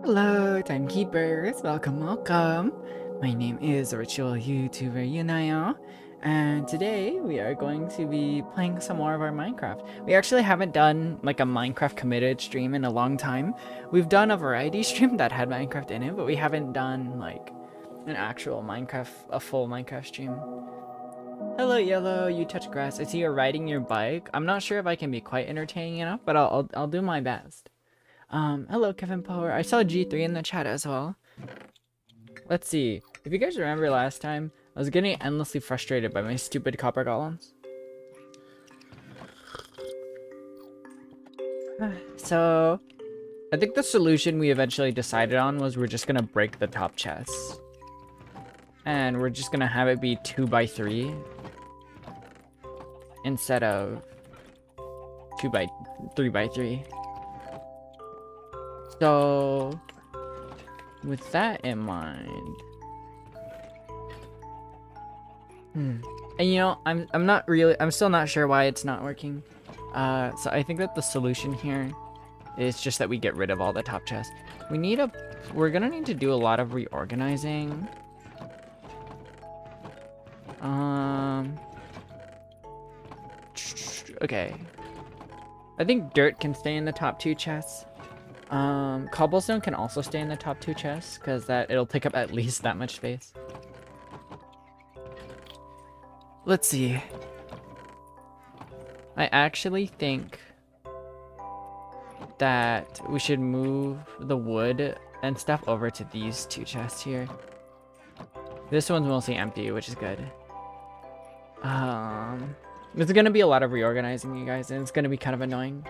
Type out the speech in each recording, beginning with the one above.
Hello, timekeepers. Welcome. My name is virtual YouTuber Yunayo, and today we are going to be playing some more of our Minecraft. We actually haven't done like a Minecraft committed stream in a long time. We've done a variety stream that had Minecraft in it, but we haven't done like an actual Minecraft, a full Minecraft stream. Hello, Yellow. You touch grass. I see you're riding your bike. I'm not sure if I can be quite entertaining enough, but I'll do my best. Hello, Kevin Power. I saw G3 in the chat as well. Let's see. If you guys remember last time, I was getting endlessly frustrated by my stupid copper golems. So, I think the solution we eventually decided on was we're just gonna break the top chests. And we're just gonna have it be 2x3 instead of 3x3. So, with that in mind, and you know, I'm still not sure why it's not working. So I think that the solution here is just that we get rid of all the top chests. We're gonna need to do a lot of reorganizing. Okay. I think dirt can stay in the top 2 chests. Cobblestone can also stay in the top 2 chests, because it'll take up at least that much space. Let's see. I actually think that we should move the wood and stuff over to these 2 chests here. This one's mostly empty, which is good. There's gonna be a lot of reorganizing, you guys, and it's gonna be kind of annoying.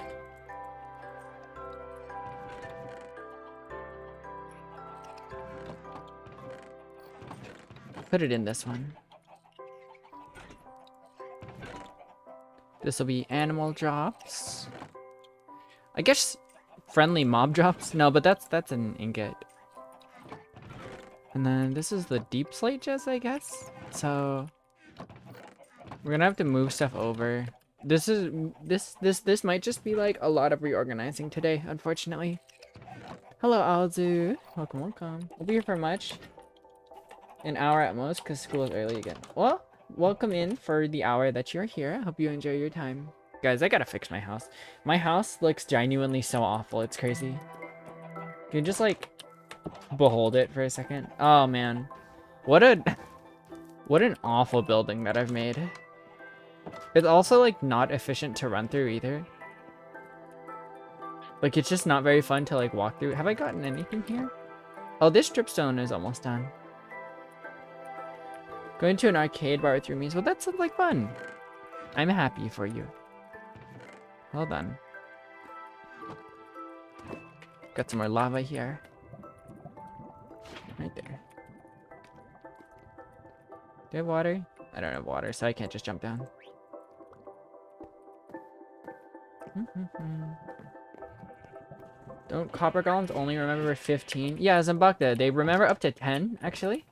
Put it in this one. This will be animal drops. I guess friendly mob drops? No, but that's an ingot. And then this is the deep slate chest, I guess. So we're gonna have to move stuff over. This might just be like a lot of reorganizing today, unfortunately. Hello, Alzu. Welcome. We'll be here for much. An hour at most, because school is early again. Well, welcome in for the hour that you're here. I hope you enjoy your time. Guys, I gotta fix my house. My house looks genuinely so awful. It's crazy. Can you just, like, behold it for a second? Oh, man. What an awful building that I've made. It's also, like, not efficient to run through either. Like, it's just not very fun to, like, walk through. Have I gotten anything here? Oh, this dripstone is almost done. Going to an arcade bar with roomies. Well, that sounds like fun. I'm happy for you. Well done. Got some more lava here. Right there. Do I have water? I don't have water, so I can't just jump down. Don't copper golems only remember 15? Yeah, Zambakta, they remember up to 10, actually.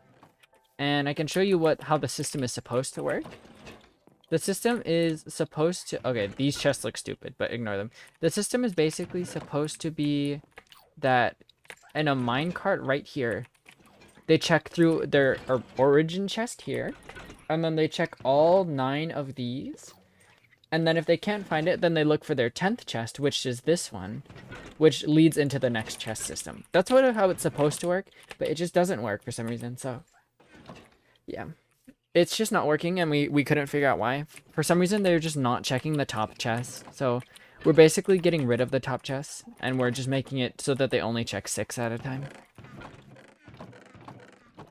And I can show you how the system is supposed to work. The system is supposed to... Okay, these chests look stupid, but ignore them. The system is basically supposed to be that in a minecart right here, they check through their origin chest here, and then they check all 9 of these. And then if they can't find it, then they look for their 10th chest, which is this one, which leads into the next chest system. That's how it's supposed to work, but it just doesn't work for some reason, so... Yeah, it's just not working, and we couldn't figure out why. For some reason, they're just not checking the top chests. So we're basically getting rid of the top chests, and we're just making it so that they only check 6 at a time.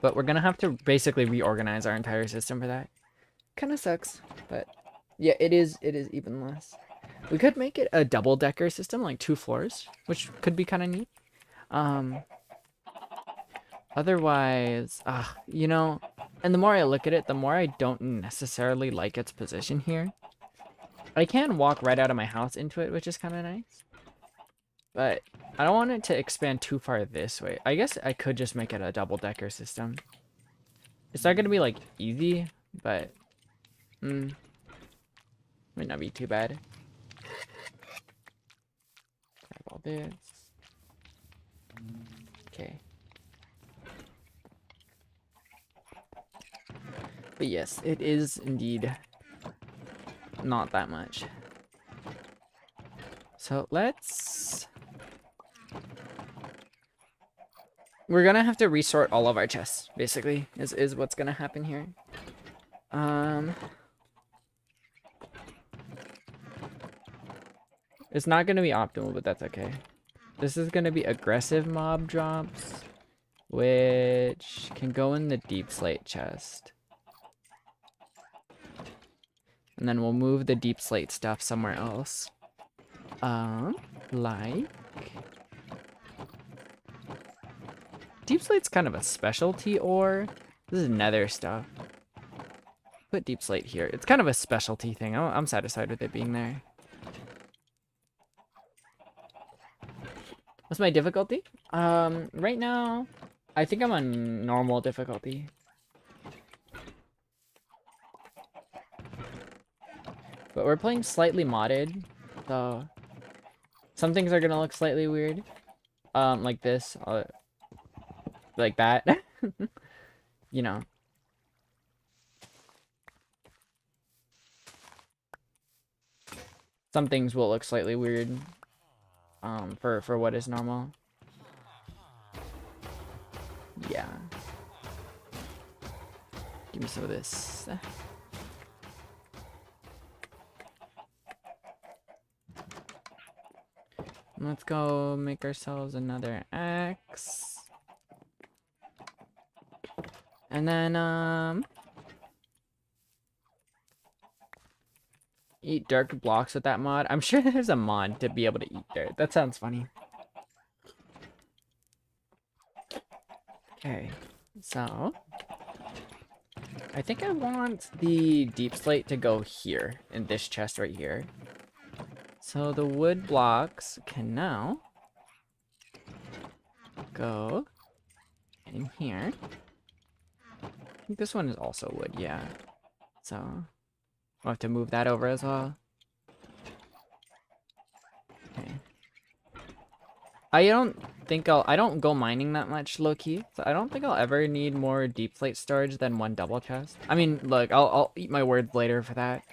But we're gonna have to basically reorganize our entire system for that. Kind of sucks, but yeah, it is even less. We could make it a double-decker system, like 2 floors, which could be kind of neat. Otherwise, you know, and the more I look at it, the more I don't necessarily like its position here. I can walk right out of my house into it, which is kind of nice. But I don't want it to expand too far this way. I guess I could just make it a double-decker system. It's not going to be, like, easy, but... might not be too bad. Grab all this. Okay. But yes, it is indeed not that much. So let's... We're gonna have to resort all of our chests, basically, is what's gonna happen here. It's not gonna be optimal, but that's okay. This is gonna be aggressive mob drops, which can go in the deep slate chest. And then we'll move the deep slate stuff somewhere else. Like... Deep slate's kind of a specialty ore. This is nether stuff. Put deep slate here. It's kind of a specialty thing. I'm satisfied with it being there. What's my difficulty? Right now, I think I'm on normal difficulty. But we're playing slightly modded, so some things are gonna look slightly weird. Like this, like that. You know. Some things will look slightly weird. For what is normal. Yeah. Give me some of this. Let's go make ourselves another axe. And then, eat dirt blocks with that mod. I'm sure there's a mod to be able to eat dirt. That sounds funny. Okay, so I think I want the deep slate to go here in this chest right here. So the wood blocks can now go in here. I think this one is also wood, yeah. So we'll have to move that over as well. Okay. I don't go mining that much, low-key, so I don't think I'll ever need more deep slate storage than one double chest. I mean, look, I'll eat my words later for that.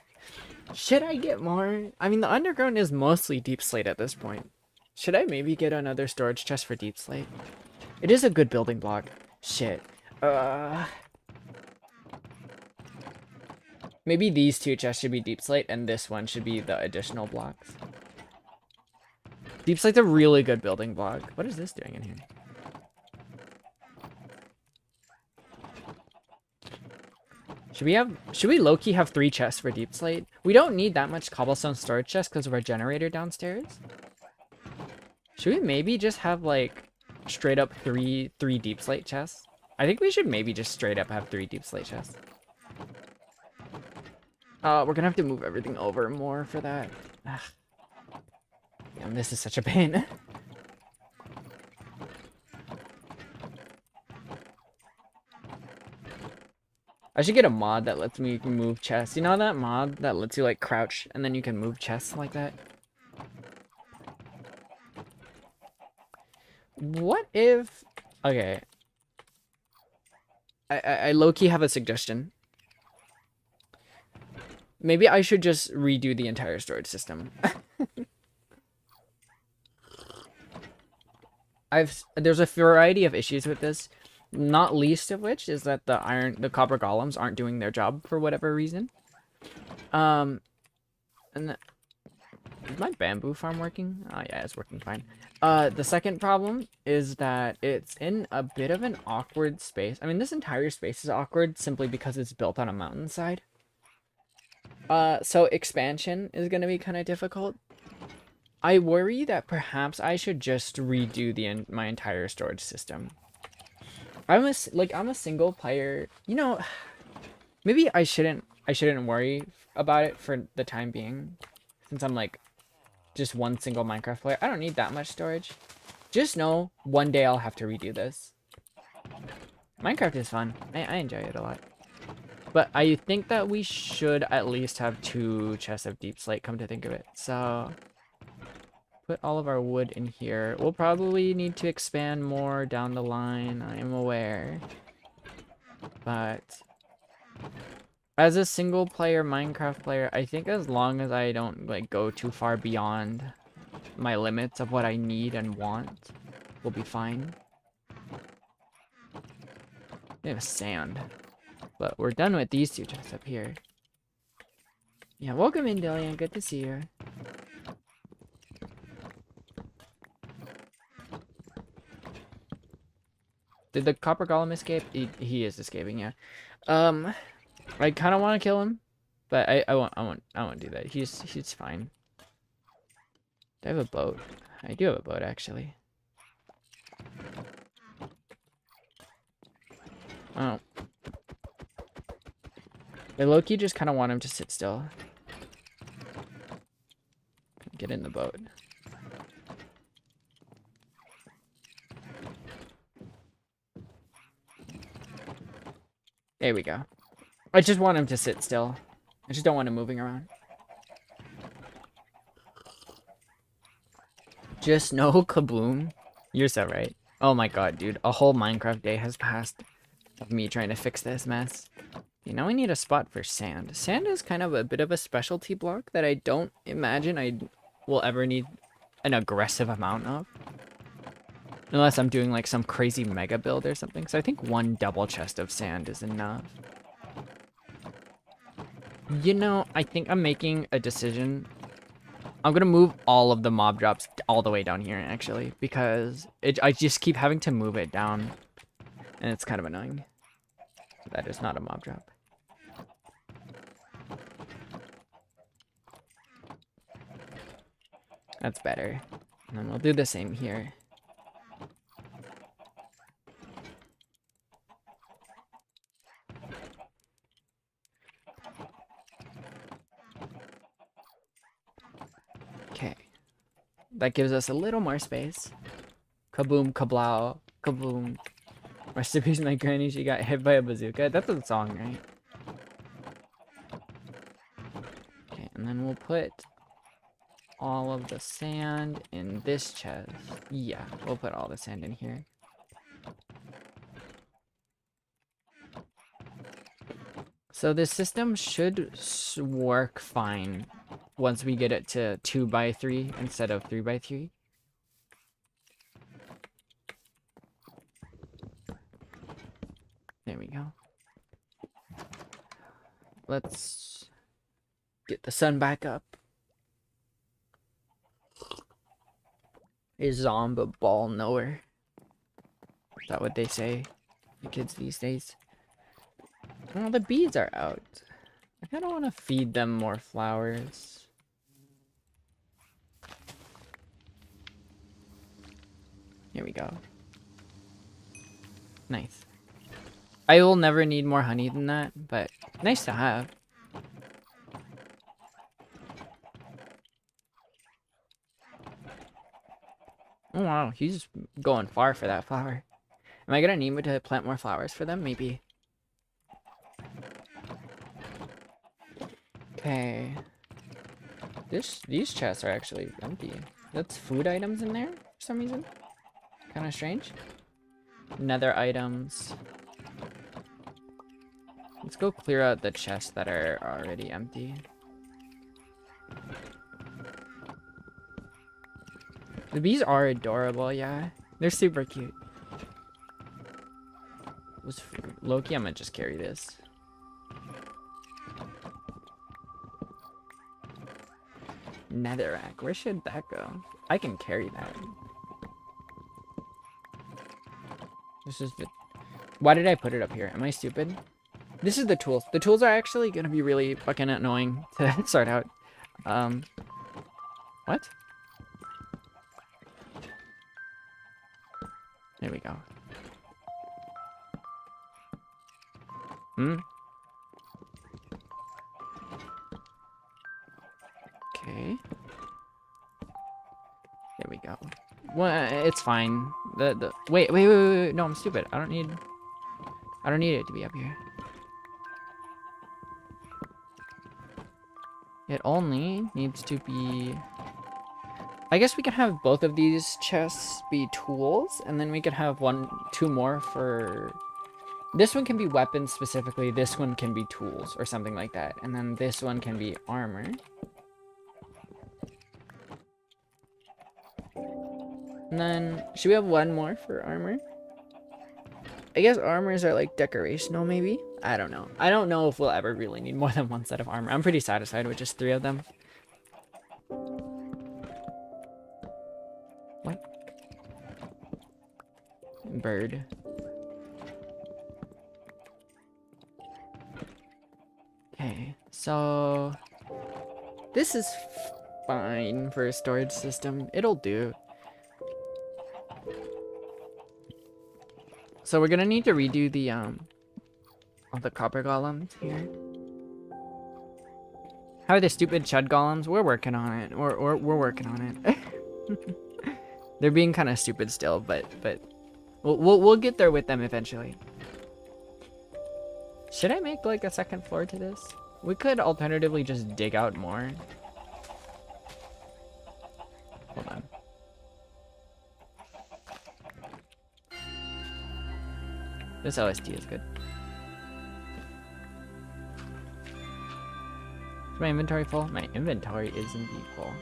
Should I get more? I mean, the underground is mostly deep slate at this point. Should I maybe get another storage chest for deep slate? It is a good building block. Shit. Maybe these two chests should be deep slate, and this one should be the additional blocks. Deep slate's a really good building block. What is this doing in here? Should we low-key have 3 chests for deep slate? We don't need that much cobblestone storage chest because of our generator downstairs. Should we maybe just have like straight up three deep slate chests? I think we should maybe just straight up have 3 deep slate chests. We're gonna have to move everything over more for that. Ugh. Damn, this is such a pain. I should get a mod that lets me move chests. You know that mod that lets you like crouch and then you can move chests like that? What if... Okay. I low-key have a suggestion. Maybe I should just redo the entire storage system. There's a variety of issues with this, not least of which is that the copper golems aren't doing their job for whatever reason. And is my bamboo farm working? Oh yeah, it's working fine. The second problem is that it's in a bit of an awkward space. I mean, this entire space is awkward simply because it's built on a mountainside. So expansion is going to be kind of difficult. I worry that perhaps I should just redo my entire storage system. I'm a single player. You know, maybe I shouldn't worry about it for the time being, since I'm like just one single Minecraft player. I don't need that much storage. Just know one day I'll have to redo this. Minecraft is fun. I enjoy it a lot. But I think that we should at least have 2 chests of deep slate, come to think of it. So put all of our wood in here. We'll probably need to expand more down the line, I am aware. But as a single player Minecraft player, I think as long as I don't like go too far beyond my limits of what I need and want, we'll be fine. We have sand. But we're done with these two chests up here. Yeah, welcome in, Dillian. Good to see you. Did the copper golem escape? He is escaping, yeah. I kind of want to kill him, but I won't do that. He's fine. Do I have a boat? I do have a boat, actually. Oh. I low-key just kind of want him to sit still. Get in the boat. There we go. I just want him to sit still. I just don't want him moving around. Just no kaboom. You're so right. Oh my god, dude. A whole Minecraft day has passed of me trying to fix this mess. Okay, now we need a spot for sand. Sand is kind of a bit of a specialty block that I don't imagine I will ever need an aggressive amount of. Unless I'm doing like some crazy mega build or something. So I think one double chest of sand is enough. You know, I think I'm making a decision. I'm gonna move all of the mob drops all the way down here, actually, because I just keep having to move it down. And it's kind of annoying. That is not a mob drop. That's better. And then we'll do the same here. Okay. That gives us a little more space. Kaboom, kablow, kaboom. Rest in peace, my granny, she got hit by a bazooka. That's a song, right? Okay, and then we'll put all of the sand in this chest. Yeah, we'll put all the sand in here. So this system should work fine once we get it to 2x3 instead of 3x3. There we go. Let's get the sun back up. A zombie ball knower. Is that what they say? The kids these days. Oh, the bees are out. I kind of want to feed them more flowers. Here we go. Nice. I will never need more honey than that, but nice to have. Oh wow, he's going far for that flower. Am I gonna need me to plant more flowers for them? Maybe. Okay. These chests are actually empty. That's food items in there for some reason. Kind of strange. Nether items. Let's go clear out the chests that are already empty. The bees are adorable, yeah. They're super cute. Was Loki, I'm gonna just carry this. Netherrack, where should that go? I can carry that. This is the... Why did I put it up here? Am I stupid? This is the tools. The tools are actually gonna be really fucking annoying to sort out. What? There we go. Okay. There we go. Well, it's fine. Wait. No, I'm stupid. I don't need it to be up here. It only needs to be I guess we can have both of these chests be tools, and then we can have two more for... This one can be weapons specifically, this one can be tools, or something like that. And then this one can be armor. And then, should we have one more for armor? I guess armors are like decorational, maybe? I don't know. I don't know if we'll ever really need more than one set of armor. I'm pretty satisfied with just 3 of them. What? Bird. Okay, so... This is fine for a storage system. It'll do. So we're gonna need to redo the, all the copper golems here. How are the stupid chud golems? We're working on it. We're working on it. They're being kind of stupid still, but we'll get there with them eventually. Should I make like a second floor to this? We could alternatively just dig out more. Hold on. This OST is good. Is my inventory full? My inventory is indeed full.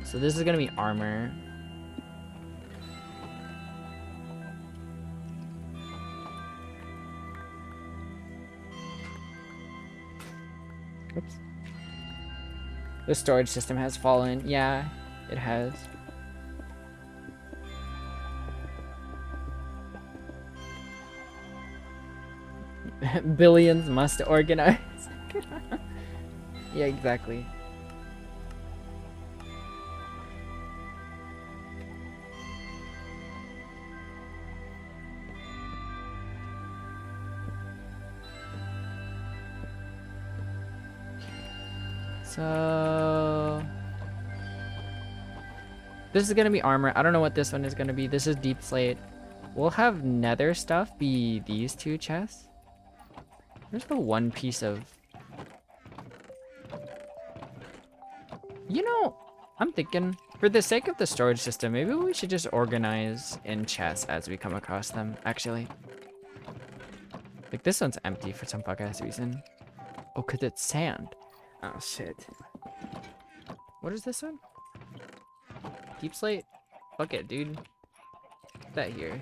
So this is gonna be armor. Oops. The storage system has fallen. Yeah, it has. Billions must organize. Yeah, exactly. So this is gonna be armor. I don't know what this one is gonna be. This is deep slate. We'll have nether stuff be these 2 chests. There's the one piece of... You know, I'm thinking, for the sake of the storage system, maybe we should just organize in chests as we come across them, actually. Like, this one's empty for some fuck-ass reason. Oh, because it's sand. Oh, shit. What is this one? Deep slate? Fuck it, dude. Put that here.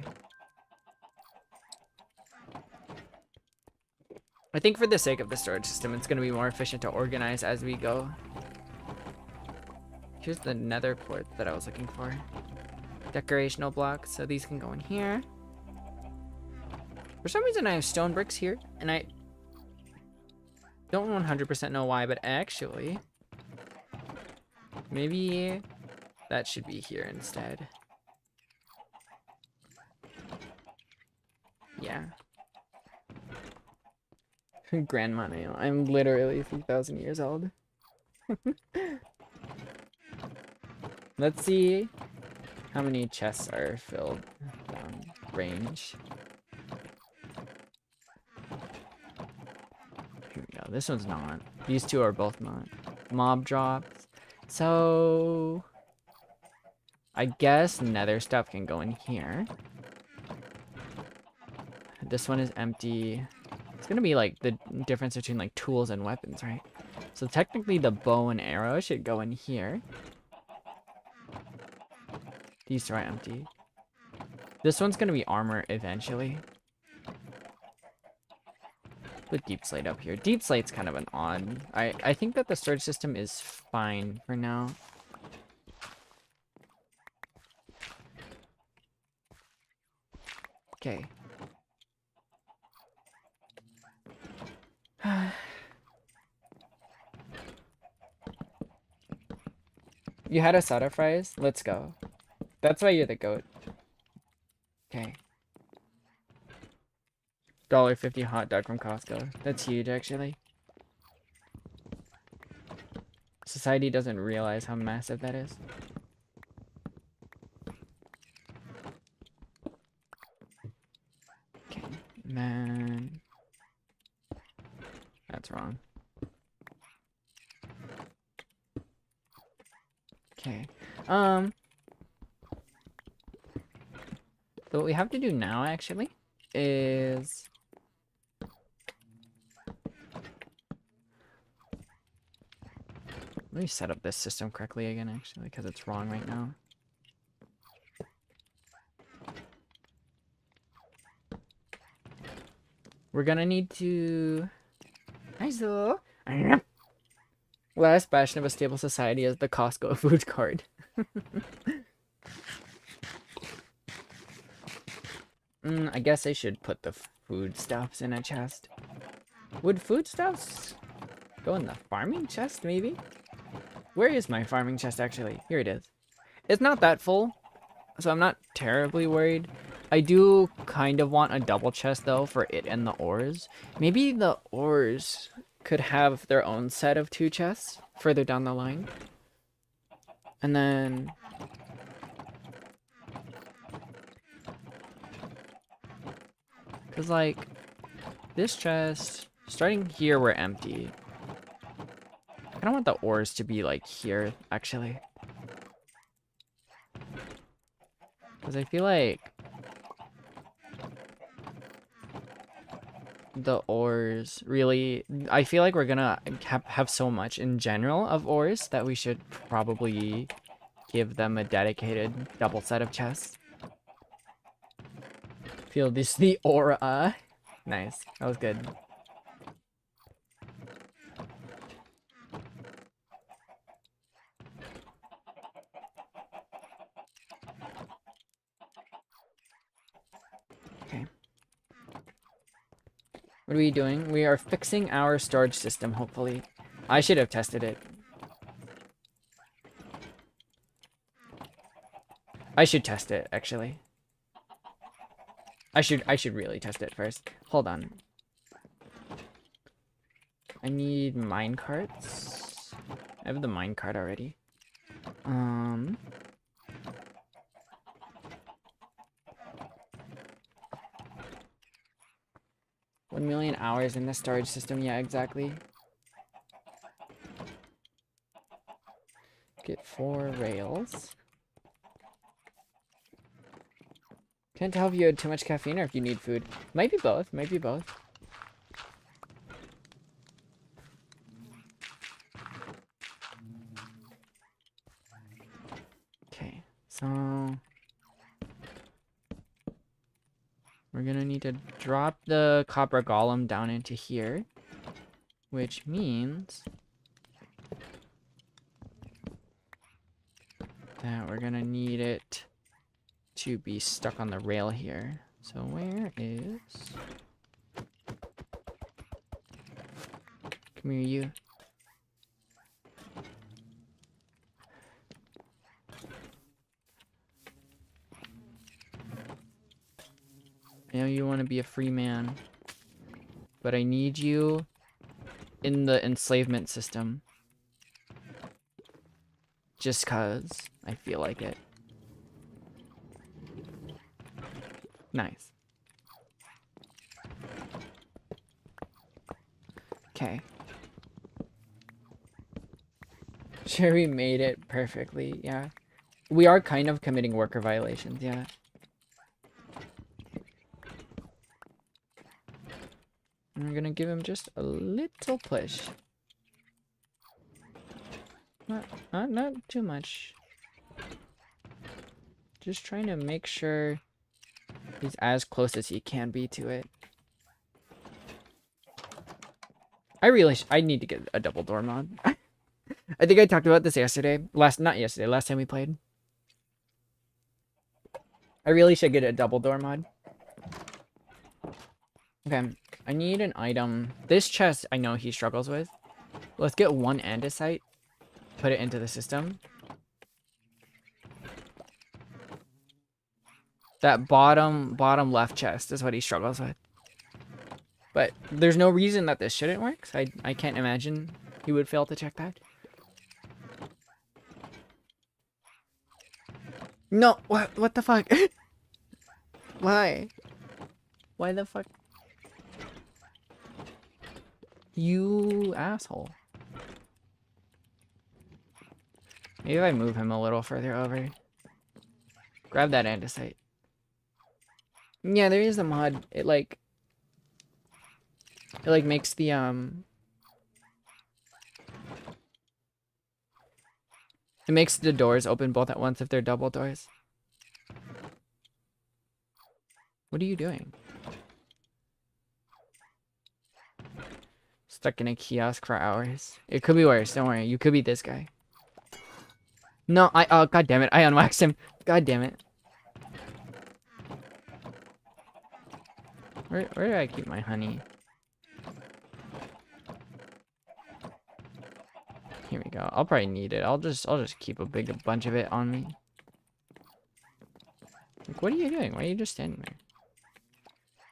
I think for the sake of the storage system, it's going to be more efficient to organize as we go. Here's the nether quartz that I was looking for. Decorational blocks, so these can go in here. For some reason, I have stone bricks here, and I don't 100% know why, but actually, maybe that should be here instead. Yeah. Grandma nail. I'm literally 3,000 years old. Let's see how many chests are filled down range. Here we go. This one's not. These 2 are both not. Mob drops. So I guess nether stuff can go in here. This one is empty. It's gonna be like the difference between like tools and weapons, right? So technically the bow and arrow should go in here. These 2 are empty. This one's gonna be armor eventually. Put deep slate up here. Deep slate's kind of an odd. I think that the storage system is fine for now. Okay. You had asada fries? Let's go. That's why you're the goat. Okay. $1.50 hot dog from Costco. That's huge, actually. Society doesn't realize how massive that is. Okay, man. That's wrong. Okay. So what we have to do now, actually, is... Let me set up this system correctly again, actually, because it's wrong right now. We're gonna need to... Last bastion of a stable society is the Costco food card. I guess I should put the foodstuffs in a chest. Would foodstuffs go in the farming chest, maybe? Where is my farming chest, actually? Here it is. It's not that full, so I'm not terribly worried. I do kind of want a double chest, though, for it and the ores. Maybe the ores could have their own set of 2 chests further down the line. And then... Because, like, this chest, starting here, we're empty. I don't want the ores to be, like, here, actually. Because I feel like the ores really... I feel like we're gonna have so much in general of ores that we should probably give them a dedicated double set of chests. Feel this the aura. Nice. That was good. Okay. What are we doing? We are fixing our storage system, hopefully. I should have tested it. I should test it, actually. I should really test it first. Hold on. I need mine carts. I have the mine cart already. 1 million hours in the storage system. Yeah, exactly. Get 4 rails. Can't tell if you had too much caffeine or if you need food. Might be both. Might be both. Okay, so we're gonna need to drop the copper golem down into here, which means that we're gonna need it to be stuck on the rail here. So where is... Come here, you. I know you want to be a free man, but I need you in the enslavement system. Just 'cause I feel like it. Nice. Okay. Sure, we made it perfectly, yeah. We are kind of committing worker violations, yeah. I'm gonna give him just a little push. Not too much. Just trying to make sure he's as close as he can be to it. I need to get a double door mod. I think I talked about this yesterday. Not yesterday, last time we played. I really should get a double door mod. Okay, I need an item. This chest I know he struggles with. Let's get 1 andesite. Put it into the system. That bottom left chest is what he struggles with. But there's no reason that this shouldn't work. So I can't imagine he would fail to check that. No, what the fuck? Why? Why the fuck? You asshole. Maybe if I move him a little further over. Grab that andesite. Yeah, there is a mod. It like makes the it makes the doors open both at once if they're double doors. What are you doing? Stuck in a kiosk for hours. It could be worse, don't worry. You could be this guy. No, oh god damn it, I unwaxed him. God damn it. Where do I keep my honey? Here we go. I'll probably need it. I'll just keep a bunch of it on me. Like, what are you doing? Why are you just standing there?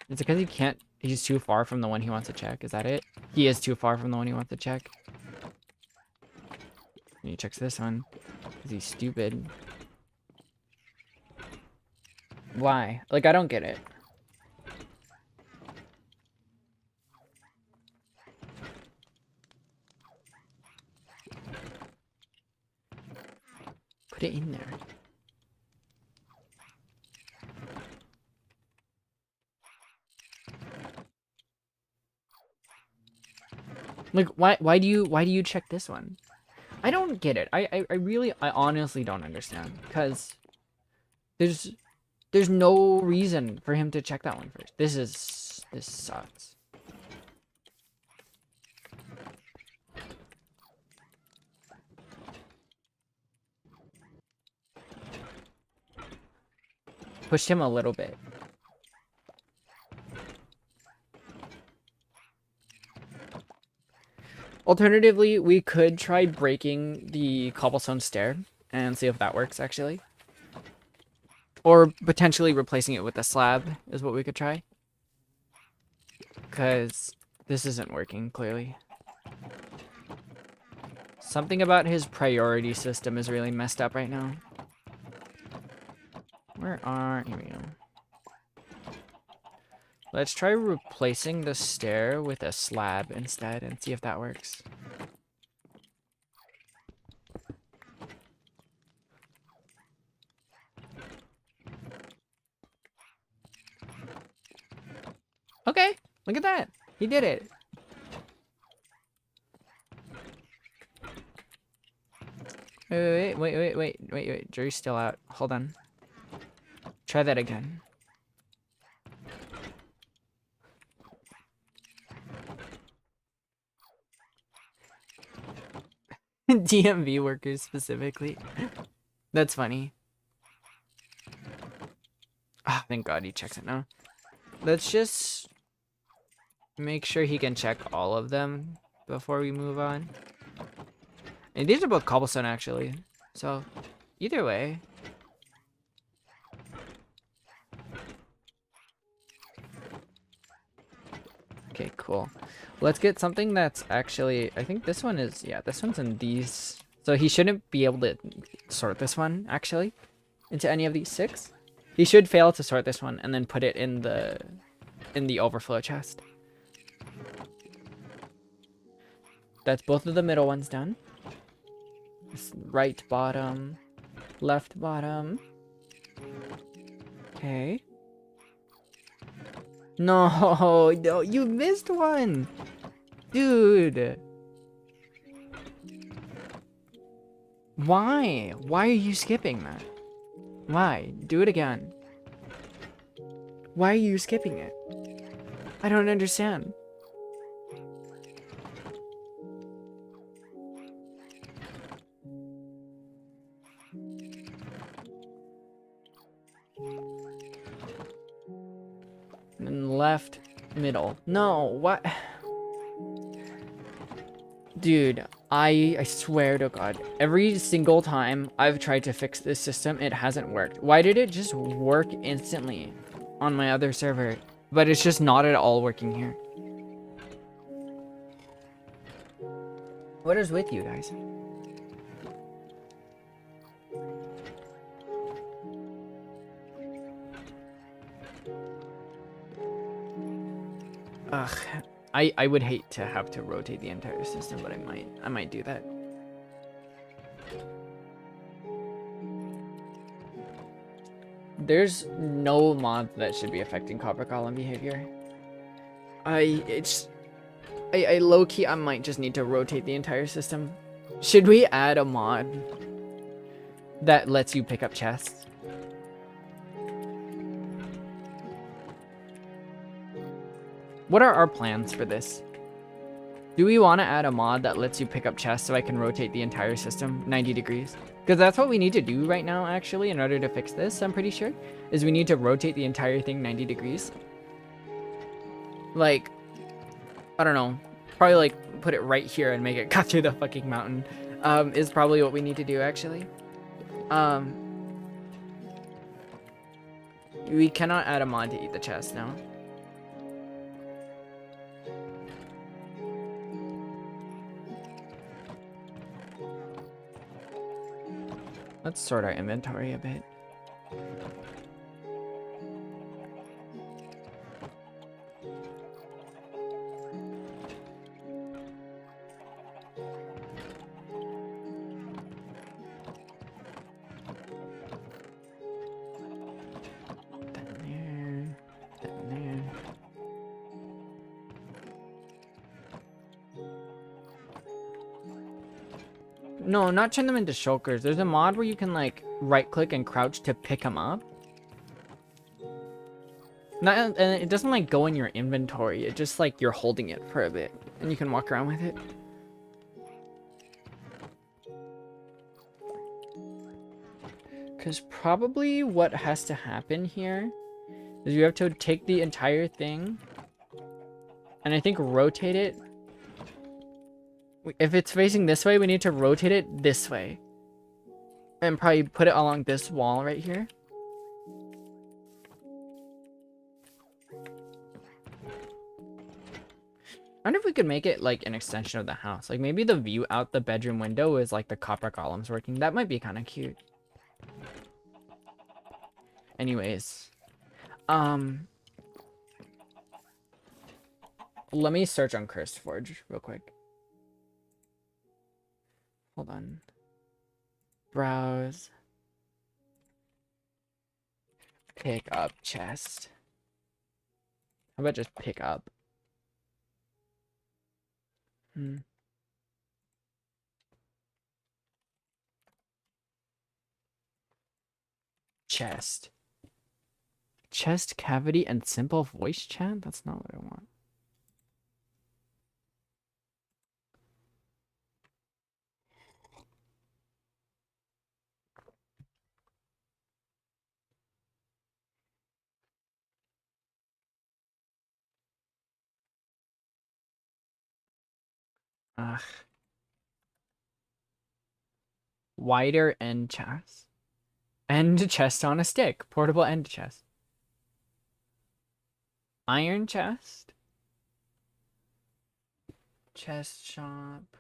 Is it because he can't? He's too far from the one he wants to check. Is that it? He is too far from the one he wants to check. And he checks this one. Because he's stupid. Why? Like, I don't get it. Put it in there. Like, why do you check this one? I don't get it. I honestly don't understand. Because there's no reason for him to check that one first. This sucks. Pushed him a little bit. Alternatively, we could try breaking the cobblestone stair and see if that works, actually. Or potentially replacing it with a slab is what we could try. Because this isn't working, clearly. Something about his priority system is really messed up right now. Here we go. Let's try replacing the stair with a slab instead and see if that works. Okay, look at that. He did it. Wait. Jury's still out. Hold on. Try that again. DMV workers specifically. That's funny. Ah, thank God he checks it now. Let's just make sure he can check all of them before we move on. And these are both cobblestone, actually. So, either way. Okay, cool. Let's get something that's actually... I think this one is... Yeah, this one's in these... So he shouldn't be able to sort this one, actually, into any of these 6. He should fail to sort this one and then put it in the overflow chest. That's both of the middle ones done. Right bottom, left bottom. Okay. No, you missed one. Dude. Why? Why are you skipping that? Why? Do it again. Why are you skipping it? I don't understand. And left, middle. No, what? Dude, I swear to God, every single time I've tried to fix this system, it hasn't worked. Why did it just work instantly on my other server? But it's just not at all working here. What is with you guys? Ugh, I would hate to have to rotate the entire system, but I might do that. There's no mod that should be affecting copper column behavior. I low-key, I might just need to rotate the entire system. Should we add a mod that lets you pick up chests? What are our plans for this? Do we want to add a mod that lets you pick up chests so I can rotate the entire system 90 degrees? Because that's what we need to do right now, actually, in order to fix this, I'm pretty sure. Is we need to rotate the entire thing 90 degrees. Like, I don't know. Probably, like, put it right here and make it cut through the fucking mountain. Is probably what we need to do, actually. We cannot add a mod to eat the chest now. Let's sort our inventory a bit. No, not turn them into shulkers. There's a mod where you can like right click and crouch to pick them up. And it doesn't like go in your inventory. It just like you're holding it for a bit and you can walk around with it. Because probably what has to happen here is you have to take the entire thing and I think rotate it. If it's facing this way, we need to rotate it this way. And probably put it along this wall right here. I wonder if we could make it like an extension of the house. Like maybe the view out the bedroom window is like the copper columns working. That might be kind of cute. Anyways. Let me search on Cursed Forge real quick. Hold on. Browse. Pick up chest. How about just pick up? Chest. Chest cavity and simple voice chat? That's not what I want. Ugh. Wider end chest. End chest on a stick. Portable end chest. Iron chest. Chest shop.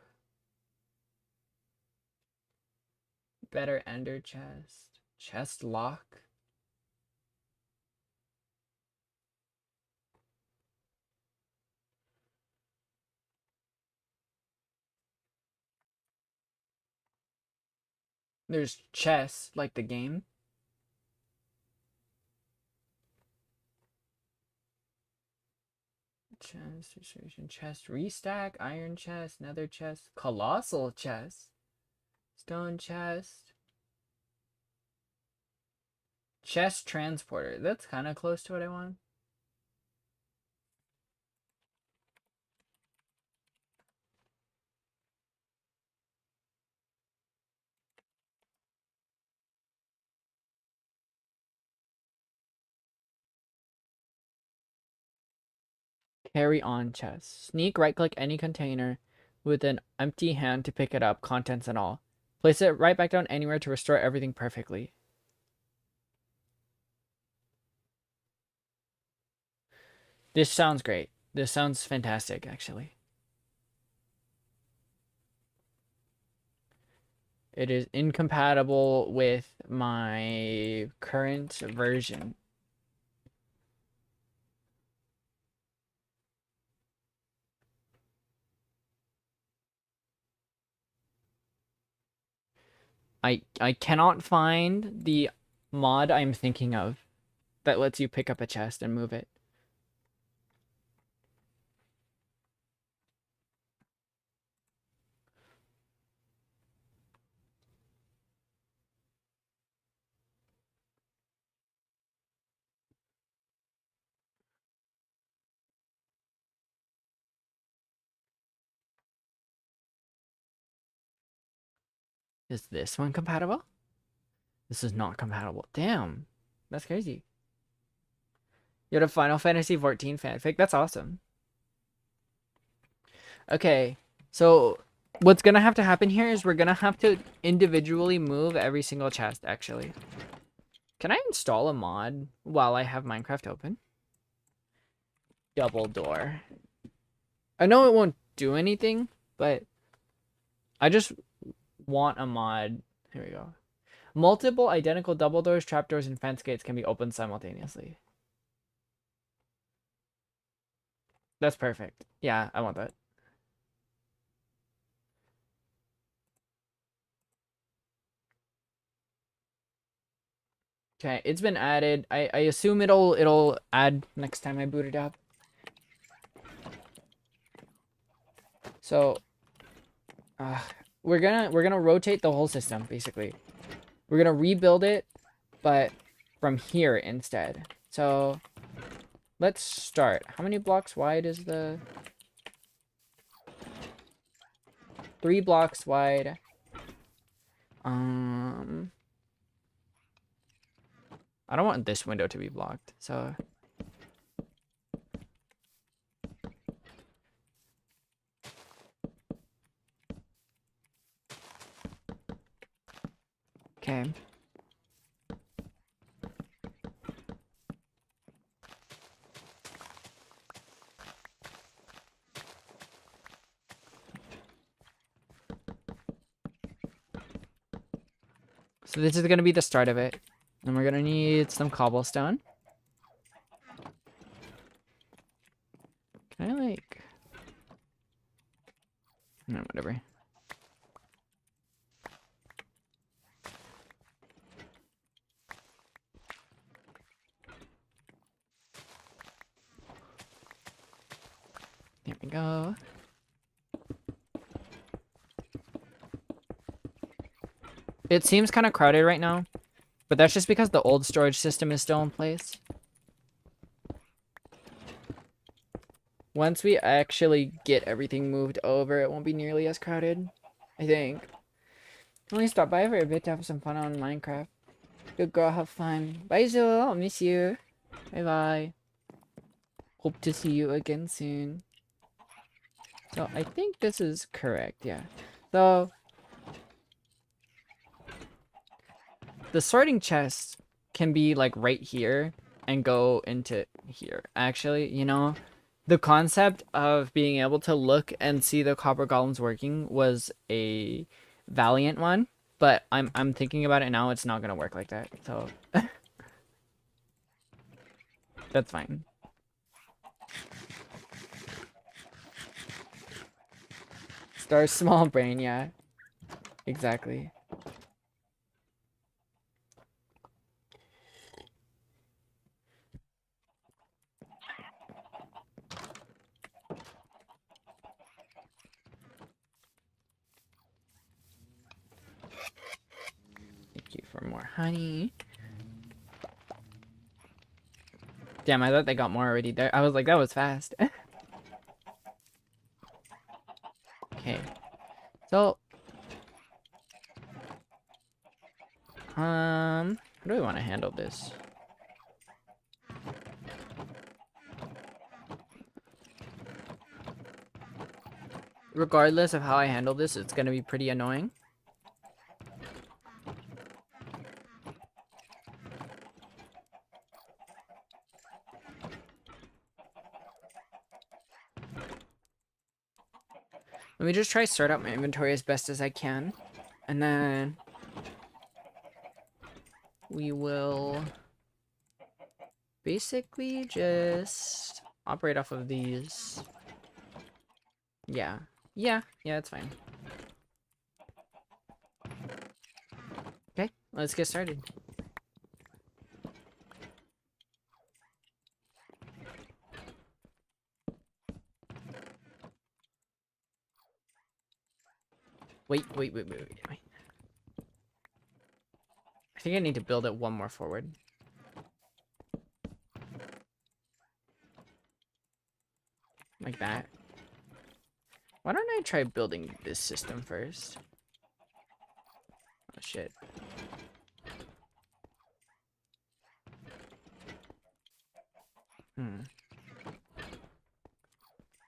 Better ender chest. Chest lock. There's chess, like the game. Chest, restoration, chest, restack, iron chest, nether chest, colossal chest, stone chest, chest transporter. That's kind of close to what I want. Carry on chest. Sneak, right click any container with an empty hand to pick it up, contents and all. Place it right back down anywhere to restore everything perfectly. This sounds great. This sounds fantastic, actually. It is incompatible with my current version. I cannot find the mod I'm thinking of that lets you pick up a chest and move it. Is this one compatible? This is not compatible. Damn. That's crazy. You're the Final Fantasy 14 fanfic? That's awesome. Okay, so what's gonna have to happen here is we're gonna have to individually move every single chest, actually. Can I install a mod while I have Minecraft open? Double door. I know it won't do anything, but I just want a mod. Here we go. Multiple identical double doors, trapdoors, and fence gates can be opened simultaneously. That's perfect. Yeah, I want that. Okay, it's been added. I assume it'll add next time I boot it up. So we're gonna rotate the whole system basically. We're gonna rebuild it, but from here instead. So let's start. How many blocks wide is the 3 blocks wide? I don't want this window to be blocked, so okay. So this is gonna be the start of it. And we're gonna need some cobblestone. Can I like... No, whatever. There we go. It seems kind of crowded right now, but that's just because the old storage system is still in place. Once we actually get everything moved over, it won't be nearly as crowded, I think. Only stop by for a bit to have some fun on Minecraft. Good girl, have fun. Bye, Zul. I'll miss you. Bye-bye. Hope to see you again soon. So, I think this is correct, yeah. So, the sorting chest can be, like, right here and go into here. Actually, you know, the concept of being able to look and see the copper golems working was a valiant one, but I'm thinking about it now, it's not gonna work like that, so that's fine. Star small brain, yeah. Exactly. Thank you for more honey. Damn, I thought they got more already there. I was like, that was fast. Okay. So, how do we want to handle this? Regardless of how I handle this, it's gonna be pretty annoying. Let me just try to sort out my inventory as best as I can. And then we will basically just operate off of these. Yeah. Yeah, it's fine. Okay, let's get started. Wait. I think I need to build it one more forward. Like that. Why don't I try building this system first? Oh, shit.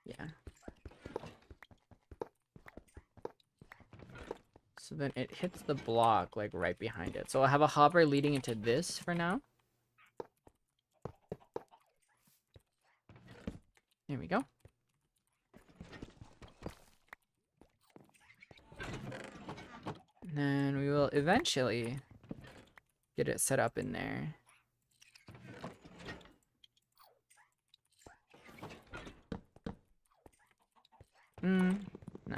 Yeah. So then it hits the block, like, right behind it. So I'll have a hopper leading into this for now. There we go. And then we will eventually get it set up in there. No.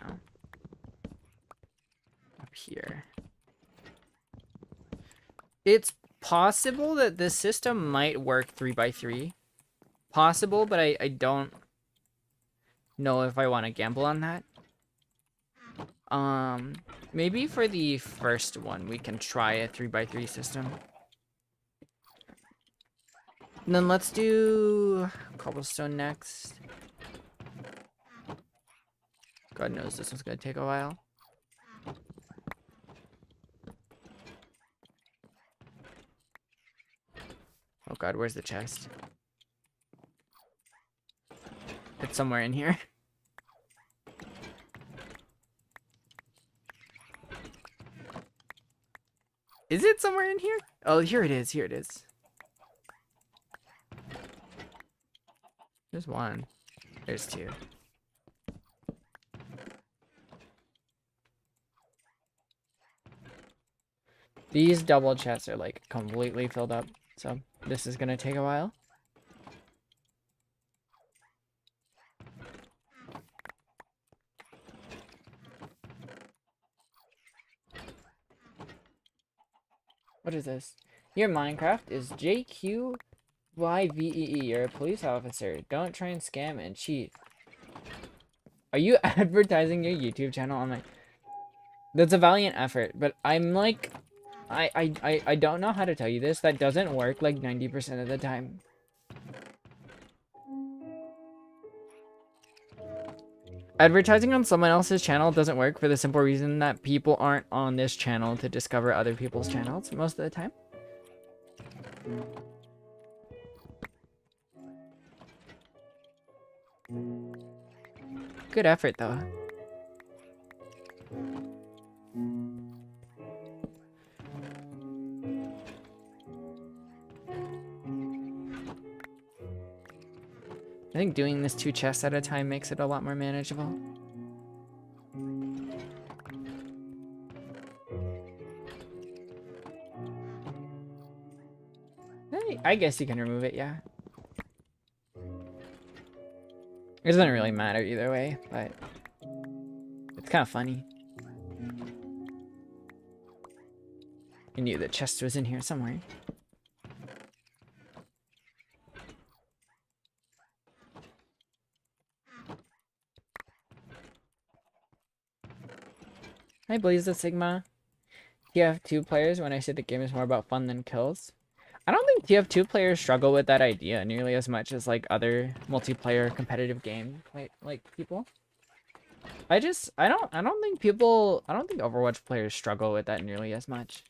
Up here. It's possible that this system might work 3x3. Possible, but I don't know if I want to gamble on that. Maybe for the first one, we can try a 3x3 system. And then let's do cobblestone next. God knows this one's gonna take a while. Oh god, where's the chest? It's somewhere in here. Is it somewhere in here? Oh, here it is. Here it is. There's one. There's two. These double chests are like completely filled up. So this is gonna take a while. What is this? Your Minecraft is JQYVEE. You're a police officer. Don't try and scam and cheat. Are you advertising your YouTube channel? I'm like, that's a valiant effort, but I'm like, I don't know how to tell you this. That doesn't work like 90% of the time. Advertising on someone else's channel doesn't work for the simple reason that people aren't on this channel to discover other people's channels most of the time. Good effort, though. I think doing this 2 chests at a time makes it a lot more manageable. I guess you can remove it, yeah. It doesn't really matter either way, but it's kind of funny. I knew the chest was in here somewhere. Hi, Blaze the Sigma. TF2 players, when I say the game is more about fun than kills. I don't think TF2 players struggle with that idea nearly as much as like other multiplayer competitive game like people. I don't think Overwatch players struggle with that nearly as much.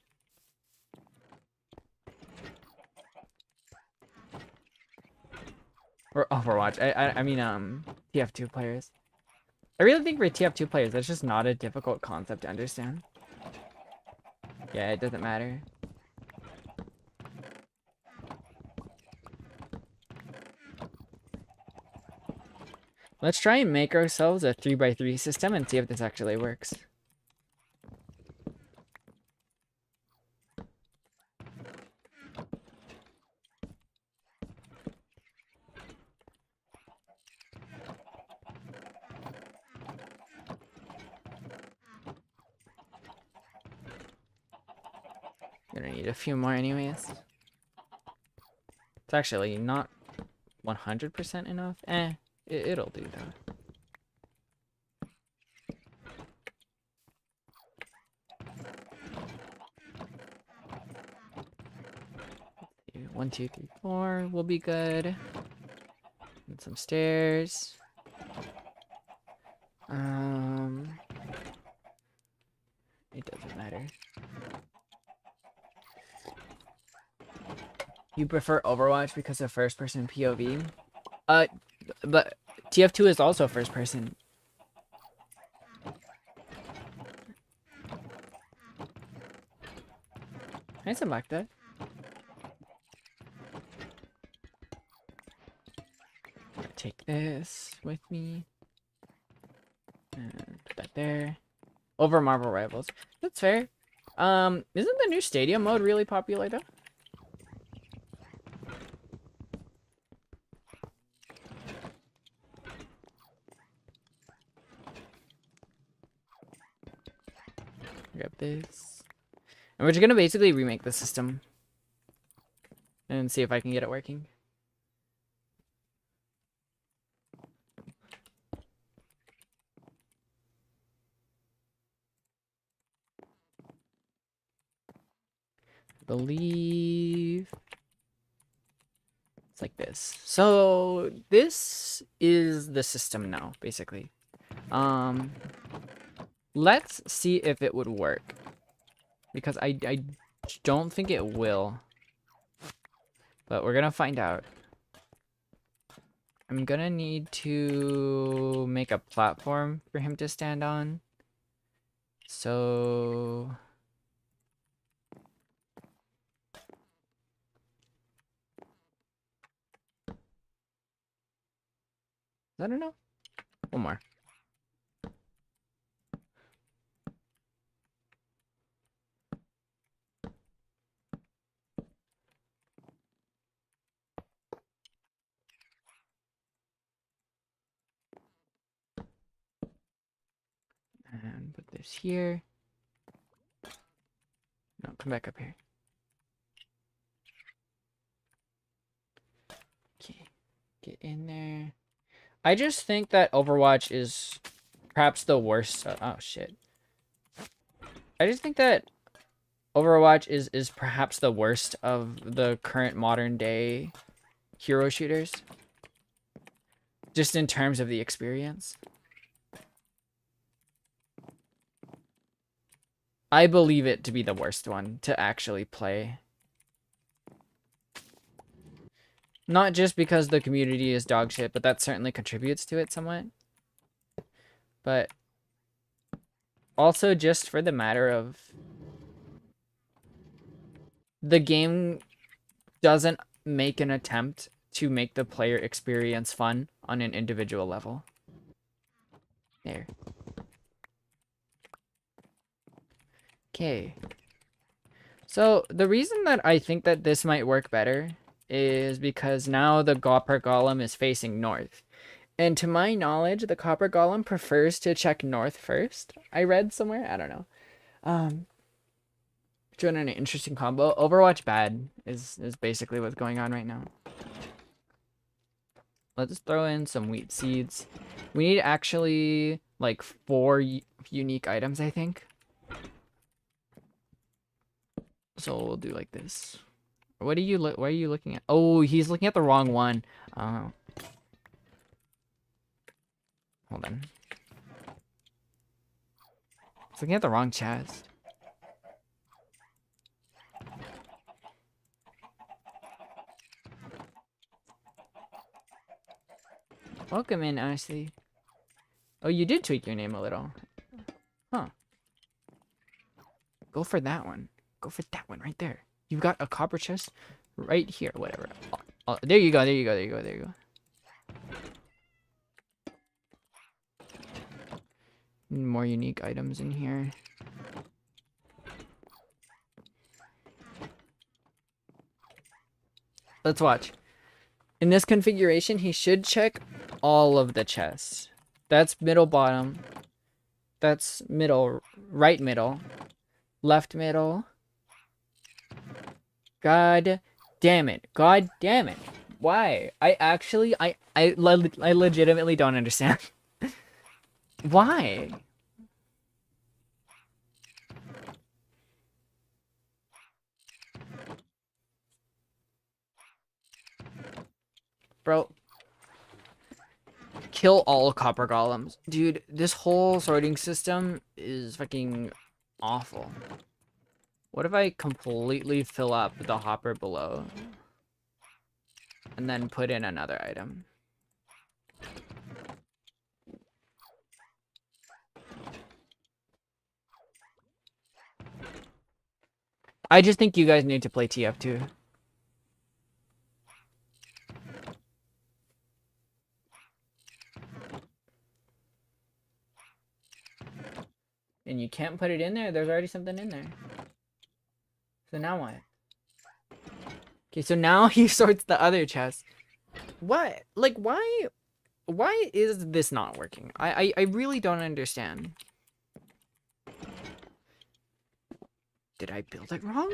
Or Overwatch. I mean TF2 players. I really think for TF2 players that's just not a difficult concept to understand. Yeah, it doesn't matter. Let's try and make ourselves a 3x3 system and see if this actually works. Gonna need a few more anyways. It's actually not 100% enough. It'll do though. 1, 2, 3, 4 will be good. And some stairs. It doesn't matter. You prefer Overwatch because of first-person POV? But TF2 is also first-person. Nice and back that. Take this with me. And put that there. Over Marvel Rivals. That's fair. Isn't the new stadium mode really popular though? Grab this. And we're just gonna basically remake the system. And see if I can get it working. I believe it's like this. So this is the system now, basically. Let's see if it would work. Because I don't think it will. But we're gonna find out. I'm gonna need to make a platform for him to stand on. So... I don't know. One more. And put this here. No, come back up here. Okay. Get in there. I just think that Overwatch is perhaps the worst. Oh, shit. I just think that Overwatch is perhaps the worst of the current modern day hero shooters. Just in terms of the experience. I believe it to be the worst one to actually play. Not just because the community is dog shit, but that certainly contributes to it somewhat. But also just for the matter of the game doesn't make an attempt to make the player experience fun on an individual level. There. Okay. So the reason that I think that this might work better is because now the copper golem is facing north. And to my knowledge, the copper golem prefers to check north first. I read somewhere, I don't know. Doing an interesting combo. Overwatch bad is basically what's going on right now. Let's throw in some wheat seeds. We need actually like 4 unique items, I think. So we'll do like this. What are you why are you looking at? Oh, he's looking at the wrong one. Hold on. He's looking at the wrong chest. Welcome in, Ashley. Oh, you did tweak your name a little. Huh. Go for that one. Go for that one right there. You've got a copper chest right here. Whatever. Oh, there you go. There you go. There you go. There you go. More unique items in here. Let's watch. In this configuration, he should check all of the chests. That's middle bottom. That's middle, right middle, left middle. God damn it. God damn it. Why? I legitimately don't understand. Why? Bro, kill all copper golems. Dude, this whole sorting system is fucking awful. What if I completely fill up the hopper below? And then put in another item. I just think you guys need to play TF2. And you can't put it in there. There's already something in there. So now what? Okay, so now he sorts the other chest. What? Like, why is this not working? I really don't understand. Did I build it wrong?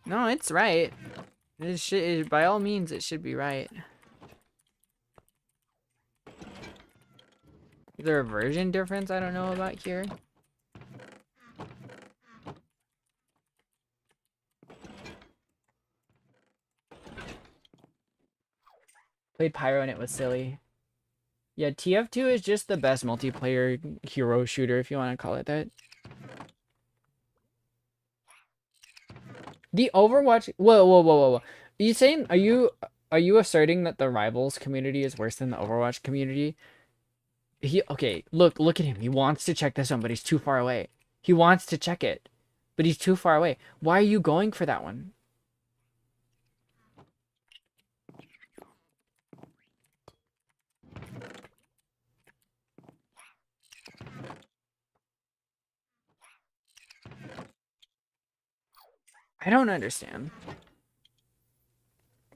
No, it's right. By all means, it should be right. Is there a version difference I don't know about here? Played Pyro and it was silly. Yeah, TF2 is just the best multiplayer hero shooter, if you want to call it that. The Overwatch... Whoa. Are you saying... Are you asserting that the Rivals community is worse than the Overwatch community? Okay, look at him. He wants to check this one, but he's too far away. He wants to check it, but he's too far away. Why are you going for that one? I don't understand.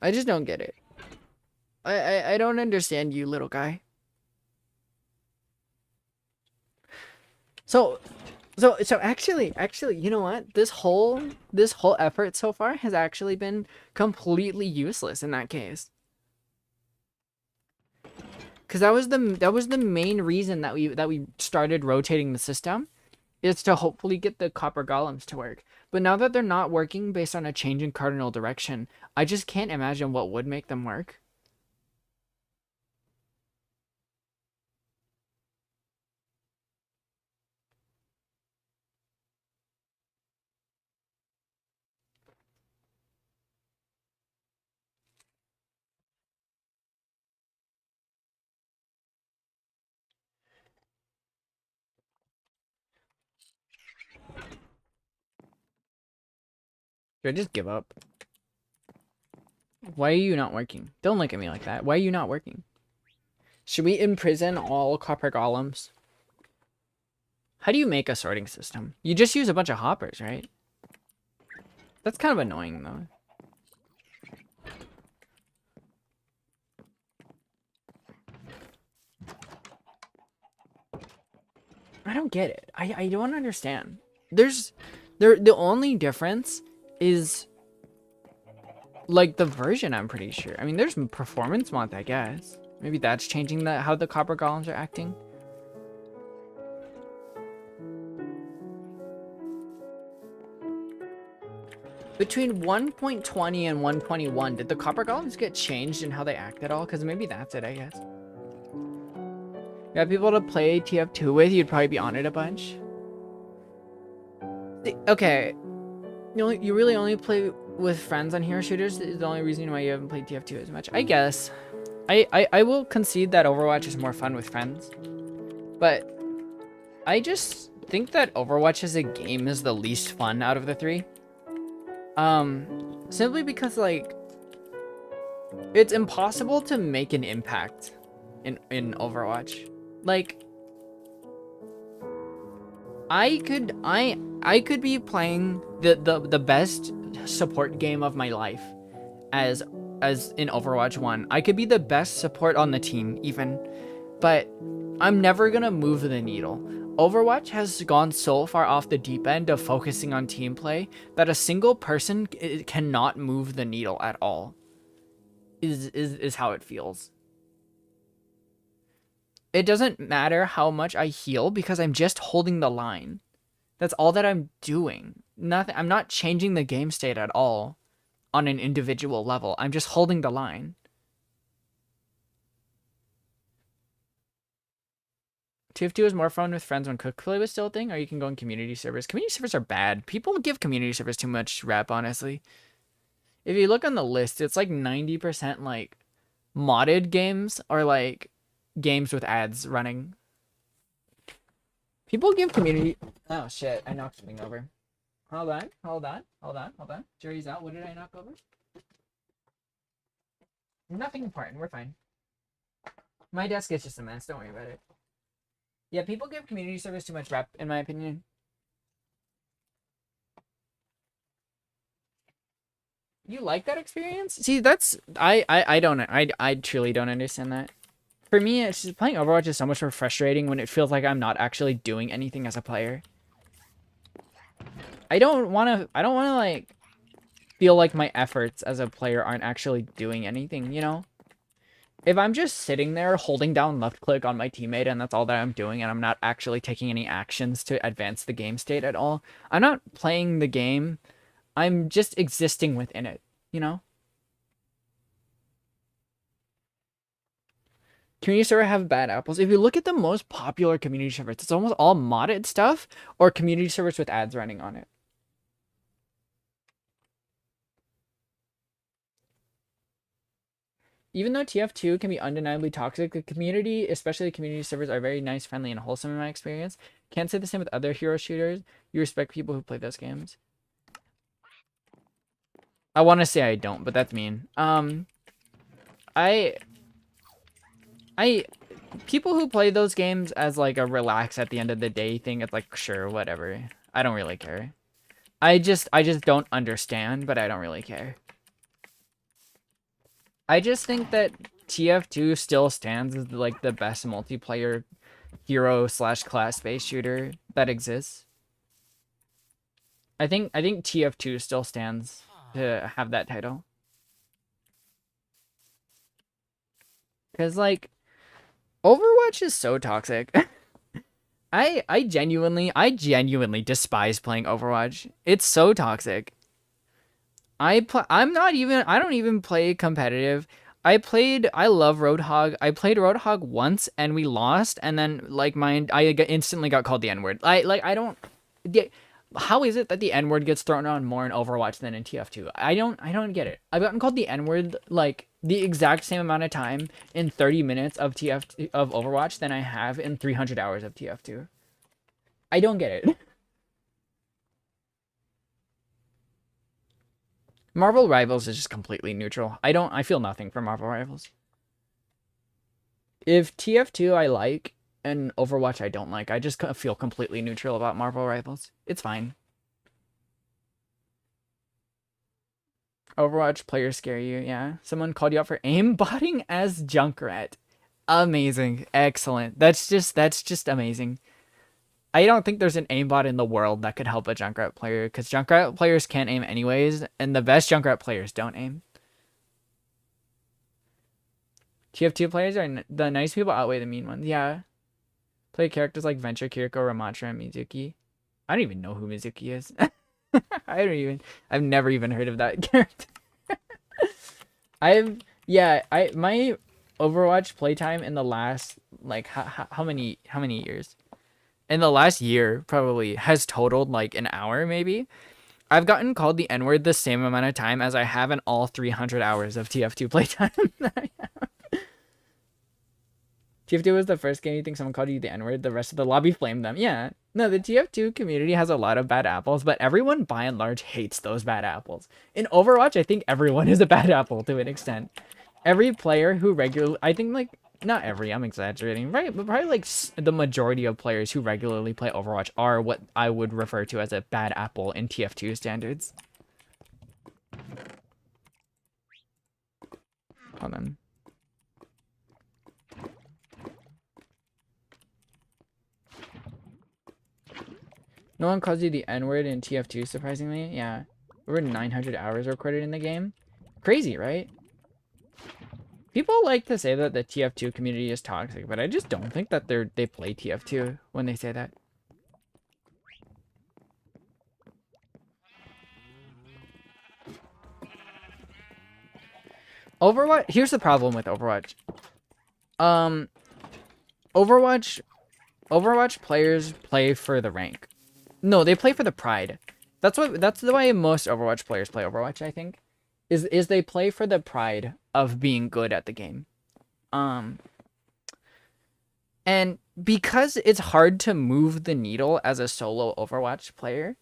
I just don't get it. I don't understand you, little guy. So actually, you know what? This whole effort so far has actually been completely useless in that case. Because that was the main reason that we started rotating the system, is to hopefully get the copper golems to work. But now that they're not working based on a change in cardinal direction, I just can't imagine what would make them work. Should I just give up? Why are you not working? Don't look at me like that. Why are you not working? Should we imprison all copper golems? How do you make a sorting system? You just use a bunch of hoppers, right? That's kind of annoying, though. I don't get it. I don't understand. The only difference is like the version, I'm pretty sure. I mean, there's performance mod, I guess. Maybe that's changing how the copper golems are acting. Between 1.20 and 121, did the copper golems get changed in how they act at all? Because maybe that's it, I guess. You have people to play TF2 with, you'd probably be on it a bunch. Okay. You really only play with friends on hero shooters? Is the only reason why you haven't played TF2 as much? I guess. I will concede that Overwatch is more fun with friends. But I just think that Overwatch as a game is the least fun out of the three. Simply because, like, it's impossible to make an impact in Overwatch. Like, I could be playing the best support game of my life as in Overwatch 1. I could be the best support on the team even, but I'm never gonna move the needle. Overwatch has gone so far off the deep end of focusing on team play that a single person cannot move the needle at all. Is how it feels. it doesn't matter how much I heal because I'm just holding the line. That's all that I'm doing. Nothing. I'm not changing the game state at all on an individual level. I'm just holding the line. TF2 is more fun with friends when cook play was still a thing, or you can go in community servers. Community servers are bad. People give community servers too much rep, honestly. If you look on the list, it's like 90% like modded games or like games with ads running. People give community... Oh shit, I knocked something over. Hold on. Jury's out. What did I knock over? Nothing important. We're fine. My desk is just a mess. Don't worry about it. Yeah, people give community service too much rep, in my opinion. You like that experience? See, that's... I truly don't understand that. For me, it's just playing Overwatch is so much more frustrating when it feels like I'm not actually doing anything as a player. I don't want to, like, feel like my efforts as a player aren't actually doing anything, you know? If I'm just sitting there holding down left click on my teammate and that's all that I'm doing and I'm not actually taking any actions to advance the game state at all, I'm not playing the game. I'm just existing within it, you know? Community server have bad apples. If you look at the most popular community servers, it's almost all modded stuff or community servers with ads running on it. Even though TF2 can be undeniably toxic, the community, especially the community servers, are very nice, friendly, and wholesome in my experience. Can't say the same with other hero shooters. You respect people who play those games. I want to say I don't, but that's mean. People who play those games as like a relax at the end of the day thing, it's like, sure, whatever. I don't really care. I just don't understand, but I don't really care. I just think that TF2 still stands as like the best multiplayer hero / class-based shooter that exists. I think TF2 still stands to have that title. Cause like Overwatch is so toxic. I genuinely despise playing Overwatch. It's so toxic. I don't even play competitive. I love Roadhog. I played Roadhog once and we lost, and then like I instantly got called the N-word. How is it that the N-word gets thrown on more in Overwatch than in TF2? I don't get it. I've gotten called the N-word like the exact same amount of time in 30 minutes of Overwatch than I have in 300 hours of TF2. I don't get it. Marvel Rivals is just completely neutral. I feel nothing for Marvel Rivals. If TF2 I like and Overwatch I don't like, I just feel completely neutral about Marvel Rivals. It's fine. Overwatch players scare you, yeah. Someone called you out for aimbotting as Junkrat. Amazing. Excellent. That's just amazing. I don't think there's an aimbot in the world that could help a Junkrat player, because Junkrat players can't aim anyways, and the best Junkrat players don't aim. TF2 players are the nice people outweigh the mean ones. Yeah. Play characters like Venture, Kiriko, Ramatra, and Mizuki. I don't even know who Mizuki is. I've never even heard of that character. My Overwatch playtime in the last, like, how many years? In the last year, probably, has totaled, like, an hour, maybe. I've gotten called the N-word the same amount of time as I have in all 300 hours of TF2 playtime that I have. TF2 was the first game you think someone called you the N-word, the rest of the lobby flamed them. Yeah. No, the TF2 community has a lot of bad apples, but everyone, by and large, hates those bad apples. In Overwatch, I think everyone is a bad apple to an extent. Every player who regularly... I think, like... Not every, I'm exaggerating, right? But probably like the majority of players who regularly play Overwatch are what I would refer to as a bad apple in TF2 standards. Hold on. No one calls you the N-word in TF2, surprisingly. Yeah. Over 900 hours recorded in the game. Crazy, right? People like to say that the TF2 community is toxic, but I just don't think that they play TF2 when they say that. Overwatch, here's the problem with Overwatch. Overwatch players play for the rank. No, they play for the pride. That's the way most Overwatch players play Overwatch, I think. Is they play for the pride of being good at the game. And because it's hard to move the needle as a solo Overwatch player,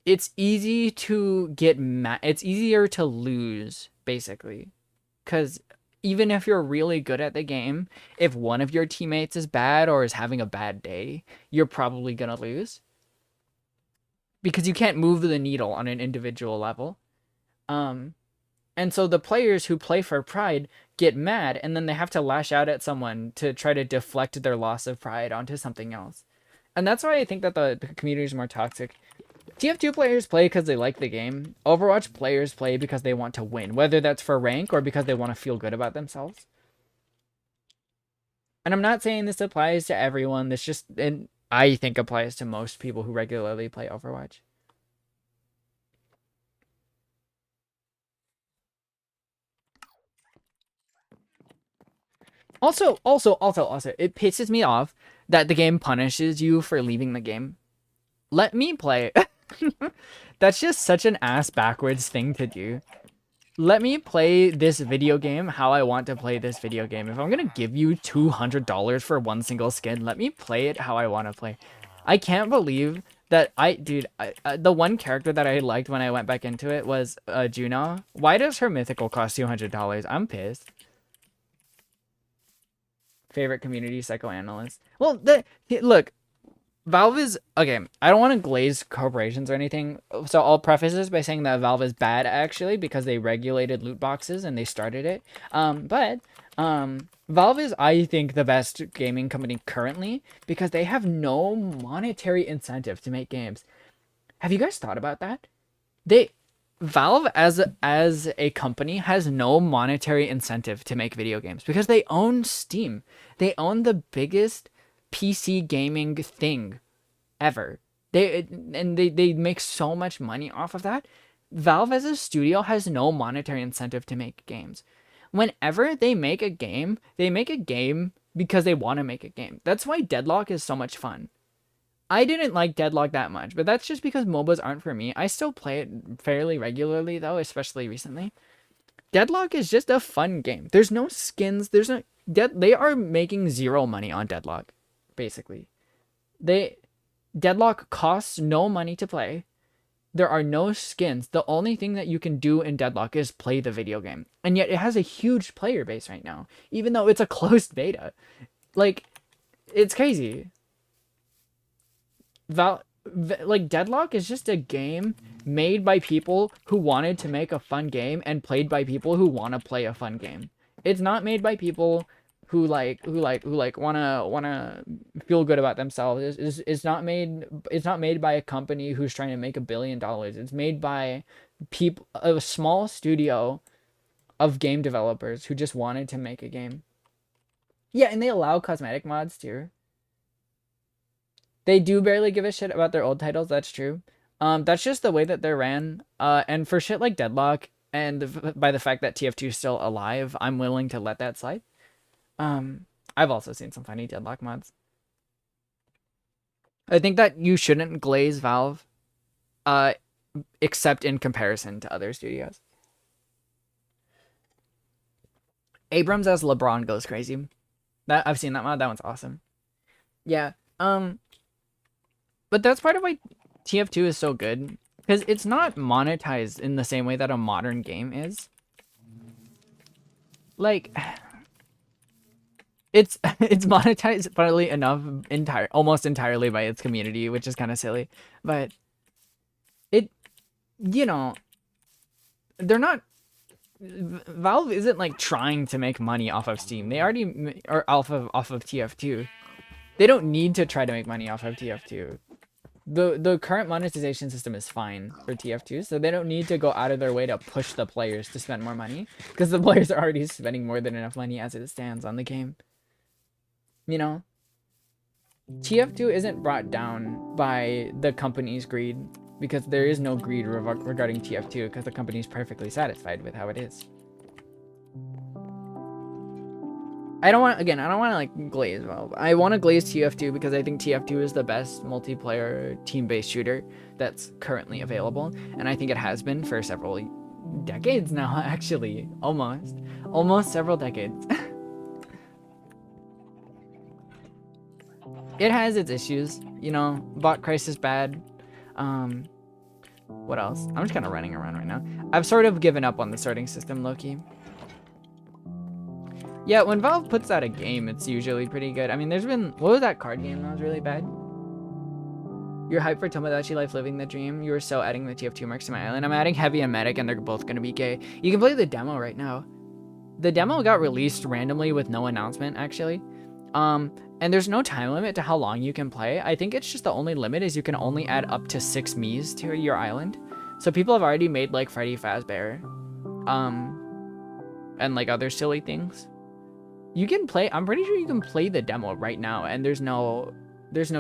it's easy to get mad. It's easier to lose, basically. Because even if you're really good at the game, if one of your teammates is bad or is having a bad day, you're probably going to lose. Because you can't move the needle on an individual level. And so the players who play for pride get mad, and then they have to lash out at someone to try to deflect their loss of pride onto something else. And that's why I think that the community is more toxic. TF2 players play because they like the game. Overwatch players play because they want to win, whether that's for rank or because they want to feel good about themselves. And I'm not saying this applies to everyone. This just, and I think applies to most people who regularly play Overwatch. Also, it pisses me off that the game punishes you for leaving the game. Let me play. That's just such an ass backwards thing to do. Let me play this video game how I want to play this video game. If I'm gonna give you $200 for one single skin, let me play it how I want to play. I can't believe that the one character that I liked when I went back into it was Juno. Why does her mythical cost $200? I'm pissed. Favorite community psychoanalyst. Well, look, Valve is okay. I don't want to glaze corporations or anything, so I'll preface this by saying that Valve is bad actually because they regulated loot boxes and they started it. But Valve is, I think, the best gaming company currently because they have no monetary incentive to make games. Have you guys thought about that? Valve as a company has no monetary incentive to make video games because they own Steam. They own the biggest PC gaming thing ever. They make so much money off of that. Valve as a studio has no monetary incentive to make games. Whenever they make a game because they want to make a game. That's why Deadlock is so much fun. I didn't like Deadlock that much, but that's just because MOBAs aren't for me. I still play it fairly regularly, though, especially recently. Deadlock is just a fun game. There's no skins. They are making zero money on Deadlock, basically. Deadlock costs no money to play. There are no skins. The only thing that you can do in Deadlock is play the video game. And yet it has a huge player base right now, even though it's a closed beta. Like, it's crazy. Deadlock is just a game made by people who wanted to make a fun game and played by people who want to play a fun game. It's not made by people who wanna feel good about themselves. It's not made by a company who's trying to make $1 billion. It's made by a small studio of game developers who just wanted to make a game. Yeah, and they allow cosmetic mods too. They do barely give a shit about their old titles, that's true. That's just the way that they're ran. And for shit like Deadlock, and by the fact that TF2 is still alive, I'm willing to let that slide. I've also seen some funny Deadlock mods. I think that you shouldn't glaze Valve, except in comparison to other studios. Abrams as LeBron goes crazy. I've seen that mod. That one's awesome. Yeah. But that's part of why TF2 is so good, because it's not monetized in the same way that a modern game is. Like, it's monetized, funnily enough, almost entirely by its community, which is kind of silly. But they're not. Valve isn't like trying to make money off of Steam. They already are off of TF2. They don't need to try to make money off of TF2. The current monetization system is fine for TF2, so they don't need to go out of their way to push the players to spend more money, because the players are already spending more than enough money as it stands on the game. You know, TF2 isn't brought down by the company's greed, because there is no greed regarding TF2, because the company is perfectly satisfied with how it is. I don't want to like glaze Valve. I want to glaze TF2 because I think TF2 is the best multiplayer team-based shooter that's currently available, and I think it has been for several decades now, actually. Almost several decades. It has its issues, you know, bot crisis bad. What else? I'm just kind of running around right now. I've sort of given up on the sorting system, low-key. Yeah, when Valve puts out a game, it's usually pretty good. I mean, there's been... What was that card game that was really bad? You're hyped for Tomodachi Life Living the Dream. You were so adding the TF2 marks to my island. I'm adding Heavy and Medic, and they're both going to be gay. You can play the demo right now. The demo got released randomly with no announcement, actually. And there's no time limit to how long you can play. I think it's just the only limit is you can only add up to 6 Miis to your island. So people have already made, like, Freddy Fazbear. And, like, other silly things. You can play, I'm pretty sure you can play the demo right now, and there's no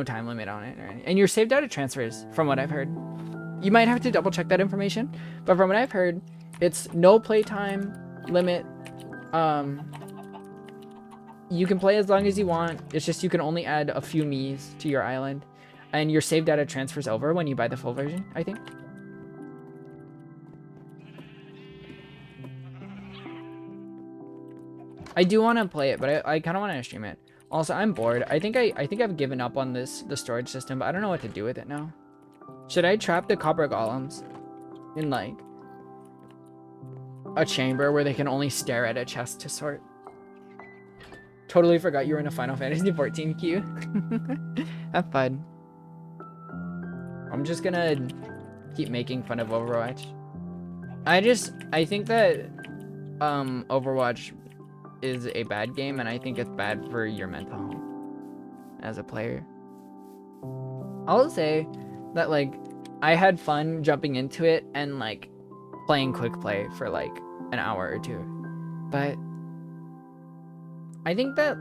time limit on it, and you're saved out of transfers, from what I've heard. You might have to double check that information, but from what I've heard, it's no playtime limit. You can play as long as you want. It's just you can only add a few Miis to your island, and you're saved out of transfers over when you buy the full version, I think. I do want to play it, but I kind of want to stream it. Also, I'm bored. I think I've given up on the storage system, but I don't know what to do with it now. Should I trap the copper golems in, like, a chamber where they can only stare at a chest to sort? Totally forgot you were in a Final Fantasy 14 queue. Have fun. I'm just gonna keep making fun of Overwatch. I think that Overwatch is a bad game, and I think it's bad for your mental health as a player. I'll say that, like, I had fun jumping into it and, like, playing quick play for, like, an hour or two. But I think that,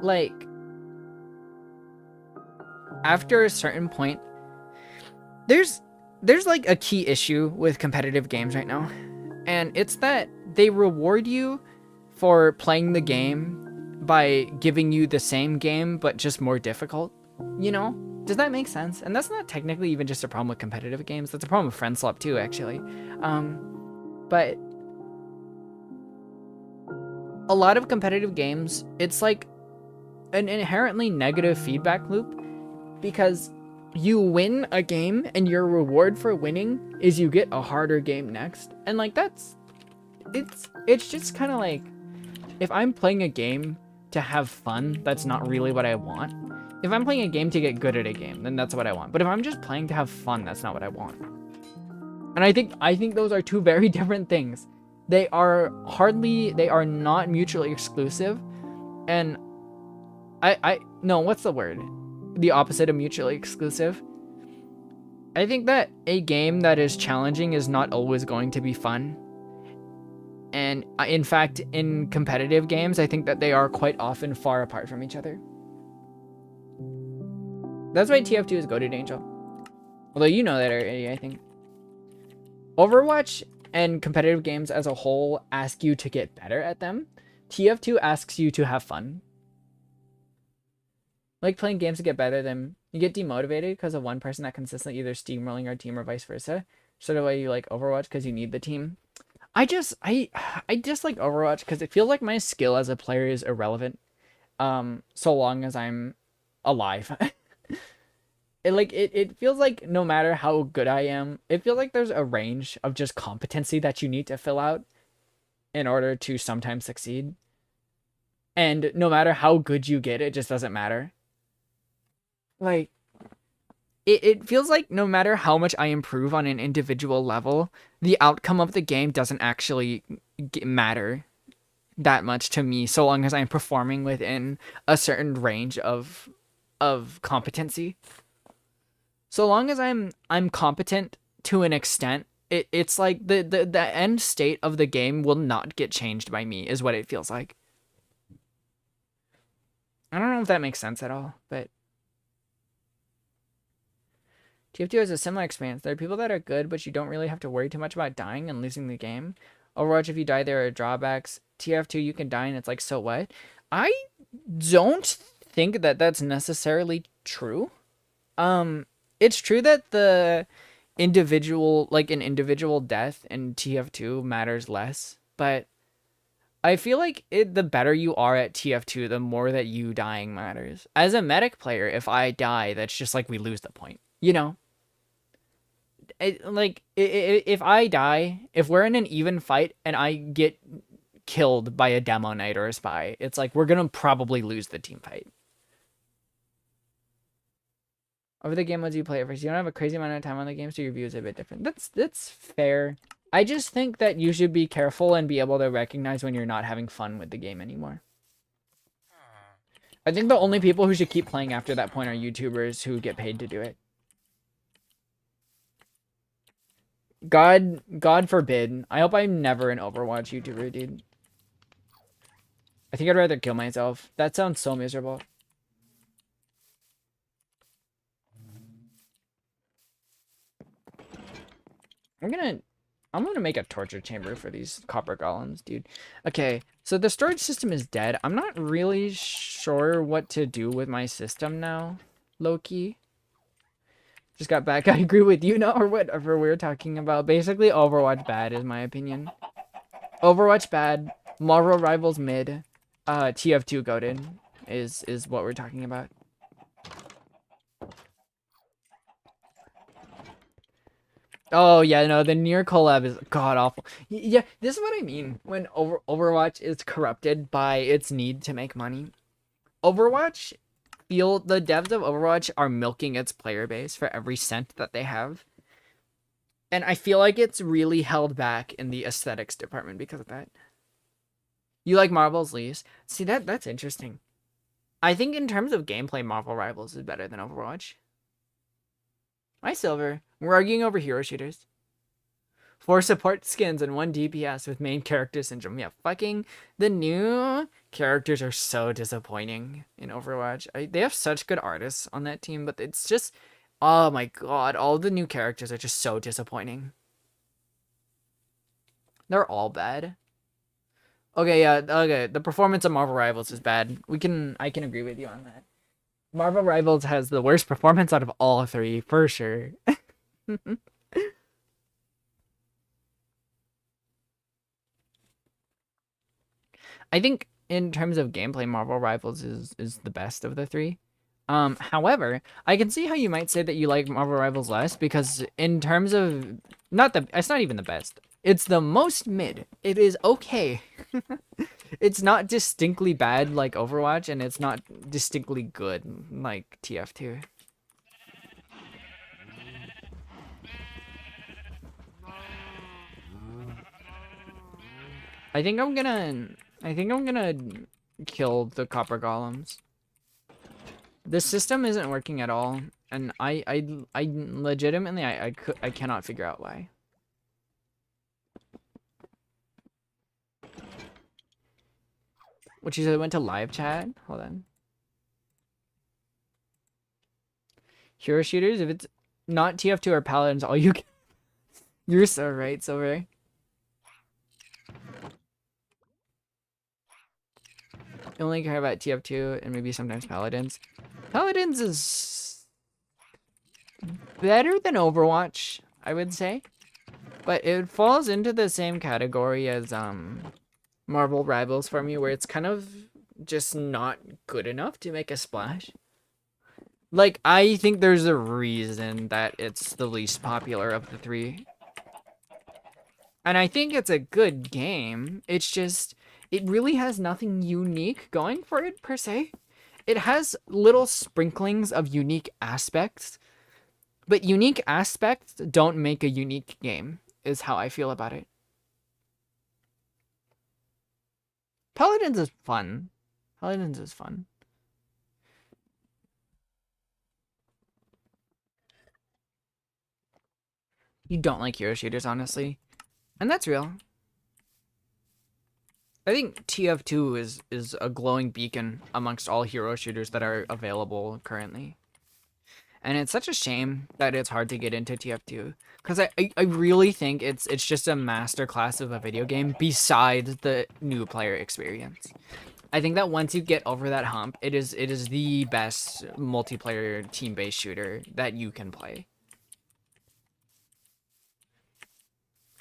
like, after a certain point, there's like a key issue with competitive games right now, and it's that they reward you for playing the game by giving you the same game but just more difficult, you know? Does that make sense? And that's not technically even just a problem with competitive games, that's a problem with friend swap too, actually. But a lot of competitive games, it's like an inherently negative feedback loop, because you win a game and your reward for winning is you get a harder game next, and, like, it's just kind of like, if I'm playing a game to have fun, that's not really what I want. If I'm playing a game to get good at a game, then that's what I want. But if I'm just playing to have fun, that's not what I want. And I think those are two very different things. They are not mutually exclusive. And no, what's the word? The opposite of mutually exclusive. I think that a game that is challenging is not always going to be fun. And in fact, in competitive games, I think that they are quite often far apart from each other. That's why TF2 is goated, Angel. Although you know that already, I think. Overwatch and competitive games as a whole ask you to get better at them. TF2 asks you to have fun. Like playing games to get better, then you get demotivated because of one person that consistently either steamrolling your team or vice versa. Sort of why you like Overwatch because you need the team. I dislike Overwatch because it feels like my skill as a player is irrelevant, so long as I'm alive. It feels like no matter how good I am, it feels like there's a range of just competency that you need to fill out in order to sometimes succeed. And no matter how good you get, it just doesn't matter. Like, it feels like no matter how much I improve on an individual level, the outcome of the game doesn't actually matter that much to me, so long as I'm performing within a certain range of competency. So long as I'm competent to an extent, it's like the end state of the game will not get changed by me, is what it feels like. I don't know if that makes sense at all, but TF2 has a similar experience. There are people that are good, but you don't really have to worry too much about dying and losing the game. Overwatch, if you die, there are drawbacks. TF2, you can die, and it's like, so what? I don't think that that's necessarily true. It's true that the individual, like an individual death in TF2 matters less, but I feel like the better you are at TF2, the more that you dying matters. As a medic player, if I die, that's just like we lose the point, you know? If I die, if we're in an even fight and I get killed by a demo knight or a spy, it's like we're gonna probably lose the team fight. Over the game modes you play at first, you don't have a crazy amount of time on the game, so your view is a bit different. That's fair. I just think that you should be careful and be able to recognize when you're not having fun with the game anymore. I think the only people who should keep playing after that point are YouTubers who get paid to do it. God forbid. I hope I'm never an Overwatch YouTuber, dude. I think I'd rather kill myself. That sounds so miserable. I'm gonna make a torture chamber for these copper golems, dude. Okay, so the storage system is dead. I'm not really sure what to do with my system now, low-key. Just got back. I agree with you now, or whatever we're talking about. Basically, Overwatch bad is my opinion. Overwatch bad. Marvel Rivals mid. TF2 goated is what we're talking about. Oh yeah, no, the near collab is god awful. Yeah, this is what I mean when Overwatch is corrupted by its need to make money. Overwatch the devs of Overwatch are milking its player base for every cent that they have. And I feel like it's really held back in the aesthetics department because of that. You like Marvel's least? See, that's interesting. I think in terms of gameplay, Marvel Rivals is better than Overwatch. My Silver. We're arguing over hero shooters. 4 support skins and 1 DPS with main character syndrome. Yeah, fucking the new characters are so disappointing in Overwatch. They have such good artists on that team, but it's just, oh my god, all the new characters are just so disappointing. They're all bad. Okay, yeah, okay. The performance of Marvel Rivals is bad. I can agree with you on that. Marvel Rivals has the worst performance out of all 3, for sure. I think in terms of gameplay, Marvel Rivals is the best of the 3. However, I can see how you might say that you like Marvel Rivals less because in terms of it's not even the best. It's the most mid. It is okay. It's not distinctly bad like Overwatch, and it's not distinctly good like TF2. I think I'm gonna kill the copper golems. This system isn't working at all, and I legitimately I cannot figure out why. What you said went to live chat? Hold on. Hero shooters, if it's not TF2 or paladins, all you can. You're so right, Silver. I only care about TF2 and maybe sometimes paladins. Paladins is better than Overwatch, I would say. But it falls into the same category as Marvel Rivals for me, where it's kind of just not good enough to make a splash. Like, I think there's a reason that it's the least popular of the 3. And I think it's a good game. It's just, it really has nothing unique going for it, per se. It has little sprinklings of unique aspects, but unique aspects don't make a unique game, is how I feel about it. Paladins is fun. Paladins is fun. You don't like hero shooters, honestly. And that's real. I think TF2 is a glowing beacon amongst all hero shooters that are available currently. And it's such a shame that it's hard to get into TF2. Because I really think it's just a masterclass of a video game besides the new player experience. I think that once you get over that hump, it is the best multiplayer team-based shooter that you can play.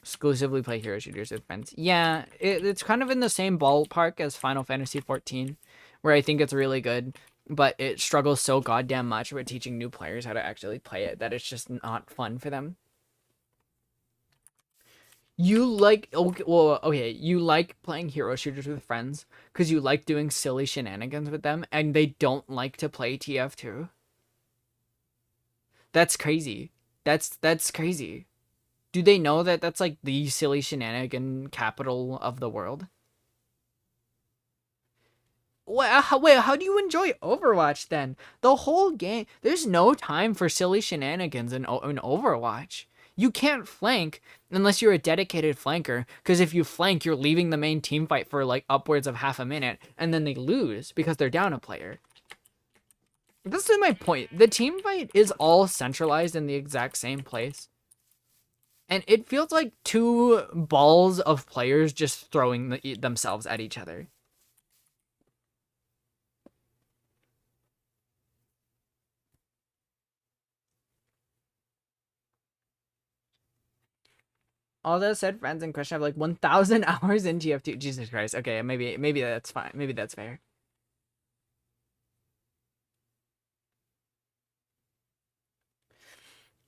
Exclusively play hero shooters with friends. Yeah, it's kind of in the same ballpark as Final Fantasy XIV, where I think it's really good, but it struggles so goddamn much with teaching new players how to actually play it that it's just not fun for them. You like, okay, you like playing hero shooters with friends because you like doing silly shenanigans with them, and they don't like to play TF2. That's crazy. That's crazy. Do they know that that's like the silly shenanigan capital of the world? Wait, how do you enjoy Overwatch then? The whole game, there's no time for silly shenanigans in Overwatch. You can't flank unless you're a dedicated flanker, because if you flank, you're leaving the main team fight for like upwards of half a minute, and then they lose because they're down a player. This is my point. The team fight is all centralized in the exact same place. And it feels like two balls of players just throwing themselves at each other. All that said, friends in question have like 1,000 hours in TF2. Jesus Christ. Okay, maybe that's fine. Maybe that's fair.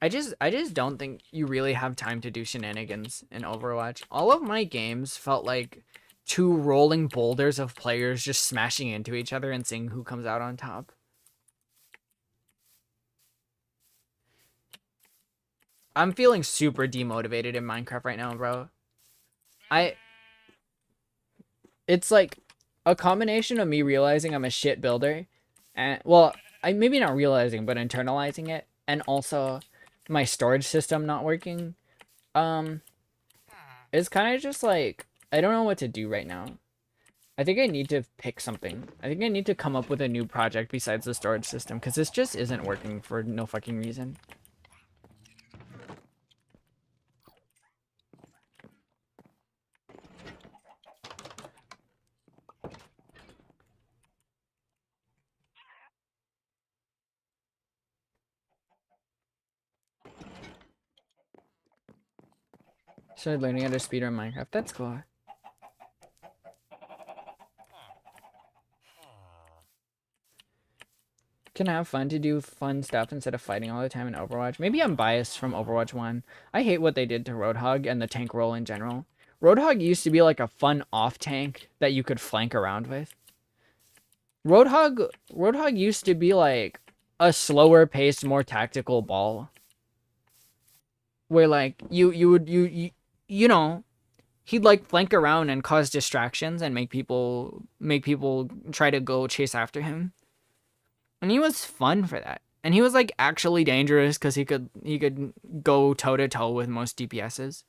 I just don't think you really have time to do shenanigans in Overwatch. All of my games felt like two rolling boulders of players just smashing into each other and seeing who comes out on top. I'm feeling super demotivated in Minecraft right now, bro. It's like a combination of me realizing I'm a shit builder, and well, I maybe not realizing, but internalizing it, and also my storage system not working. It's kind of just like I don't know what to do right now. I think I need to pick something. I think I need to come up with a new project besides the storage system, because this just isn't working for no fucking reason. Started learning how to speedrun Minecraft. That's cool. Can have fun to do fun stuff instead of fighting all the time in Overwatch. Maybe I'm biased from Overwatch 1. I hate what they did to Roadhog and the tank role in general. Roadhog used to be like a fun off tank that you could flank around with. Roadhog used to be like a slower paced, more tactical ball. Where like you know, he'd like flank around and cause distractions and make people try to go chase after him. And he was fun for that. And he was like actually dangerous because he could go toe to toe with most DPSs.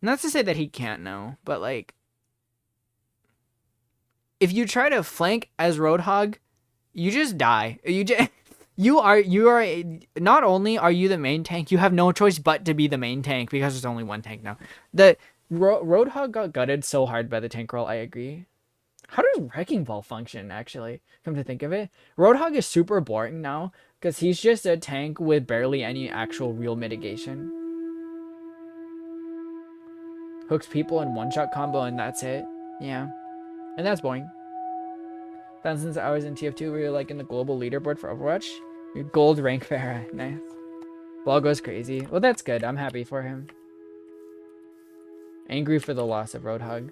Not to say that he can't now, but like if you try to flank as Roadhog, you just die. You are not only are you the main tank, you have no choice but to be the main tank because there's only one tank now. The Roadhog got gutted so hard by the tank roll, I agree. How does Wrecking Ball function, actually? Come to think of it. Roadhog is super boring now, because he's just a tank with barely any actual real mitigation. Hooks people in one-shot combo, and that's it. Yeah. And that's boring. Since I was in TF2, we were like in the global leaderboard for Overwatch. Your gold rank Farah. Nice. Ball goes crazy. Well, that's good. I'm happy for him. Angry for the loss of Roadhog.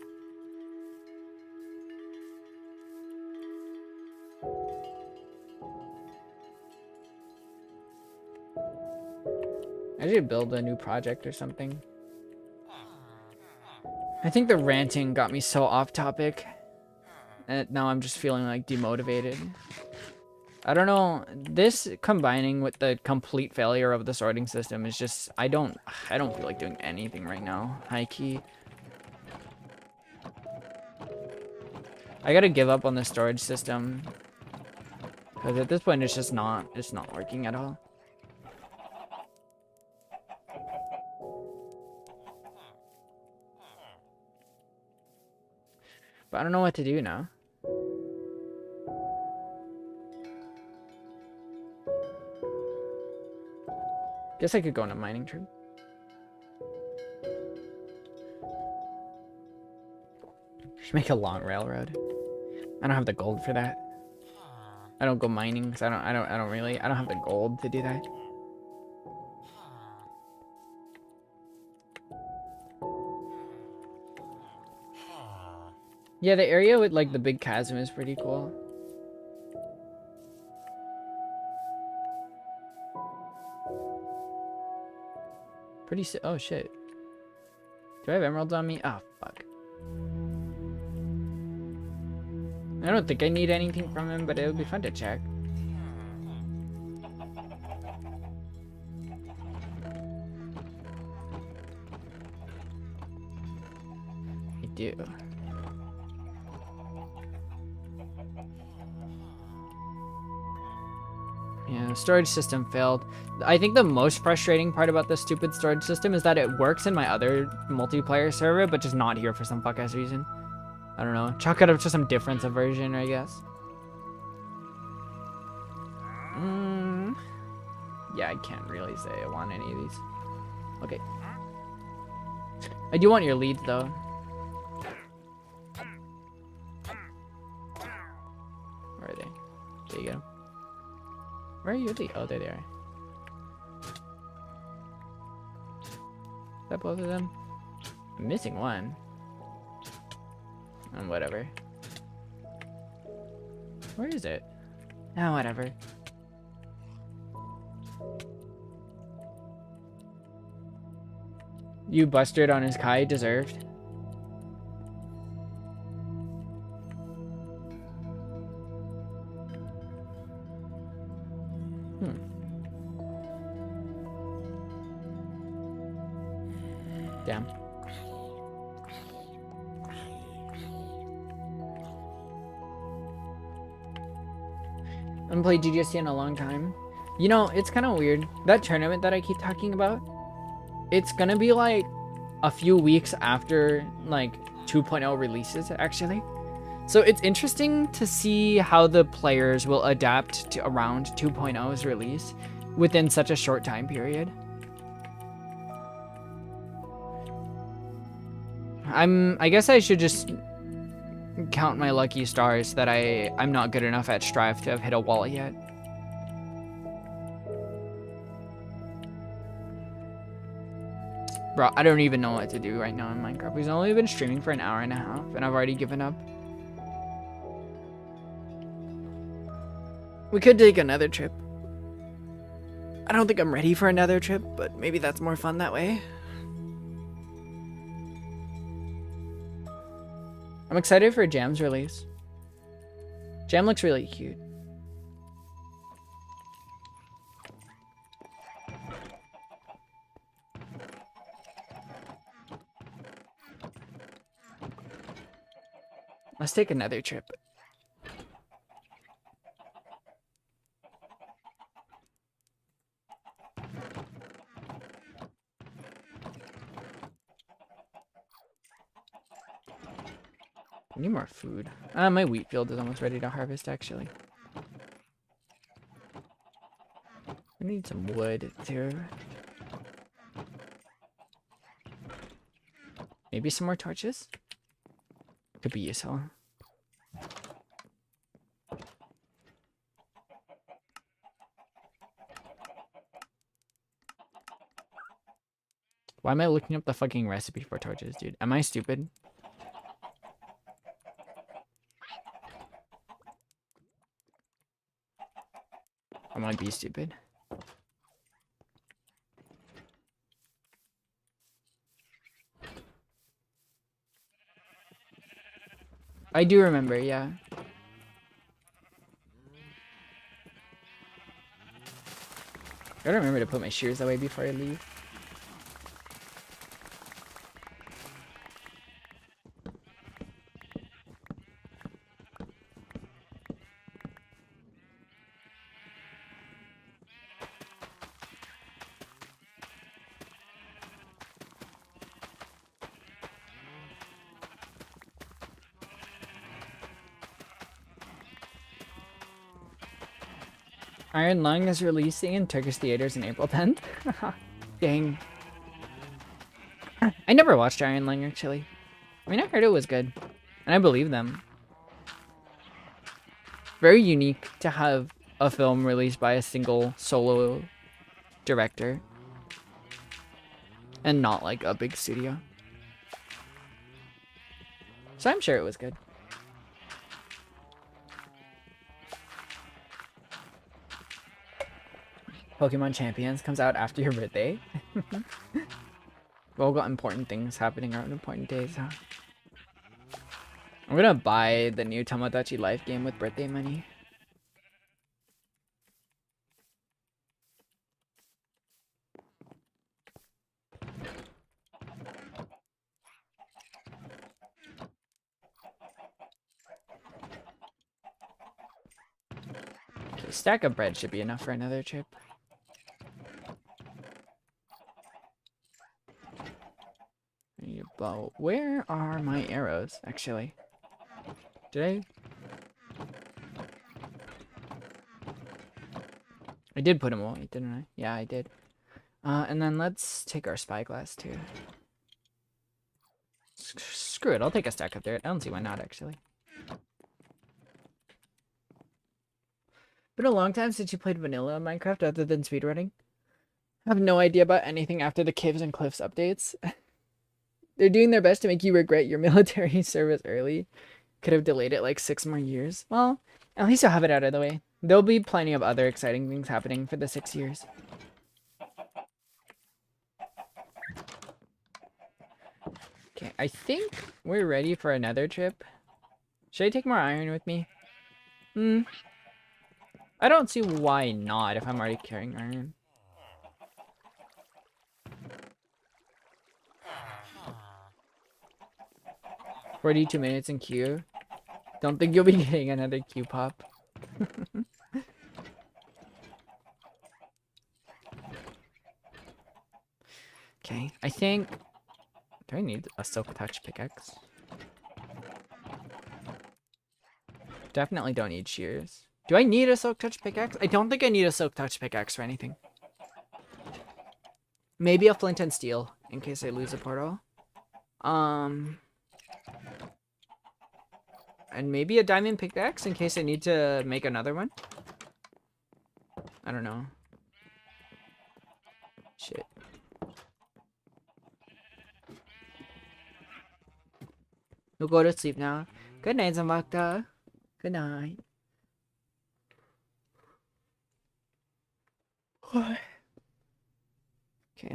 I should build a new project or something. I think the ranting got me so off topic. And now I'm just feeling like demotivated. I don't know. This combining with the complete failure of the sorting system is just I don't feel like doing anything right now. High key. I gotta give up on the storage system. Because at this point it's not working at all. But I don't know what to do now. Guess I could go on a mining trip. Should make a long railroad. I don't have the gold for that. I don't go mining because I don't have the gold to do that. Yeah, the area with like the big chasm is pretty cool. Oh shit. Do I have emeralds on me? Oh fuck. I don't think I need anything from him, but it would be fun to check. I do. Yeah, the storage system failed. I think the most frustrating part about this stupid storage system is that it works in my other multiplayer server, but just not here for some fuck-ass reason. I don't know. Chalk it up to some difference of version, I guess. Yeah, I can't really say I want any of these. Okay. I do want your leads, though. Where are they? There you go. Where are you? Oh, there they are. Is that both of them? I'm missing one. Whatever. Where is it? Oh, whatever. You busted on his Kai, deserved. Damn. I haven't played GGSC in a long time. You know, it's kind of weird. That tournament that I keep talking about, it's gonna be like a few weeks after like 2.0 releases, actually. So it's interesting to see how the players will adapt to around 2.0's release within such a short time period. I guess I should just count my lucky stars that I'm not good enough at Strive to have hit a wall yet. Bro, I don't even know what to do right now in Minecraft. We've only been streaming for an hour and a half, and I've already given up. We could take another trip. I don't think I'm ready for another trip, but maybe that's more fun that way. I'm excited for Jam's release. Jam looks really cute. Let's take another trip. I need more food. My wheat field is almost ready to harvest, actually. I need some wood, too. Maybe some more torches? Could be useful. Why am I looking up the fucking recipe for torches, dude? Am I stupid? I might be stupid. I do remember, yeah. Gotta remember to put my shears away before I leave. Iron Lung is releasing in Turkish theaters on April 10th. Dang. I never watched Iron Lung, actually. I mean, I heard it was good. And I believe them. Very unique to have a film released by a single solo director. And not like a big studio. So I'm sure it was good. Pokemon Champions comes out after your birthday. We've all got important things happening on important days, huh? I'm gonna buy the new Tomodachi Life game with birthday money. Okay, stack of bread should be enough for another trip. But where are my arrows, actually? Did I did put them away, didn't I? Yeah, I did. And then let's take our spyglass too. Screw it, I'll take a stack of dirt. I don't see why not, actually. Been a long time since you played vanilla Minecraft other than speedrunning. I have no idea about anything after the Caves and Cliffs updates. They're doing their best to make you regret your military service early. Could have delayed it like 6 more years. Well, at least I'll have it out of the way. There'll be plenty of other exciting things happening for the 6 years. Okay, I think we're ready for another trip. Should I take more iron with me? I don't see why not if I'm already carrying iron. "42 minutes in queue. Don't think you'll be getting another queue pop." Okay, I think... Do I need a silk touch pickaxe? Definitely don't need shears. Do I need a silk touch pickaxe? I don't think I need a silk touch pickaxe for anything. Maybe a flint and steel in case I lose a portal. And maybe a diamond pickaxe in case I need to make another one. I don't know. Shit. You'll go to sleep now. Good night, Zambakta. Good night. Okay,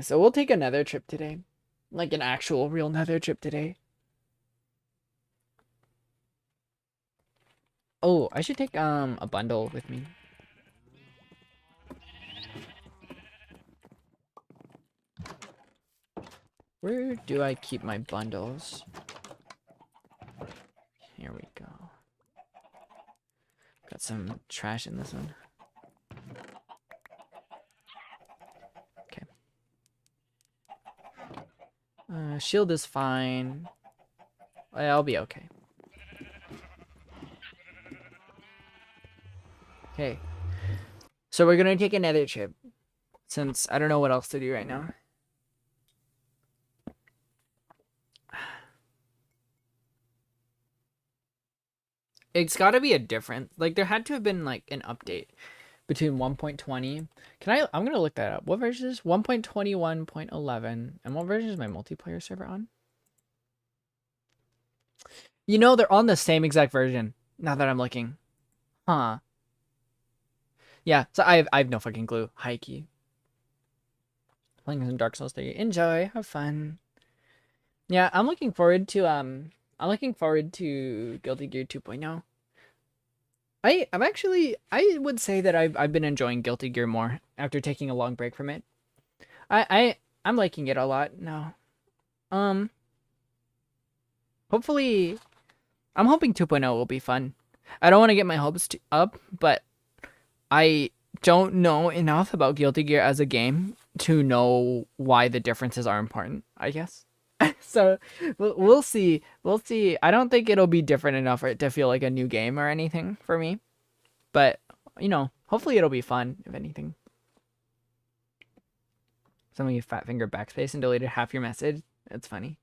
so we'll take another trip today. Like an actual real nether trip today. Oh, I should take a bundle with me. Where do I keep my bundles? Here we go. Got some trash in this one. Okay. Shield is fine. I'll be okay. Okay. So we're gonna take another trip. Since I don't know what else to do right now. It's gotta be a different, like there had to have been like an update between 1.20. I'm gonna look that up. What version is 1.21.11? And what version is my multiplayer server on? You know, they're on the same exact version, now that I'm looking. Huh. Yeah, so I have no fucking clue. Hikey. Playing some Dark Souls 3. Enjoy, have fun. Yeah, I'm looking forward to Guilty Gear 2.0. I'm actually, I would say that I've been enjoying Guilty Gear more after taking a long break from it. I'm liking it a lot now. Um, hopefully, I'm hoping 2.0 will be fun. I don't want to get my hopes up, but I don't know enough about Guilty Gear as a game to know why the differences are important, I guess. So we'll see. We'll see. I don't think it'll be different enough for it to feel like a new game or anything for me. But, hopefully it'll be fun, if anything. Someone you fat finger backspace and deleted half your message. That's funny.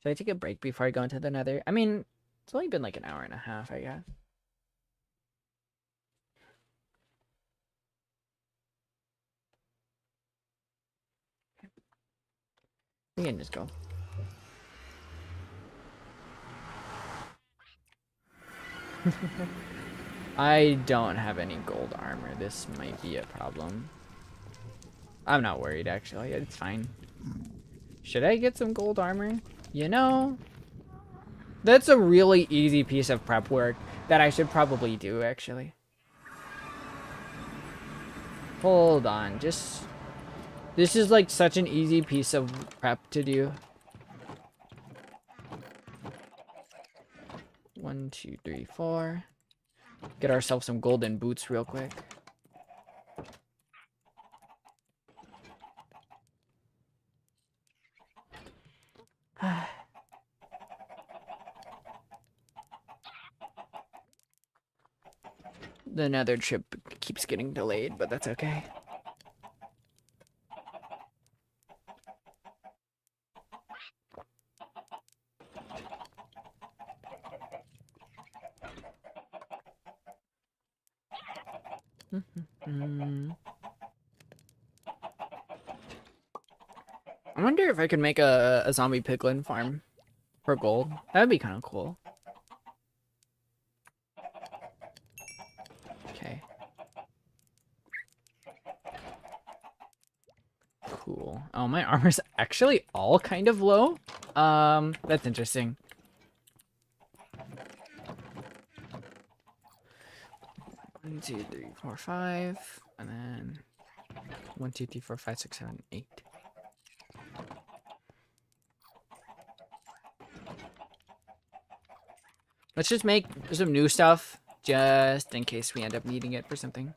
Should I take a break before I go into the nether? I mean, it's only been like an hour and a half, I guess. We can just go. I don't have any gold armor. This might be a problem. I'm not worried, actually. It's fine. Should I get some gold armor? You know, that's a really easy piece of prep work that I should probably do, actually. Hold on, this is like such an easy piece of prep to do. 1, 2, 3, 4. Get ourselves some golden boots real quick. The nether trip keeps getting delayed, but that's okay. I wonder if I could make a zombie piglin farm for gold. That'd be kind of cool. Okay. Cool. Oh, my armor's actually all kind of low. That's interesting. One, 2, 3, 4, 5, and then 1, 2, 3, 4, 5, 6, 7, 8. Let's just make some new stuff, just in case we end up needing it for something.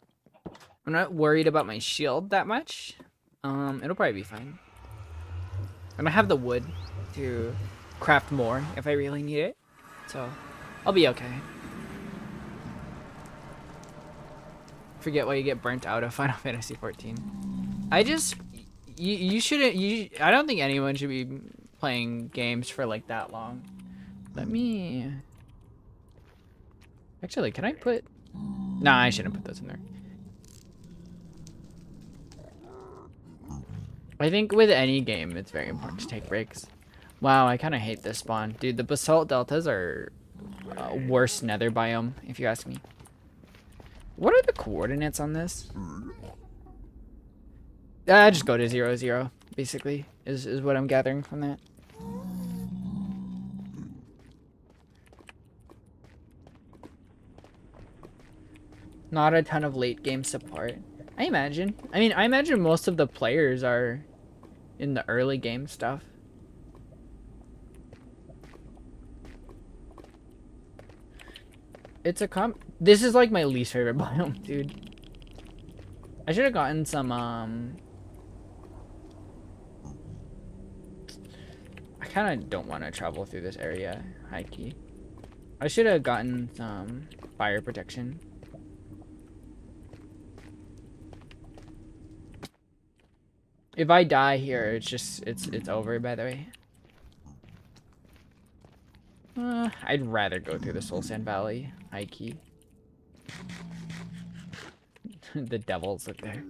I'm not worried about my shield that much. It'll probably be fine. And I have the wood to craft more if I really need it, so I'll be okay. Forget why you get burnt out of Final Fantasy 14. I just, you shouldn't, I don't think anyone should be playing games for like that long. Let me, actually, can I put, nah, I shouldn't put those in there. I think with any game, it's very important to take breaks. Wow, I kind of hate this spawn. Dude, the basalt deltas are worst nether biome, if you ask me. What are the coordinates on this? Just go to 0, 0, basically, is what I'm gathering from that. Not a ton of late game support. I imagine. I mean, I imagine most of the players are in the early game stuff. It's a this is like my least favorite biome, dude. I should have gotten some, I kind of don't want to travel through this area, high key. I should have gotten some fire protection. If I die here, it's just, it's over, by the way. I'd rather go through the Soul Sand Valley, high key. The devils up there.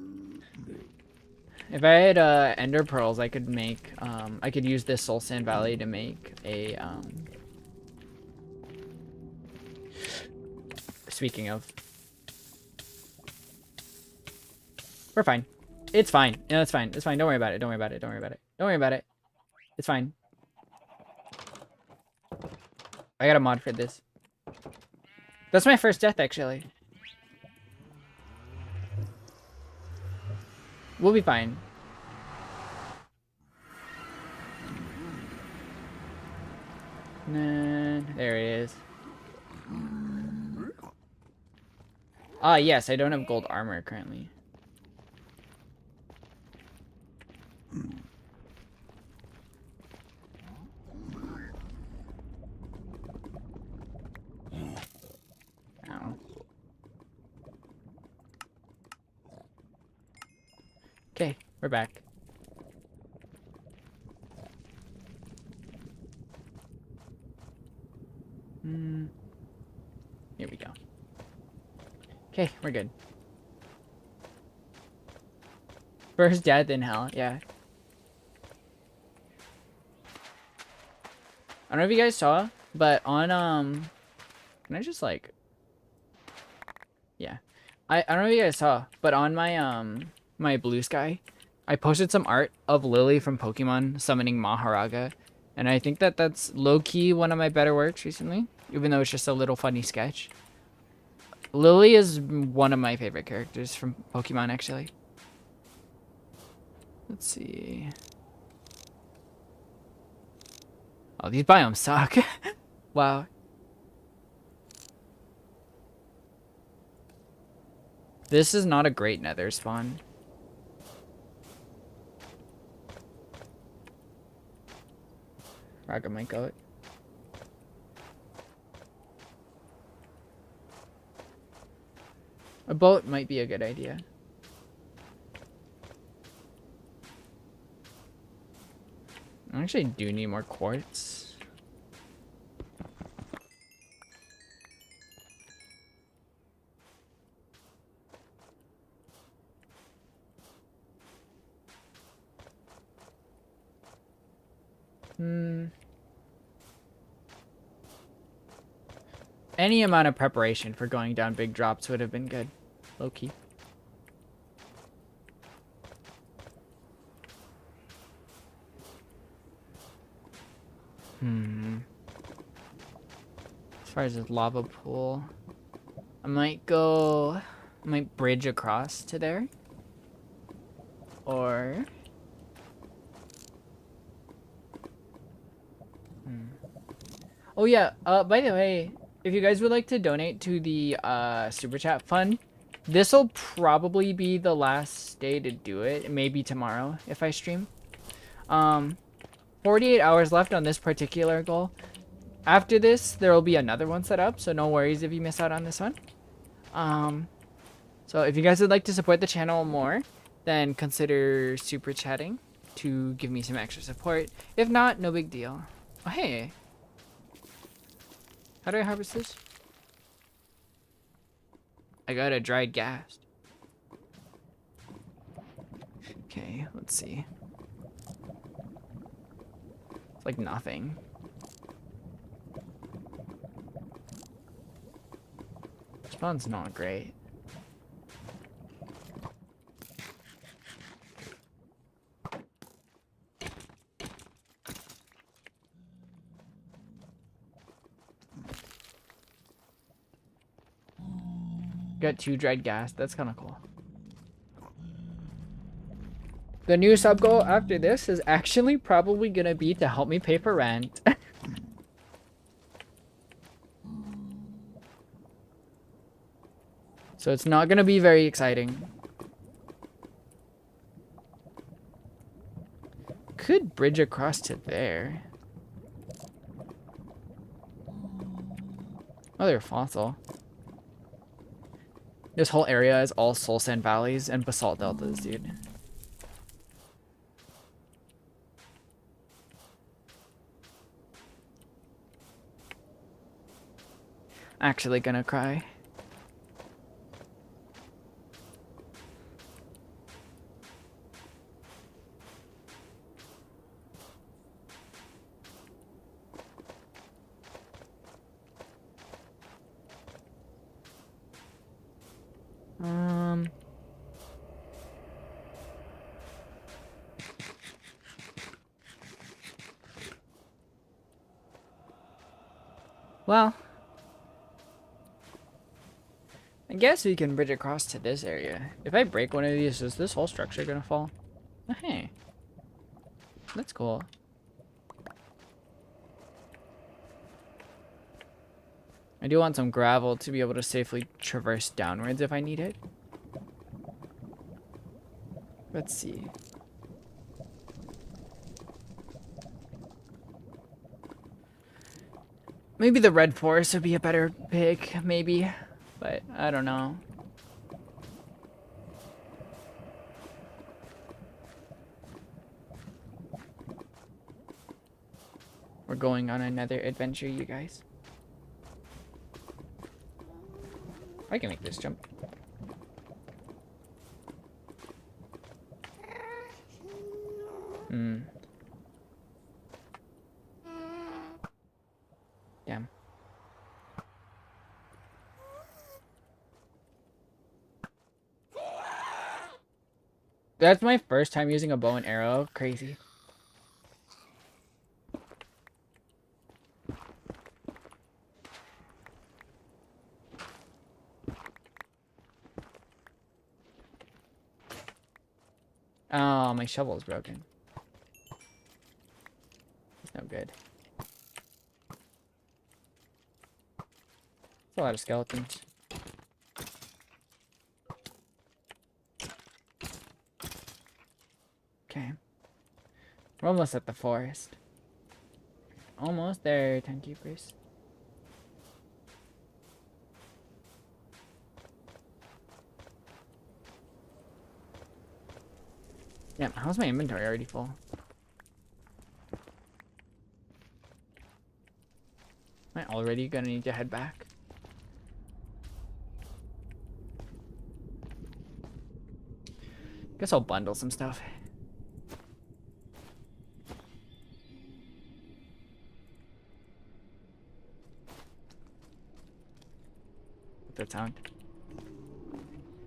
If I had ender pearls, I could make I could use this Soul Sand Valley to make a speaking of, we're fine. It's fine. No, it's fine. It's fine. Don't worry about it. Don't worry about it. Don't worry about it. Don't worry about it. It's fine. I got a mod for this. That's my first death, actually. We'll be fine. Nah, there it is. Ah, yes, I don't have gold armor currently. Ow. Okay, we're back. Here we go. Okay, we're good. First death in hell, yeah. I don't know if you guys saw, but on can I just like, yeah. I don't know if you guys saw, but on my my blue sky, I posted some art of Lily from Pokemon summoning Maharaga, and I think that that's low-key one of my better works recently, even though it's just a little funny sketch. Lily is one of my favorite characters from Pokemon, actually. Let's see. Oh, these biomes suck. Wow. This is not a great nether spawn. Raga might go it. A boat might be a good idea. I actually do need more quartz. Any amount of preparation for going down big drops would have been good. Low-key. As far as this lava pool, I might bridge across to there. Or... Oh yeah, by the way, if you guys would like to donate to the Super Chat Fund, this will probably be the last day to do it. Maybe tomorrow if I stream. 48 hours left on this particular goal. After this, there will be another one set up, so no worries if you miss out on this one. So if you guys would like to support the channel more, then consider super chatting to give me some extra support. If not, no big deal. Oh, hey. How do I harvest this? I got a dried gas. Okay, let's see. It's like nothing. Spawn's not great. Got 2 dried gas. That's kind of cool. The new sub goal after this is actually probably gonna be to help me pay for rent. So it's not gonna be very exciting. Could bridge across to there. Oh, they're fossil. This whole area is all soul sand valleys and basalt deltas, dude. Actually gonna cry. Well, I guess we can bridge across to this area. If I break one of these, is this whole structure gonna fall? Oh, hey. That's cool. I do want some gravel to be able to safely traverse downwards if I need it. Let's see. Maybe the red forest would be a better pick, maybe. But I don't know. We're going on another adventure, you guys. I can make this jump. Damn. That's my first time using a bow and arrow. Crazy. Oh, my shovel is broken. It's no good. It's a lot of skeletons. Okay. We're almost at the forest. Almost there, timekeepers. Yeah, how's my inventory already full? Am I already gonna need to head back? Guess I'll bundle some stuff. That sound.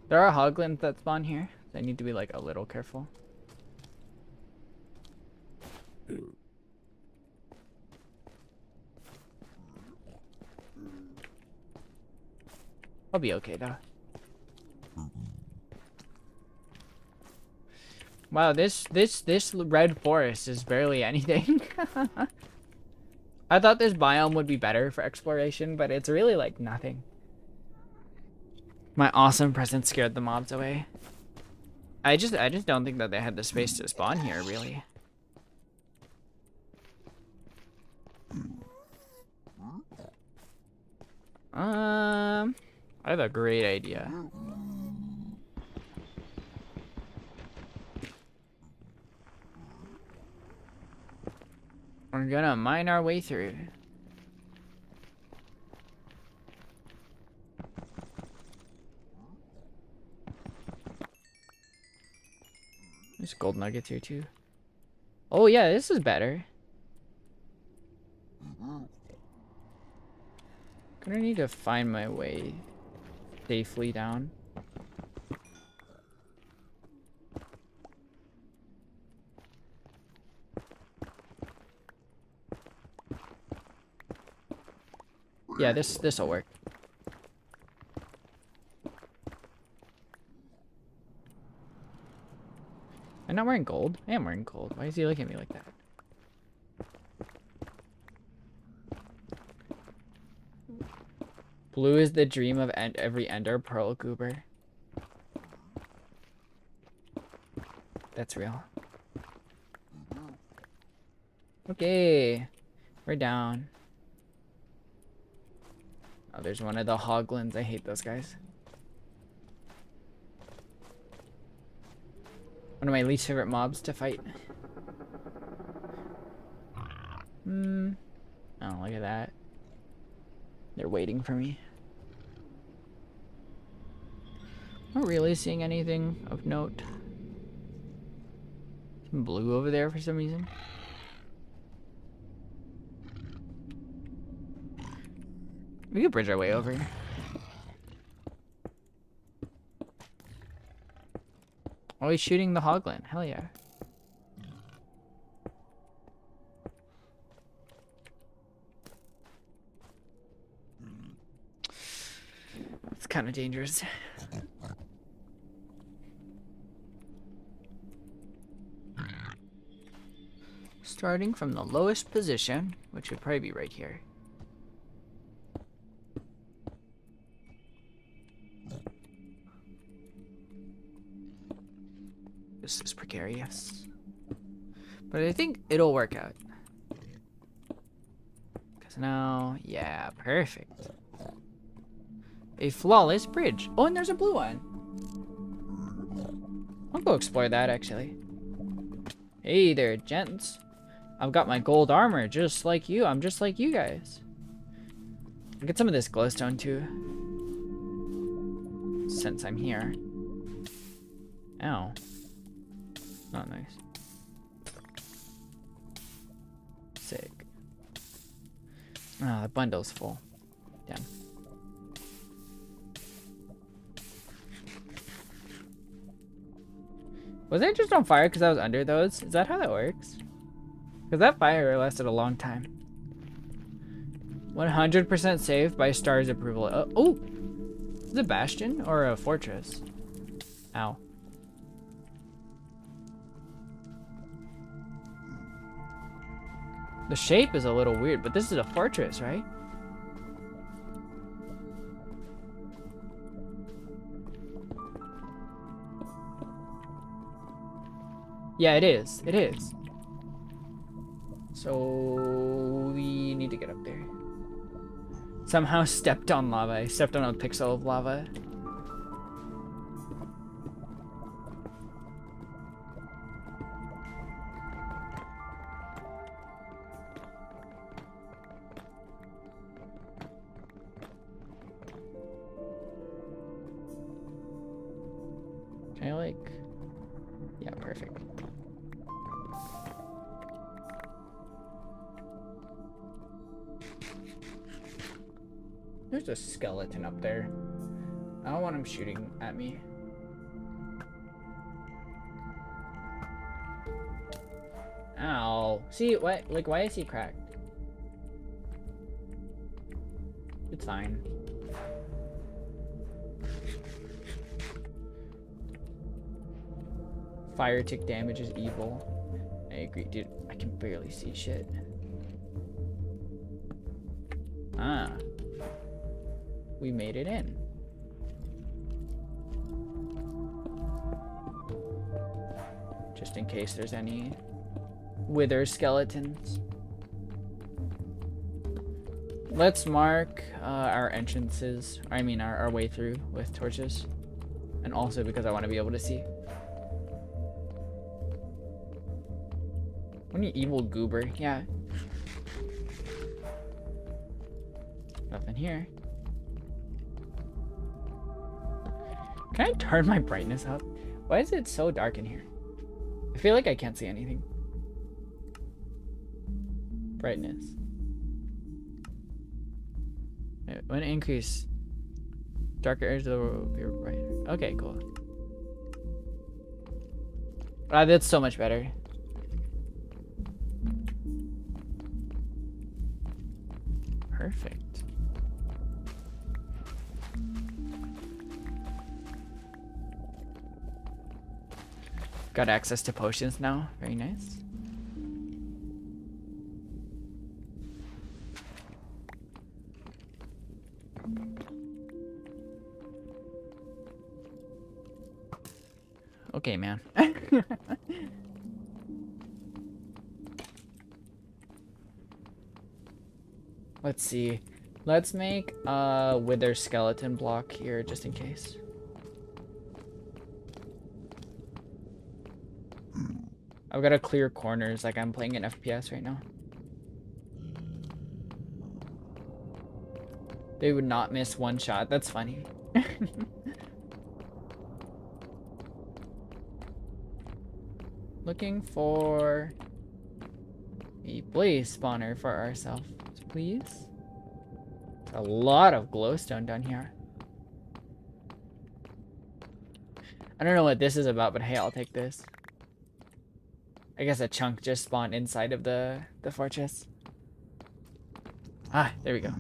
There are hoglins that spawn here. So I need to be like a little careful. I'll be okay though. Wow, this red forest is barely anything. I thought this biome would be better for exploration, but it's really like nothing. My awesome presence scared the mobs away. I just don't think that they had the space to spawn here, really. I have a great idea. We're gonna mine our way through. There's gold nuggets here too. Oh yeah, this is better. Gonna need to find my way safely down. Yeah, this'll work. I'm not wearing gold. I am wearing gold. Why is he looking at me like that? Blue is the dream of every ender pearl goober. That's real. Okay. We're down. Oh, there's one of the hoglins. I hate those guys. One of my least favorite mobs to fight. Oh, look at that. They're waiting for me. Not really seeing anything of note. Some blue over there for some reason. We could bridge our way over. Oh, he's shooting the hoglin. Hell yeah. kind of dangerous. Starting from the lowest position, which would probably be right here. This is precarious. But I think it'll work out. Because now, yeah, perfect. A flawless bridge. Oh, and there's a blue one. I'll go explore that, actually. Hey there, gents. I've got my gold armor, just like you. I'm just like you guys. I'll get some of this glowstone, too. Since I'm here. Ow. Not nice. Sick. Ah, the bundle's full. Damn. Was I just on fire because I was under those? Is that how that works? Because that fire lasted a long time. 100% saved by Star's approval. Oh! Is it a bastion or a fortress? Ow. The shape is a little weird, but this is a fortress, right? Yeah, it is. It is. So we need to get up there. Somehow stepped on lava. I stepped on a pixel of lava. Can I like... Yeah, perfect. There's a skeleton up there. I don't want him shooting at me. Ow. See, what? Like, why is he cracked? It's fine. Fire tick damage is evil. I agree, dude. I can barely see shit. Ah. We made it in. Just in case there's any wither skeletons. Let's mark our entrances. I mean our way through with torches. And also because I want to be able to see. What an evil goober. Yeah. Nothing here. Can I turn my brightness up? Why is it so dark in here? I feel like I can't see anything. Brightness. When increase, darker areas of the world will be brighter. Okay, cool. Ah, that's so much better. Perfect. Got access to potions now. Very nice. Okay, man. Let's see. Let's make a wither skeleton block here just in case. I've got to clear corners like I'm playing an FPS right now. They would not miss one shot. That's funny. Looking for a blaze spawner for ourselves, please. A lot of glowstone down here. I don't know what this is about, but hey, I'll take this. I guess a chunk just spawned inside of the fortress. Ah, there we go.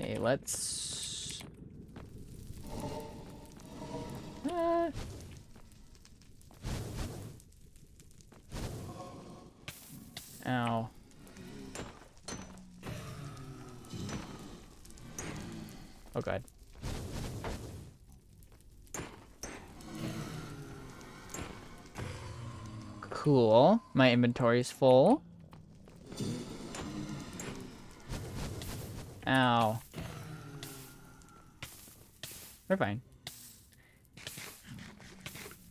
Okay, let's... Ow. Oh god. Cool. My inventory is full. Ow. We're fine.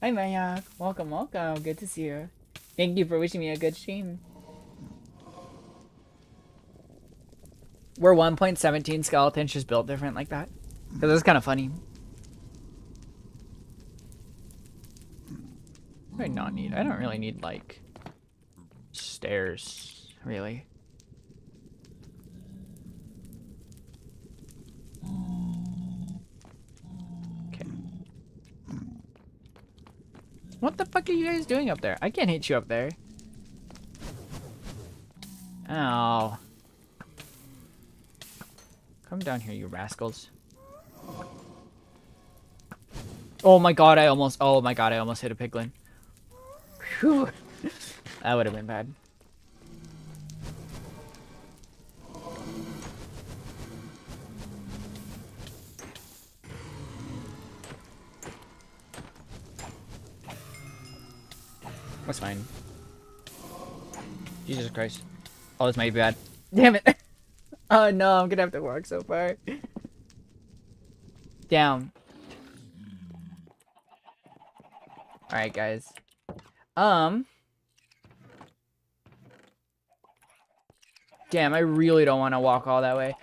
Hi Maya. Welcome, welcome. Good to see you. Thank you for wishing me a good stream. We're 1.17 skeletons just built different like that. Because that's kind of funny. What do I not need? I don't really need, like, stairs, really. Okay. What the fuck are you guys doing up there? I can't hit you up there. Ow. Come down here, you rascals. Oh my god, I almost hit a piglin. Whew. That would have been bad. That's fine. Jesus Christ. Oh, this might be bad. Damn it. Oh no, I'm gonna have to walk so far. Down. Alright, guys. Damn, I really don't want to walk all that way.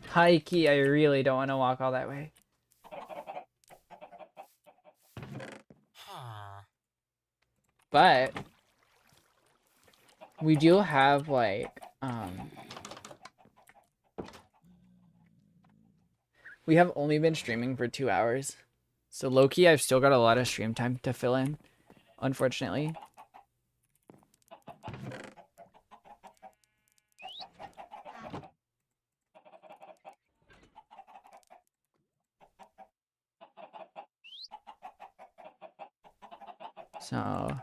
High key, I really don't want to walk all that way. But we do have like we have only been streaming for 2 hours. So low-key, I've still got a lot of stream time to fill in, unfortunately. So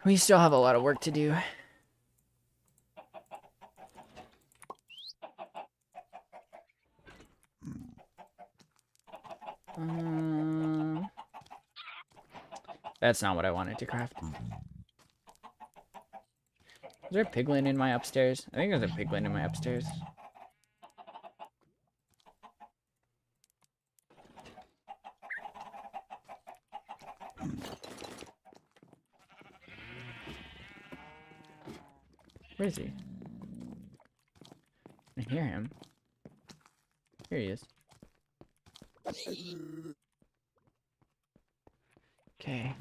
we still have a lot of work to do. That's not what I wanted to craft. Is there a piglin in my upstairs? I think there's a piglin in my upstairs. Where is he? I hear him. Here he is. Okay.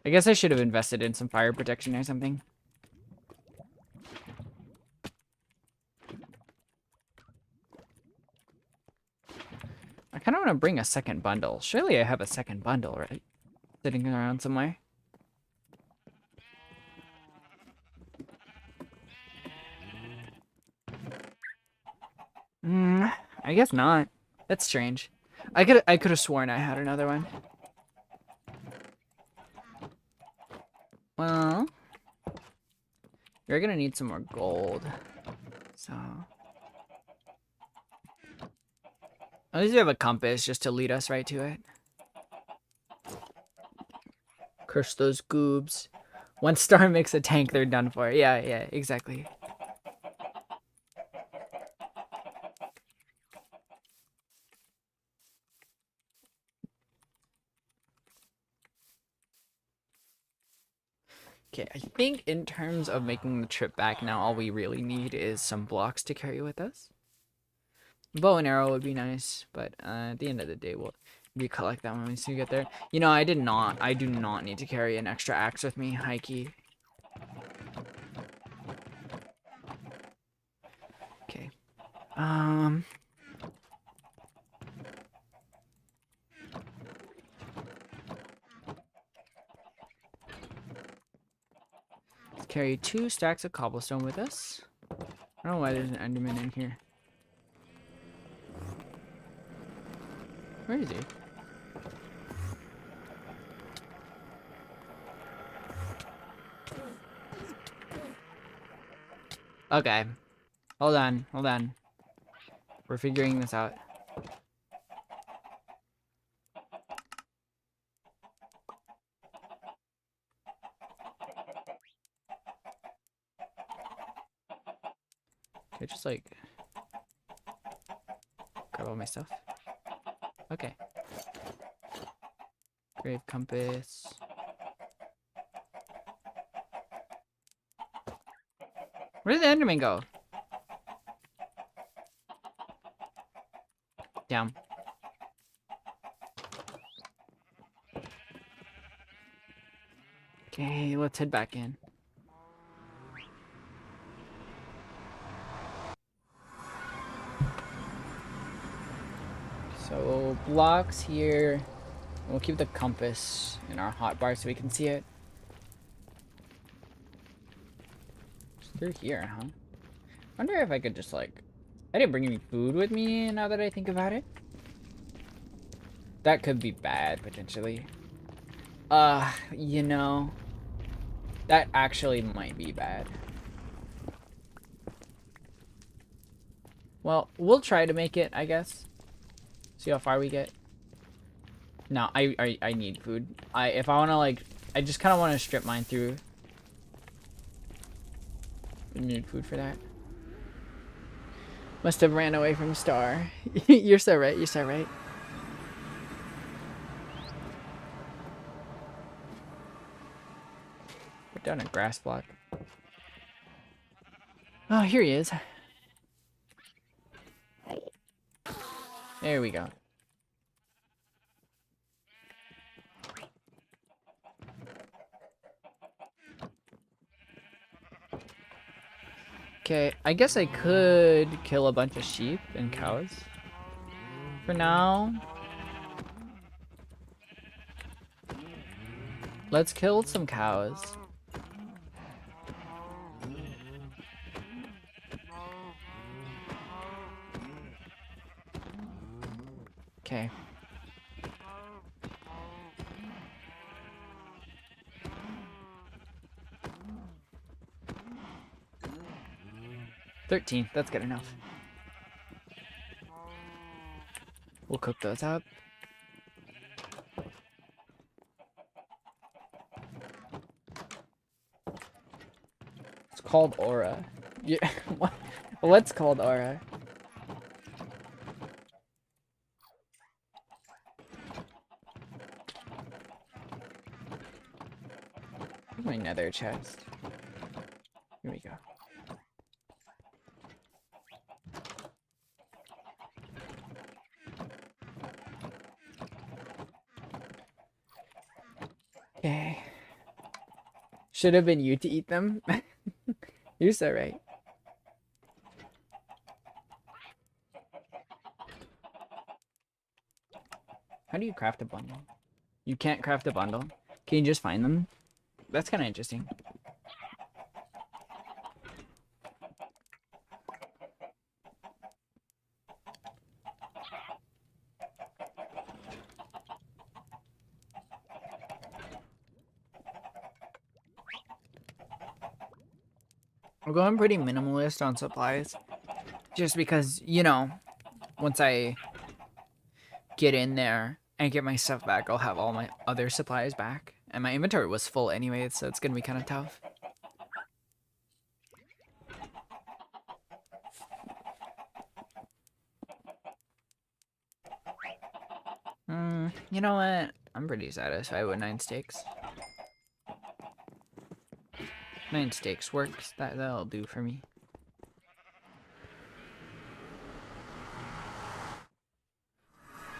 I guess I should have invested in some fire protection or something. I kind of want to bring a second bundle. Surely I have a second bundle, right? Sitting around somewhere. I guess not. That's strange. I could have sworn I had another one. Well, you're gonna need some more gold. So at least we have a compass just to lead us right to it. Curse those goobs. One star makes a tank, they're done for. Yeah, exactly. Okay, I think in terms of making the trip back now, all we really need is some blocks to carry with us. Bow and arrow would be nice, but at the end of the day, we collect that when we get there. You know, I do not need to carry an extra axe with me, high key. Okay. Carry 2 stacks of cobblestone with us. I don't know why there's an enderman in here. Where is he? Okay. Hold on, hold on. We're figuring this out. Okay, just like grab all my stuff. Okay. Grave compass. Where did the enderman go? Down. Okay, let's head back in. So blocks here. We'll keep the compass in our hotbar so we can see it. It's through here, huh? Wonder if I could just like... I didn't bring any food with me now that I think about it. That could be bad, potentially. You know... That actually might be bad. Well, we'll try to make it, I guess. See how far we get. No, I need food. If I want to, like... I just kind of want to strip mine through. I need food for that. Must have ran away from Star. You're so right, you're so right. Put down a grass block. Oh, here he is. There we go. Okay, I guess I could kill a bunch of sheep and cows. For now. Let's kill some cows. Okay. $13, that's good enough. We'll cook those up. It's called aura. Yeah, what's called aura? Where's my nether chest? Here we go. Okay. Should have been you to eat them. You're so right. How do you craft a bundle? You can't craft a bundle? Can you just find them? That's kind of interesting. We're going pretty minimalist on supplies. Just because, you know, once I get in there and get my stuff back, I'll have all my other supplies back. And my inventory was full anyway, so it's gonna be kind of tough. You know what? I'm pretty satisfied with 9 steaks. 9 steaks works. That'll do for me.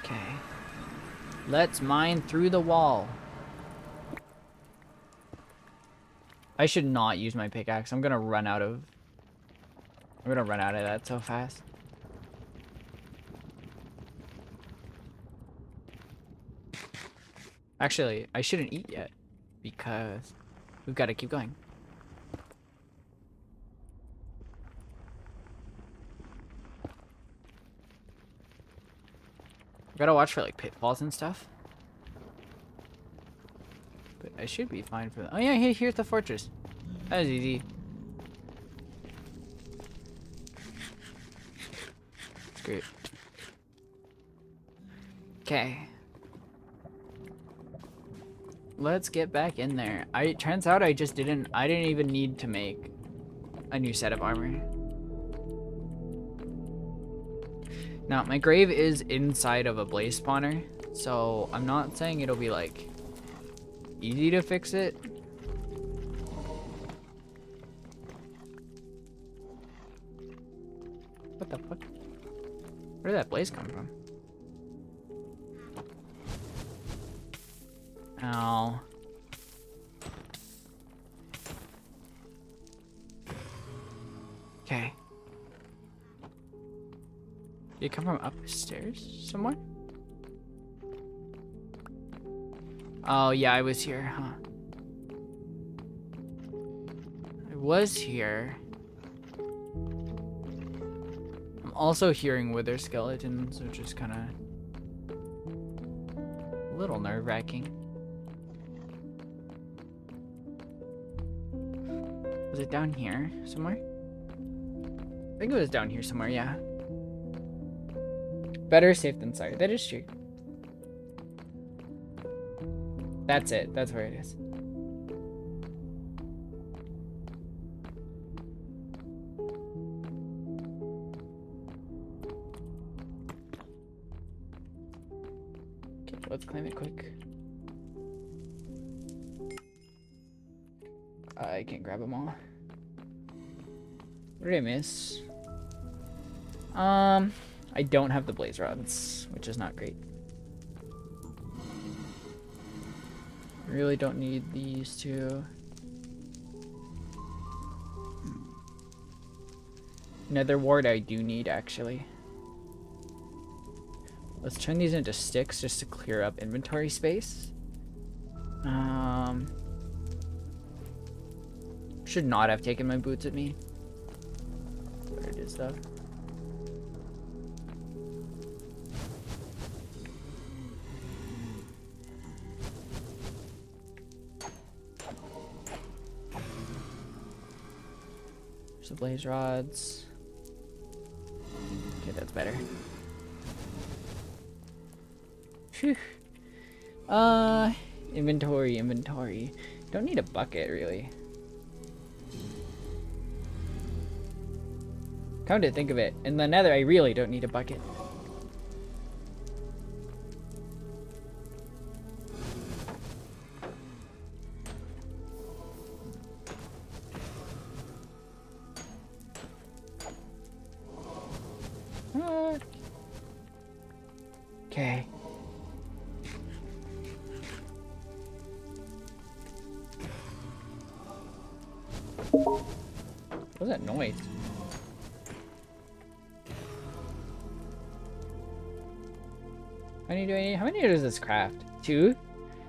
Okay. Let's mine through the wall. I should not use my pickaxe. I'm gonna run out of that so fast. Actually, I shouldn't eat yet because we've got to keep going. Gotta watch for like pitfalls and stuff. But I should be fine for that. Oh yeah, here's the fortress. That was easy. Great. Okay. Let's get back in there. Turns out I didn't even need to make a new set of armor. Now, my grave is inside of a blaze spawner, so I'm not saying it'll be like easy to fix it. What the fuck? Where did that blaze come from? Ow. Okay. Did it come from upstairs somewhere? Oh yeah, I was here, huh? I was here. I'm also hearing wither skeletons, which is kind of a little nerve-wracking. Was it down here somewhere? I think it was down here somewhere, yeah. Better safe than sorry. That is true. That's it. That's where it is. Okay, let's claim it quick. I can't grab them all. What did I miss? I don't have the blaze rods, which is not great. Really don't need these two. Nether wart I do need, actually. Let's turn these into sticks just to clear up inventory space. Should not have taken my boots with me. Where it is though. There's the blaze rods. Okay, that's better. Phew. Inventory. Don't need a bucket, really. Come to think of it, in the nether I really don't need a bucket. Okay. What was that noise? How many does this craft? 2?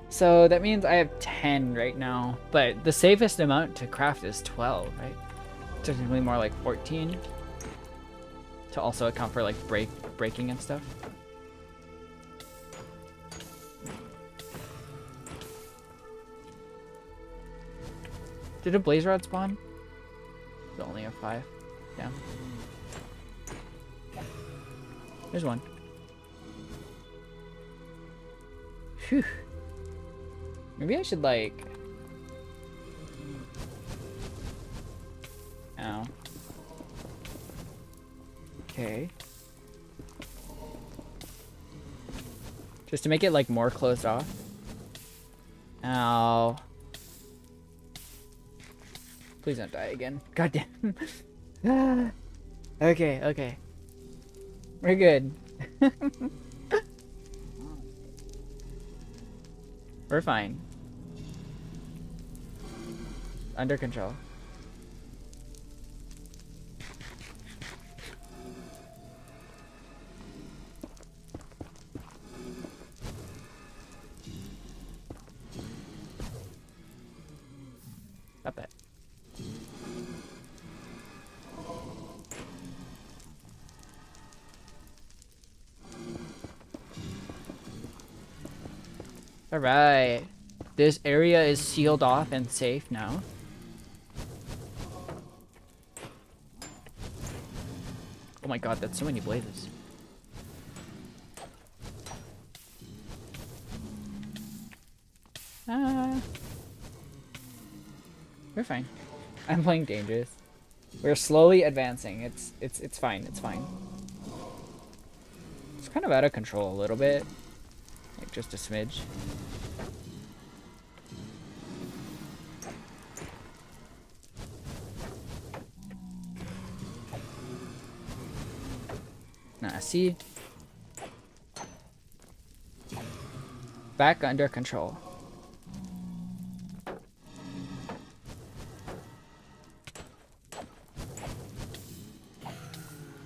So that means I have 10 right now, but the safest amount to craft is 12, right? Technically more like 14 to also account for like breaking and stuff. Did a blaze rod spawn? We only have 5. Yeah. There's one. Phew. Maybe I should like... Ow. Okay. Just to make it like more closed off. Ow. Please don't die again. God damn. Ah. Okay. We're good. We're fine. Under control. Stop that. Alright. This area is sealed off and safe now. Oh my god, that's so many blazes. We're fine. I'm playing dangerous. We're slowly advancing. It's fine. It's fine. It's kind of out of control a little bit. Like just a smidge. Nah, see? Back under control.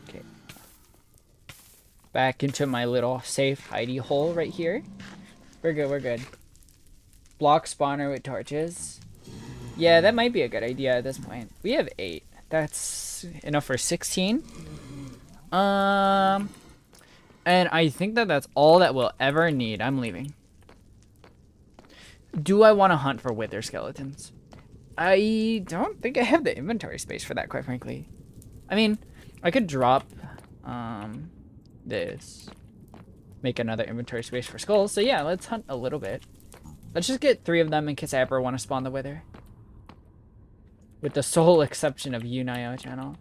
Okay. Back into my little safe hidey hole right here. We're good, we're good. Block spawner with torches. Yeah, that might be a good idea at this point. We have 8. That's enough for 16. And I think that that's all that we'll ever need. I'm leaving. Do I want to hunt for wither skeletons? I don't think I have the inventory space for that, quite frankly. I mean, I could drop this. Make another inventory space for skulls. So yeah, let's hunt a little bit. Let's just get 3 of them in case I ever want to spawn the wither. With the sole exception of Yunayo Channel.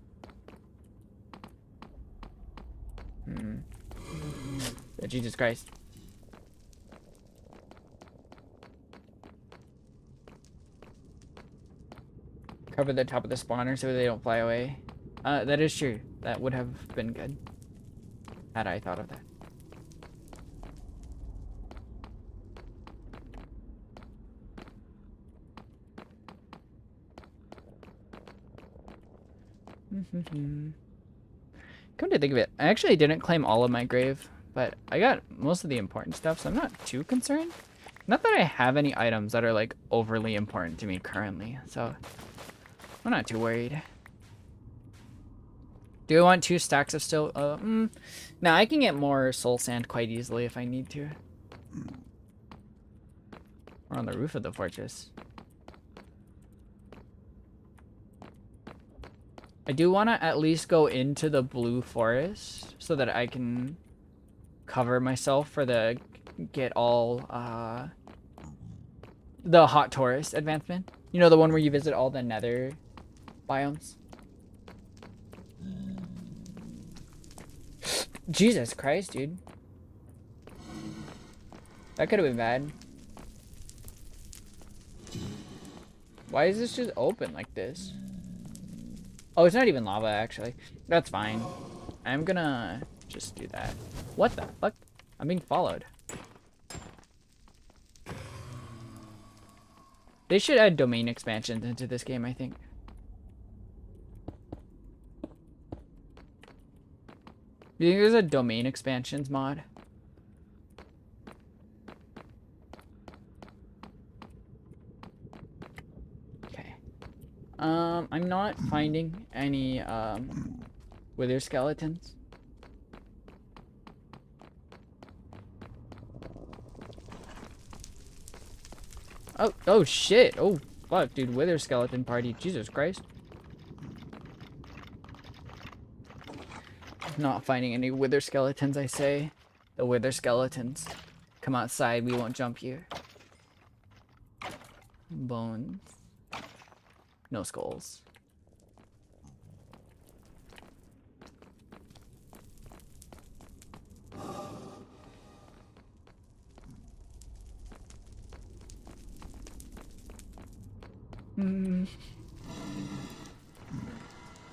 Oh, Jesus Christ. Cover the top of the spawner so they don't fly away. That is true. That would have been good. Had I thought of that. Come to think of it, I actually didn't claim all of my grave, but I got most of the important stuff, so I'm not too concerned. Not that I have any items that are like overly important to me currently, so I'm not too worried. Do I want 2 stacks of still? No, I can get more soul sand quite easily if I need to. We're on the roof of the fortress. I do want to at least go into the blue forest so that I can cover myself for the get all the hot tourist advancement. You know, the one where you visit all the nether biomes. Jesus Christ, dude. That could have been bad. Why is this just open like this? Oh, it's not even lava, actually. That's fine. I'm gonna just do that. What the fuck? I'm being followed. They should add domain expansions into this game, I think. Do you think there's a domain expansions mod? Okay. I'm not finding any wither skeletons. Oh shit. Oh fuck, dude, wither skeleton party. Jesus Christ. Not finding any wither skeletons, I say. The wither skeletons. Come outside, we won't jump you. Bones. No skulls.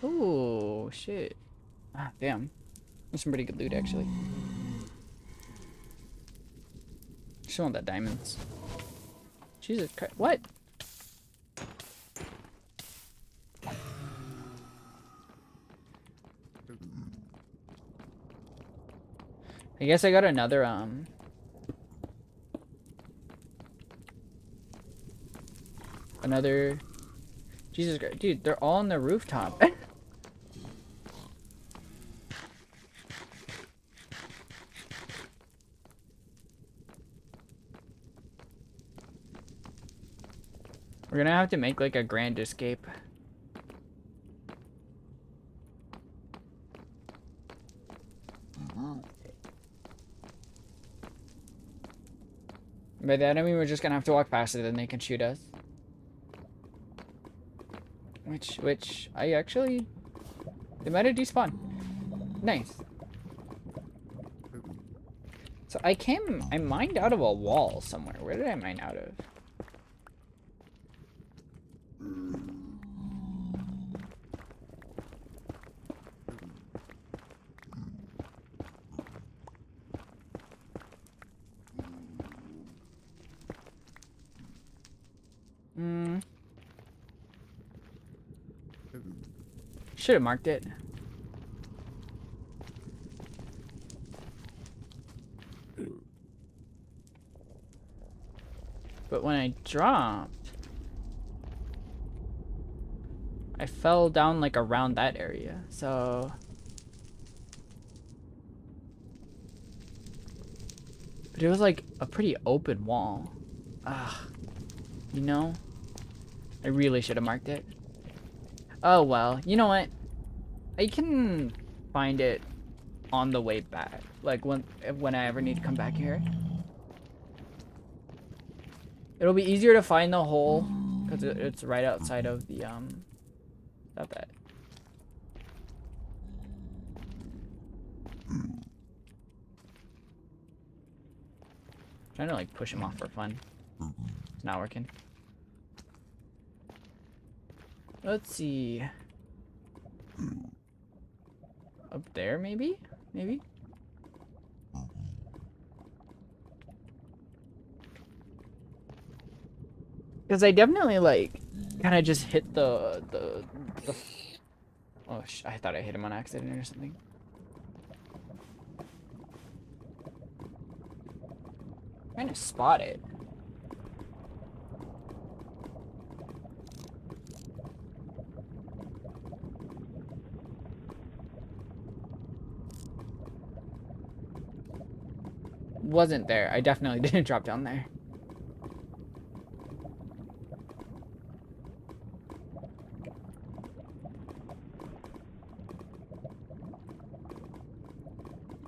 Oh shit. Ah, damn. There's some pretty good loot, actually. Just want that diamonds. Jesus Christ. What? I guess I got another, another... Jesus Christ. Dude, they're all on the rooftop. We're gonna have to make like a grand escape. By that I mean we're just gonna have to walk past it and they can shoot us. Which I actually, they might have despawned. Nice. So I mined out of a wall somewhere. Where did I mine out of? Should have marked it. But when I dropped, I fell down like around that area, so. But it was like a pretty open wall. You know? I really should have marked it. Oh well, you know what? I can find it on the way back. Like when I ever need to come back here. It'll be easier to find the hole because it's right outside of the not that. Trying to like push him off for fun. It's not working. Let's see. Up there, maybe? Maybe? Because I definitely, like, kind of just hit the... Oh, I thought I hit him on accident or something. Trying to spot it. Wasn't there. I definitely didn't drop down there.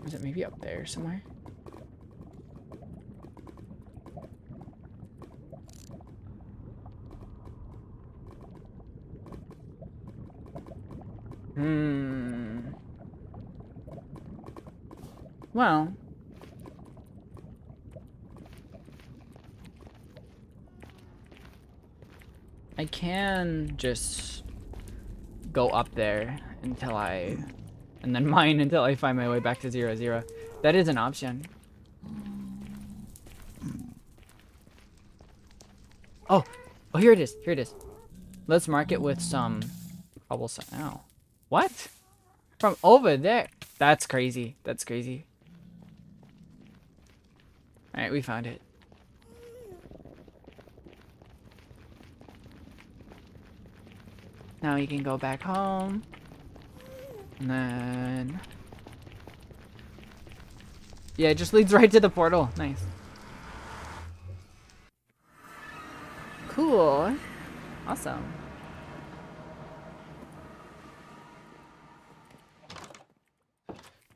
Is it maybe up there somewhere? Well. I can just go up there until and then mine until I find my way back to 0-0. That is an option. Oh, here it is. Here it is. Let's mark it with some cobblestone. Ow. What? From over there? That's crazy. That's crazy. All right, we found it. Now we can go back home. And then... yeah, it just leads right to the portal. Nice. Cool. Awesome.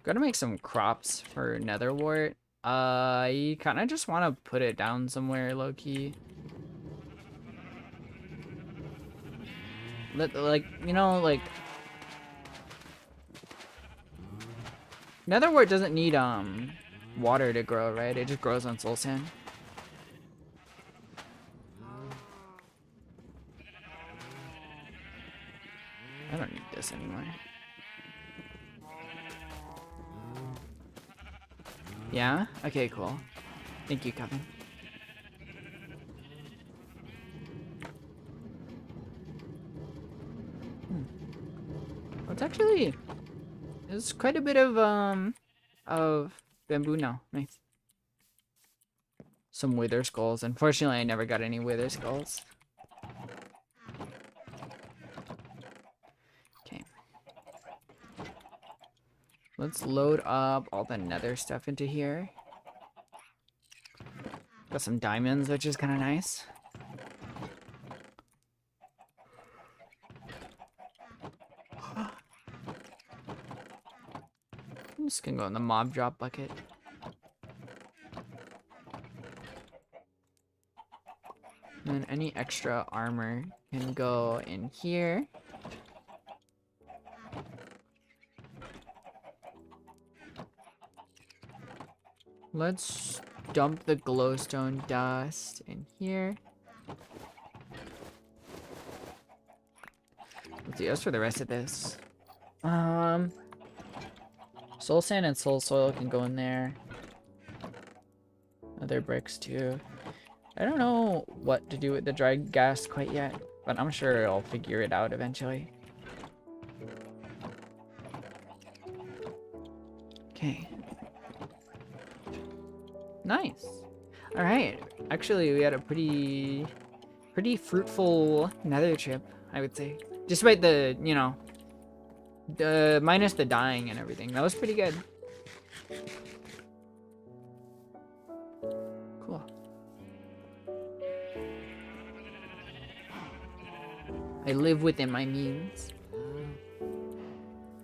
Gotta make some crops for nether wart. I kind of just want to put it down somewhere low-key. Like, you know, like... nether wart doesn't need, water to grow, right? It just grows on soul sand. I don't need this anymore. Yeah? Okay, cool. Thank you, Kevin. It's actually... there's quite a bit of bamboo now. Nice. Some wither skulls. Unfortunately, I never got any wither skulls. Okay. Let's load up all the nether stuff into here. Got some diamonds, which is kind of nice. golems can go in the mob drop bucket. And then any extra armor can go in here. Let's dump the glowstone dust in here. Let's see, as for the rest of this. Soul sand and soul soil can go in there. Other bricks too. I don't know what to do with the dried gas quite yet, but I'm sure I'll figure it out eventually. Okay. Nice. All right. Actually, we had a pretty fruitful nether trip, I would say. Despite the, you know, the minus the dying and everything. That was pretty good. Cool. I live within my means.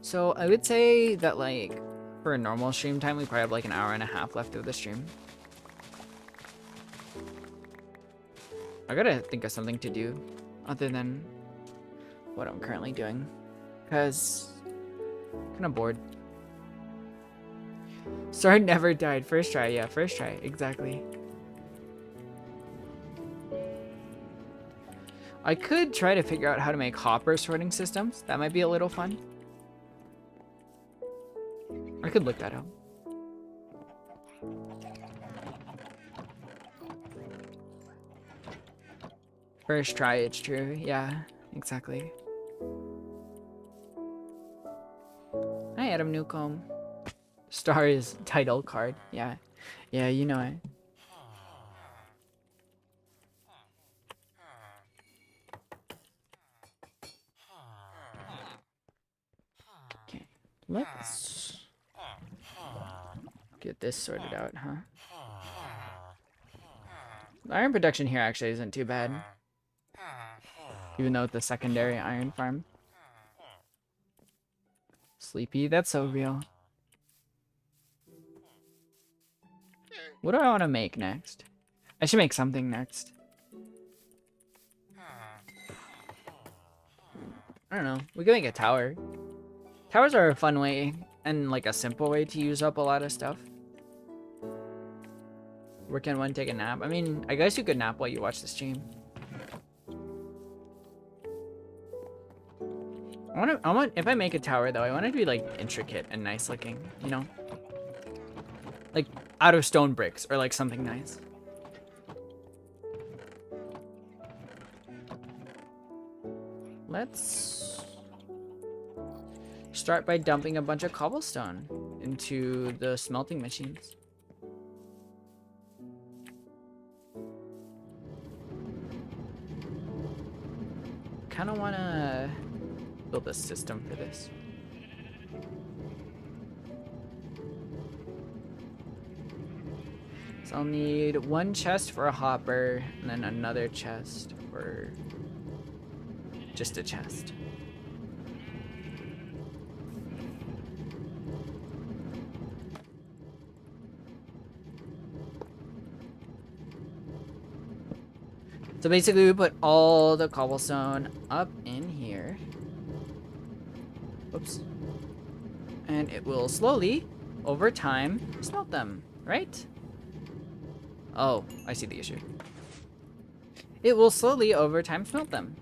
So I would say that, like, for a normal stream time, we probably have like an hour and a half left of the stream. I gotta think of something to do other than what I'm currently doing, because I'm kind of bored. Sword never died. First try, yeah, first try, exactly. I could try to figure out how to make hopper sorting systems. That might be a little fun. I could look that up. First try, it's true. Yeah, exactly. Hi, Adam Newcomb. Star is title card. Yeah. Yeah, you know it. Okay. Let's get this sorted out, huh? The iron production here actually isn't too bad. Even though it's the secondary iron farm. Sleepy, that's so real. What do I want to make next? I should make something next. I don't know. We can make a tower. Towers are a fun way and like a simple way to use up a lot of stuff. Where can one take a nap? I mean, I guess you could nap while you watch the stream. I want, if I make a tower though, I want it to be like intricate and nice looking, you know? Like out of stone bricks or like something nice. Let's start by dumping a bunch of cobblestone into the smelting machines. Kind of want to build a system for this. So I'll need one chest for a hopper and then another chest for just a chest. So basically we put all the cobblestone up in here. Oops. And it will slowly, over time, smelt them, right? Oh, I see the issue. It will slowly, over time, smelt them.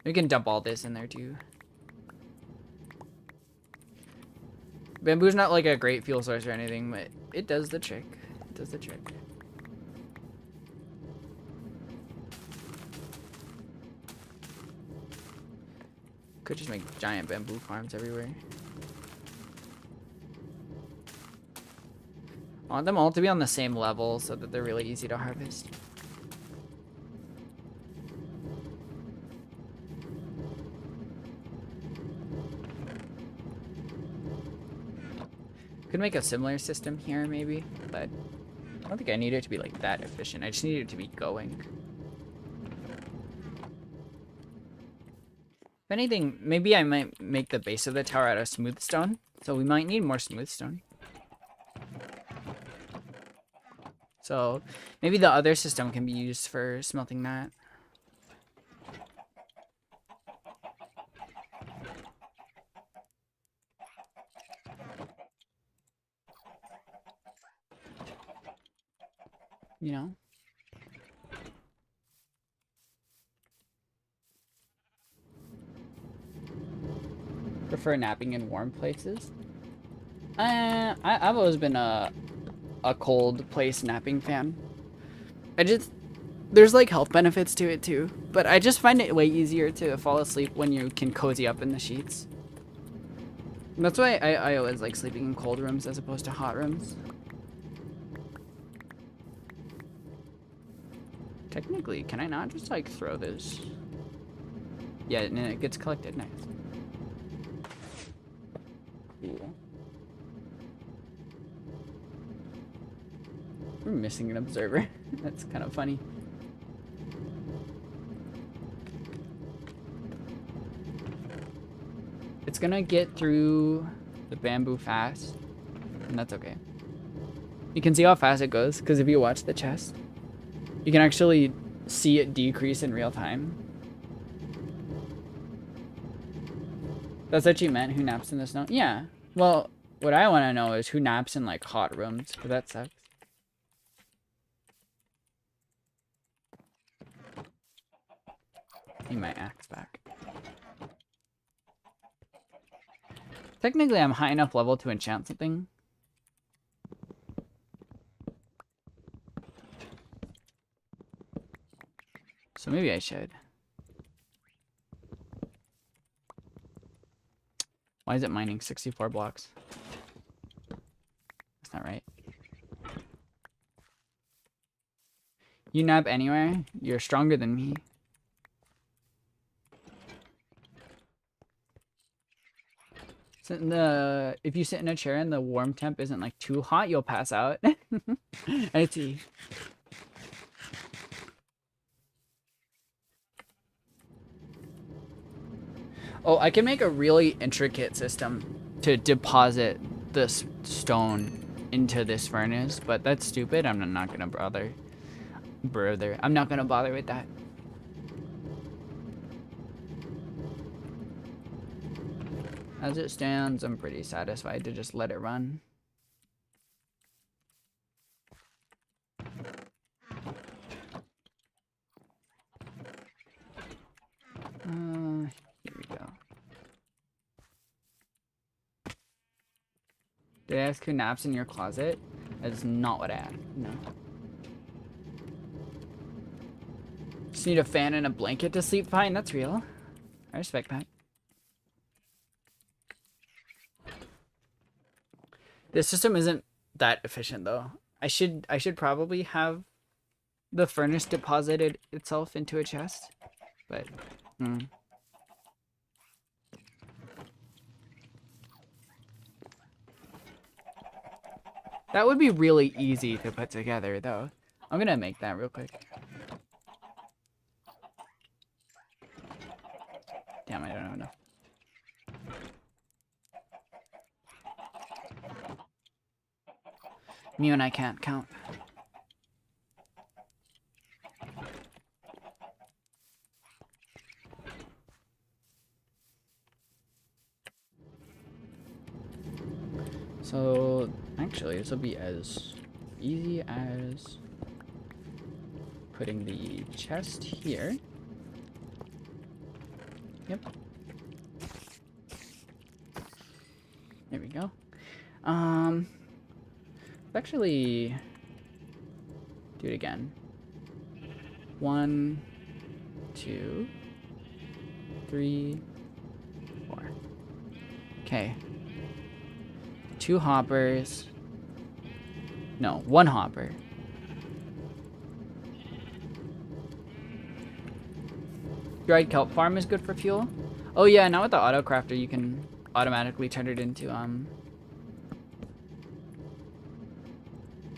We can dump all this in there too. Bamboo's not like a great fuel source or anything, but it does the trick. It does the trick. Could just make giant bamboo farms everywhere. I want them all to be on the same level so that they're really easy to harvest. Could make a similar system here maybe, but I don't think I need it to be like that efficient. I just need it to be going. If anything, maybe I might make the base of the tower out of smooth stone. So we might need more smooth stone. So maybe the other system can be used for smelting that. You know? Prefer napping in warm places? I've always been a cold place napping fan. There's like health benefits to it too, but I just find it way easier to fall asleep when you can cozy up in the sheets. That's why I always like sleeping in cold rooms as opposed to hot rooms. Technically, can I not just like throw this? Yeah, and it gets collected. Nice. Cool. We're missing an observer. That's kind of funny. It's gonna get through the bamboo fast, and that's okay. You can see how fast it goes, because if you watch the chest, you can actually see it decrease in real time. That's what you meant, who naps in the snow? Yeah. Well, what I want to know is who naps in, like, hot rooms, because that sucks. Need my axe back. Technically, I'm high enough level to enchant something. So maybe I should. Why is it mining 64 blocks? That's not right. You nap anywhere? You're stronger than me. If you sit in a chair and the warm temp isn't like too hot, you'll pass out. I see. Oh, I can make a really intricate system to deposit this stone into this furnace, but that's stupid. I'm not gonna bother. I'm not gonna bother with that. As it stands, I'm pretty satisfied to just let it run. Here we go. Did I ask who naps in your closet? That's not what I asked. No. Just need a fan and a blanket to sleep fine. That's real. I respect that. This system isn't that efficient though. I should probably have the furnace deposited itself into a chest, but that would be really easy to put together though. I'm gonna make that real quick. Damn, I don't have enough. Me and I can't count. So, actually, this will be as easy as putting the chest here. Yep. There we go. Actually, do it again. 1, 2, 3, 4. Okay. 2 hoppers. No, 1 hopper. Dried kelp farm is good for fuel. Oh yeah, now with the auto crafter you can automatically turn it into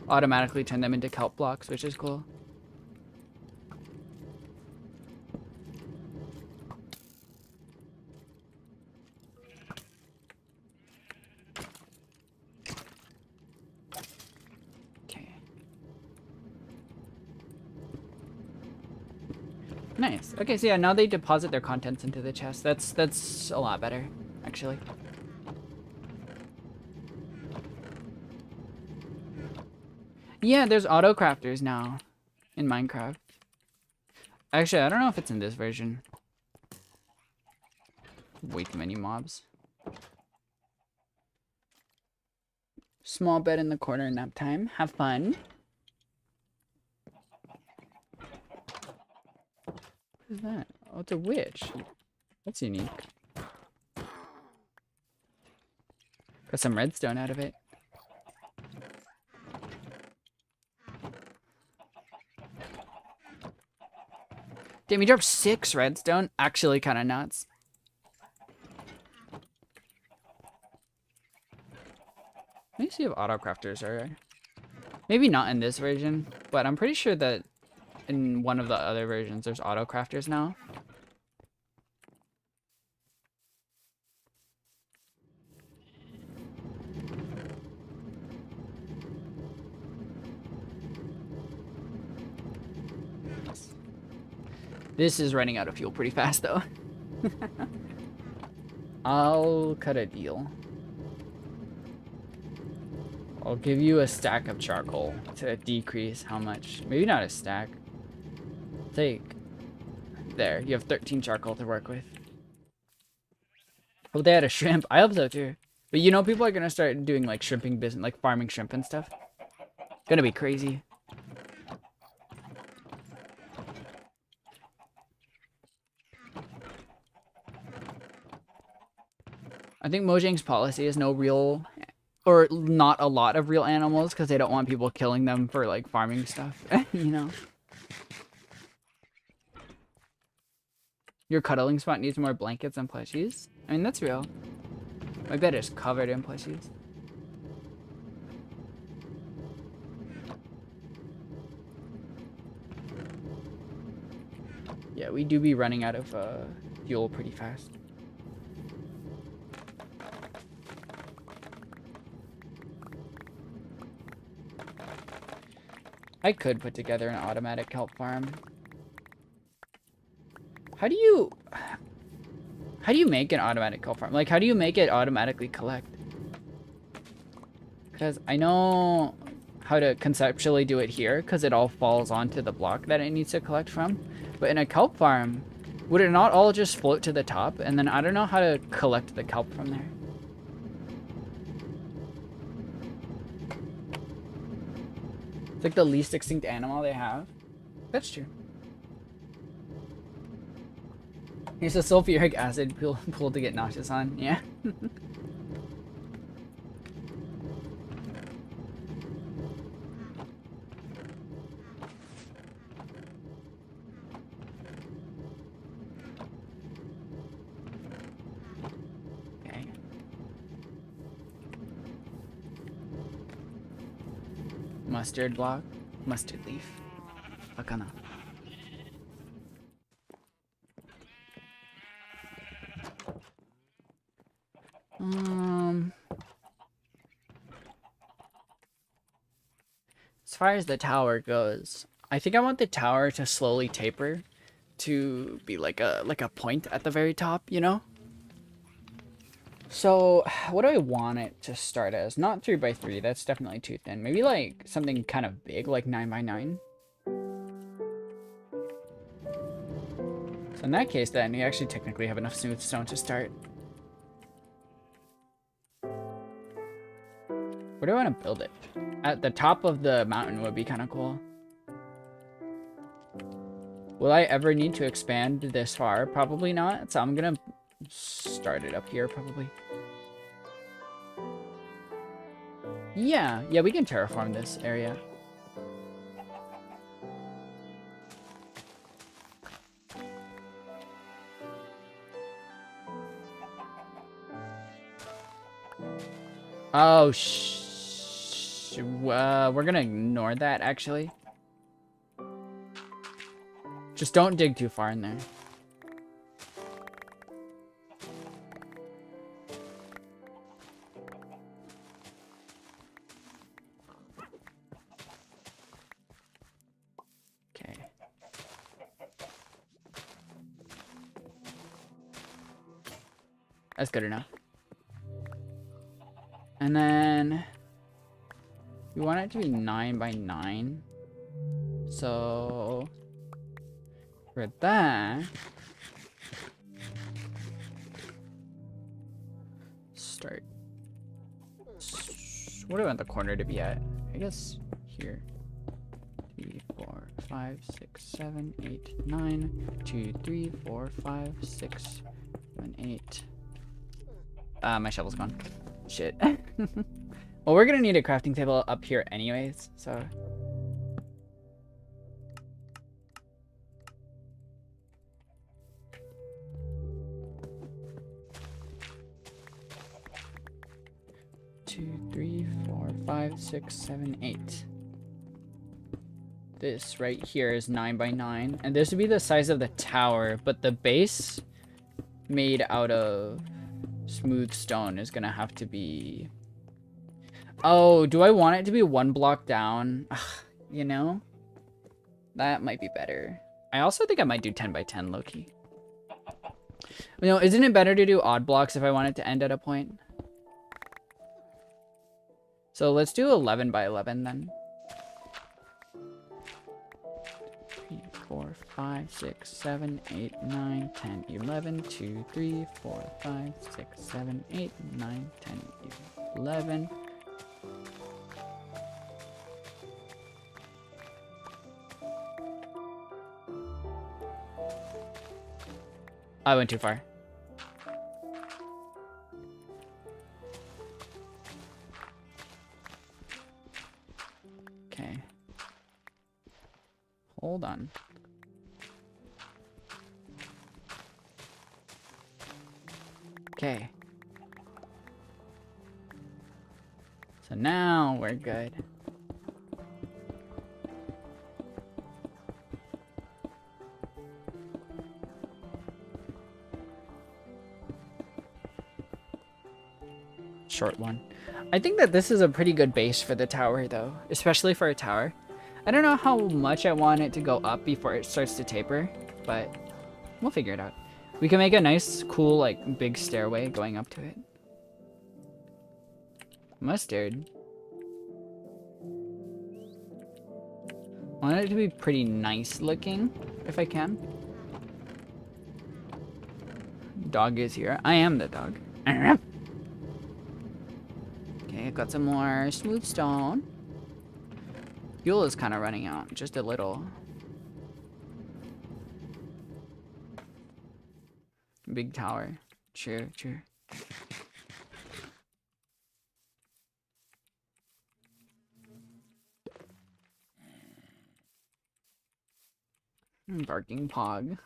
automatically turn them into kelp blocks, which is cool. Nice. Okay, so yeah, now they deposit their contents into the chest. That's a lot better, actually. Yeah, there's auto crafters now in Minecraft. Actually, I don't know if it's in this version. Way too many mobs. Small bed in the corner, nap time. Have fun. What is that? Oh, it's a witch. That's unique. Got some redstone out of it. Damn, you dropped 6 redstone? Actually kind of nuts. Let me see if auto crafters are... Maybe not in this version, but I'm pretty sure that in one of the other versions there's auto crafters now. This is running out of fuel pretty fast though. I'll cut a deal. I'll give you a stack of charcoal to decrease how much. Maybe not a stack. Take. There, you have 13 charcoal to work with. Hope they had a shrimp. I hope so too. But you know, people are gonna start doing like shrimping business, like farming shrimp and stuff. Gonna be crazy. I think Mojang's policy is no real, or not a lot of real animals, because they don't want people killing them for like farming stuff, you know? Your cuddling spot needs more blankets and plushies? I mean, that's real. My bed is covered in plushies. Yeah, we do be running out of fuel pretty fast. I could put together an automatic kelp farm. How do you make an automatic kelp farm? Like, how do you make it automatically collect? Because I know how to conceptually do it here, because it all falls onto the block that it needs to collect from. But in a kelp farm, would it not all just float to the top? And then I don't know how to collect the kelp from there. It's like the least extinct animal they have. That's true. Here's a sulfuric acid pool to get nauseous on. Yeah. Okay. Mustard block. Mustard leaf. Akana. As far as the tower goes, I think I want the tower to slowly taper to be like a point at the very top, you know? So, what do I want it to start as? Not 3x3, that's definitely too thin. Maybe like something kind of big, like 9x9. So in that case, then, you actually technically have enough smooth stone to start. Where do I want to build it? At the top of the mountain would be kind of cool. Will I ever need to expand this far? Probably not. So I'm gonna start it up here, probably. Yeah, we can terraform this area. Oh, we're gonna ignore that, actually. Just don't dig too far in there. Okay. That's good enough. And then we want it to be 9 by 9. So for that, start. What do I want the corner to be at? I guess here. 3, 4, 5, 6, 7, 8, 9. 2, 3, 4, 5, 6, 7, 8. My shovel's gone. Shit. Well, we're gonna need a crafting table up here anyways, so. Two, 3, 4, 5, 6, 7, 8. This right here is 9 by 9, and this would be the size of the tower, but the base made out of smooth stone is gonna have to be. Oh, do I want it to be 1 block down? Ugh, you know, that might be better. I also think I might do 10 by 10 low-key. You know, isn't it better to do odd blocks if I want it to end at a point? So let's do 11 by 11 then. 3, 4, 5, 6, 7, 8, 9, 10, 11. 2, 3, 4, 5, 6, 7, 8, 9, 10, 11. I went too far. Okay. Hold on. Okay. So now we're good. Short one. I think that this is a pretty good base for the tower though, especially for a tower. I don't know how much I want it to go up before it starts to taper, but we'll figure it out. We can make a nice, cool, like, big stairway going up to it. Mustard. I want it to be pretty nice looking, if I can. Dog is here. I am the dog. Okay, I got some more smooth stone. Fuel is kind of running out, just a little. Big tower. Sure, sure. Barking pog.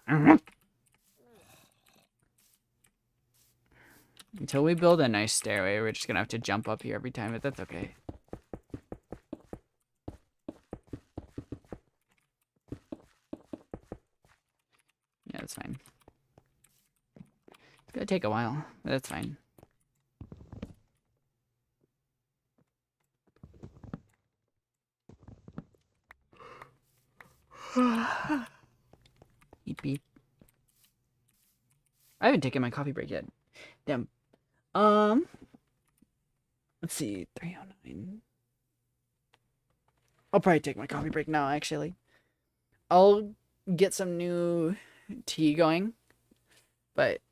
Until we build a nice stairway, we're just gonna have to jump up here every time, but that's okay. Yeah, that's fine. It's gonna take a while, but that's fine. Beep beep. I haven't taken my coffee break yet. Damn. Let's see, 3:09. I'll probably take my coffee break now, actually. I'll get some new tea going, but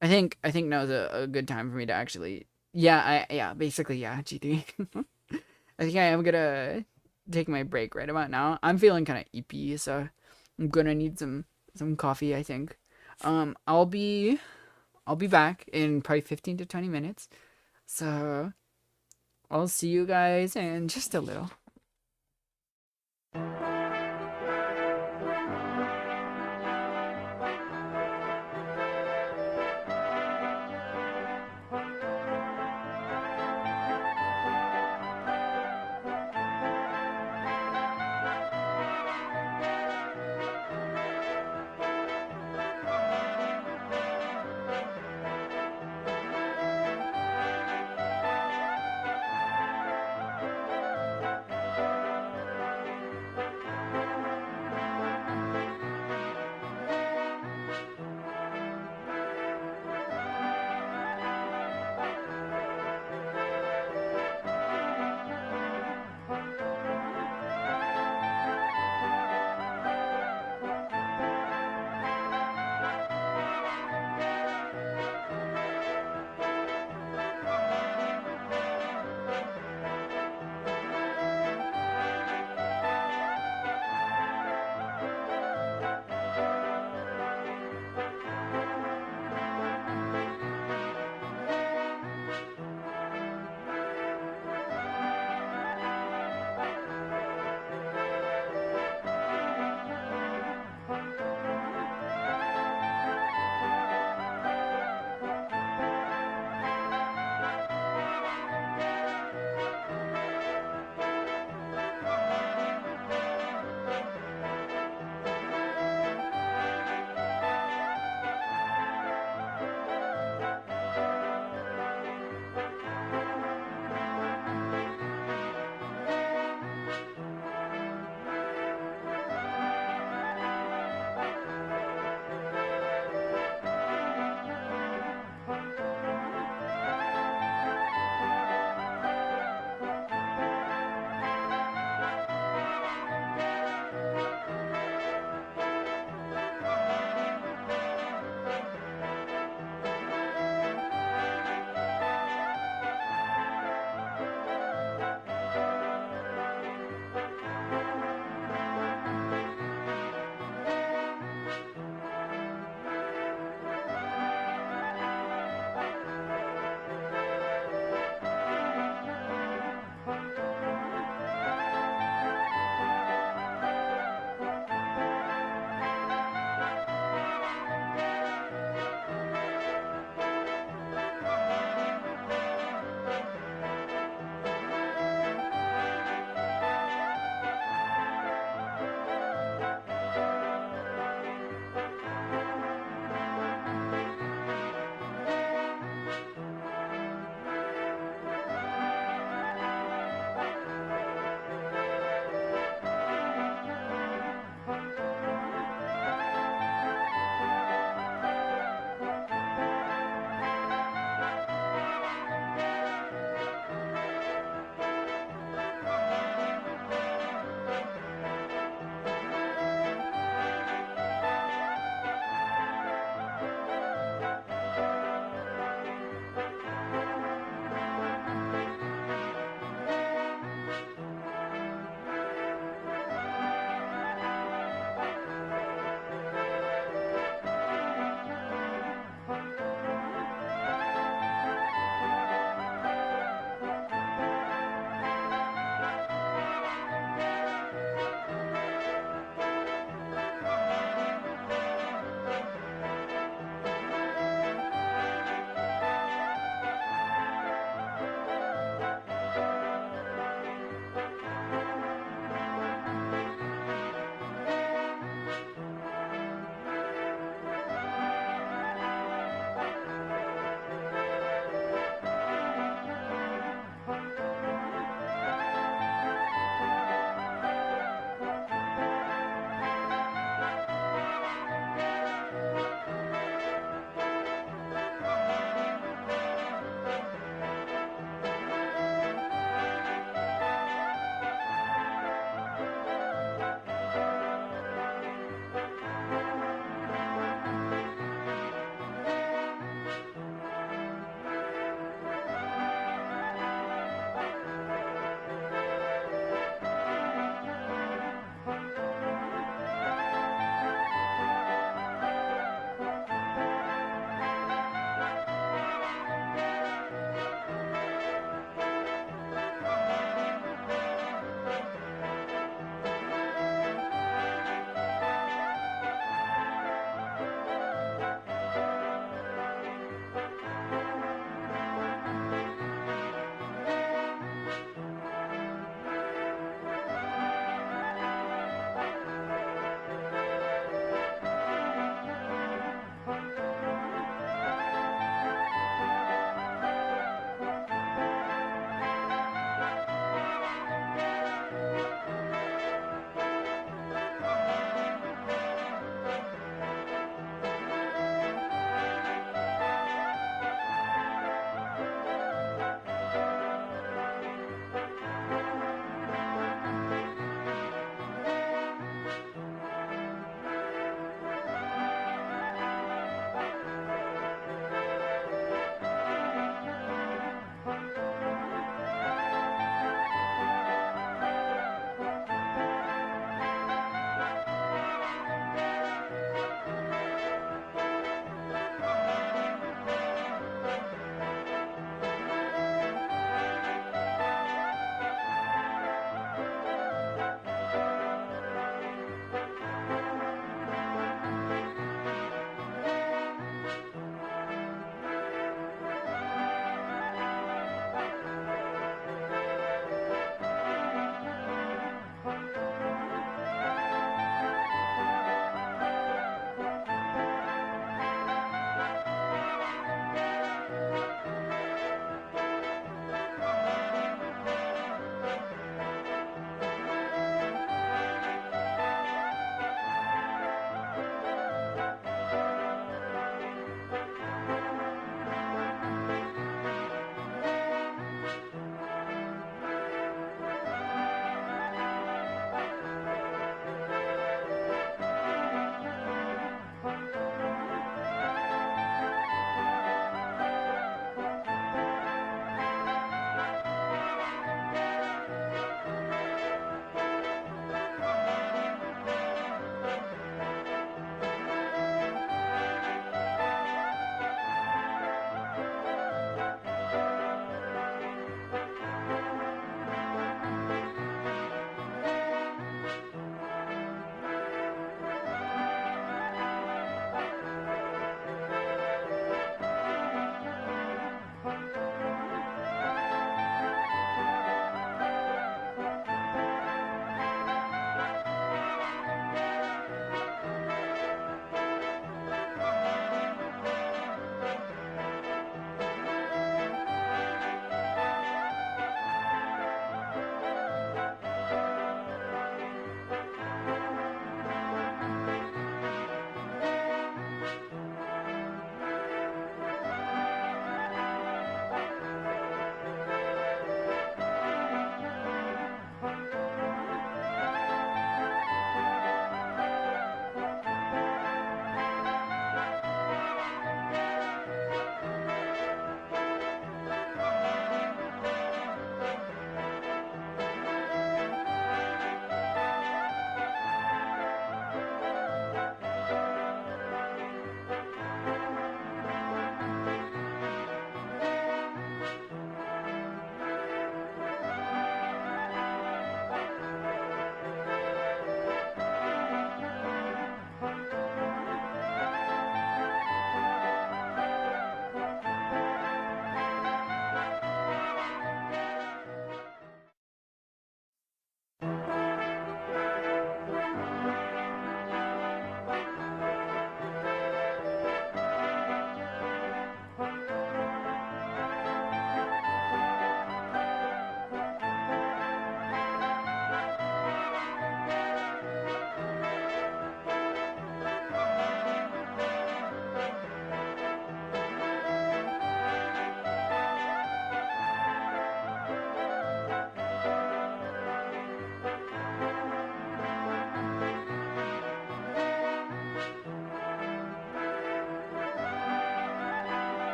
I think now's a good time for me to actually, basically, G3. I think I am gonna take my break right about now. I'm feeling kind of eepy, so I'm gonna need some coffee, I think. I'll be back in probably 15 to 20 minutes. So I'll see you guys in just a little.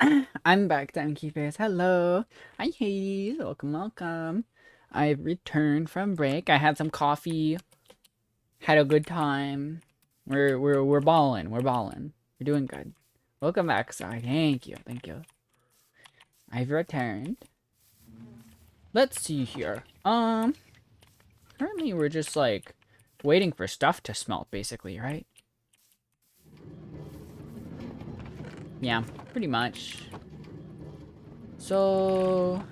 I'm back, timekeepers. Hello. Hi, Hades. Welcome, welcome. I've returned from break. I had some coffee. Had a good time. We're balling. We're balling. We're doing good. Welcome back, sorry. Thank you. Thank you. I've returned. Let's see here. Currently we're just like waiting for stuff to smelt, basically, right? Yeah, pretty much. So,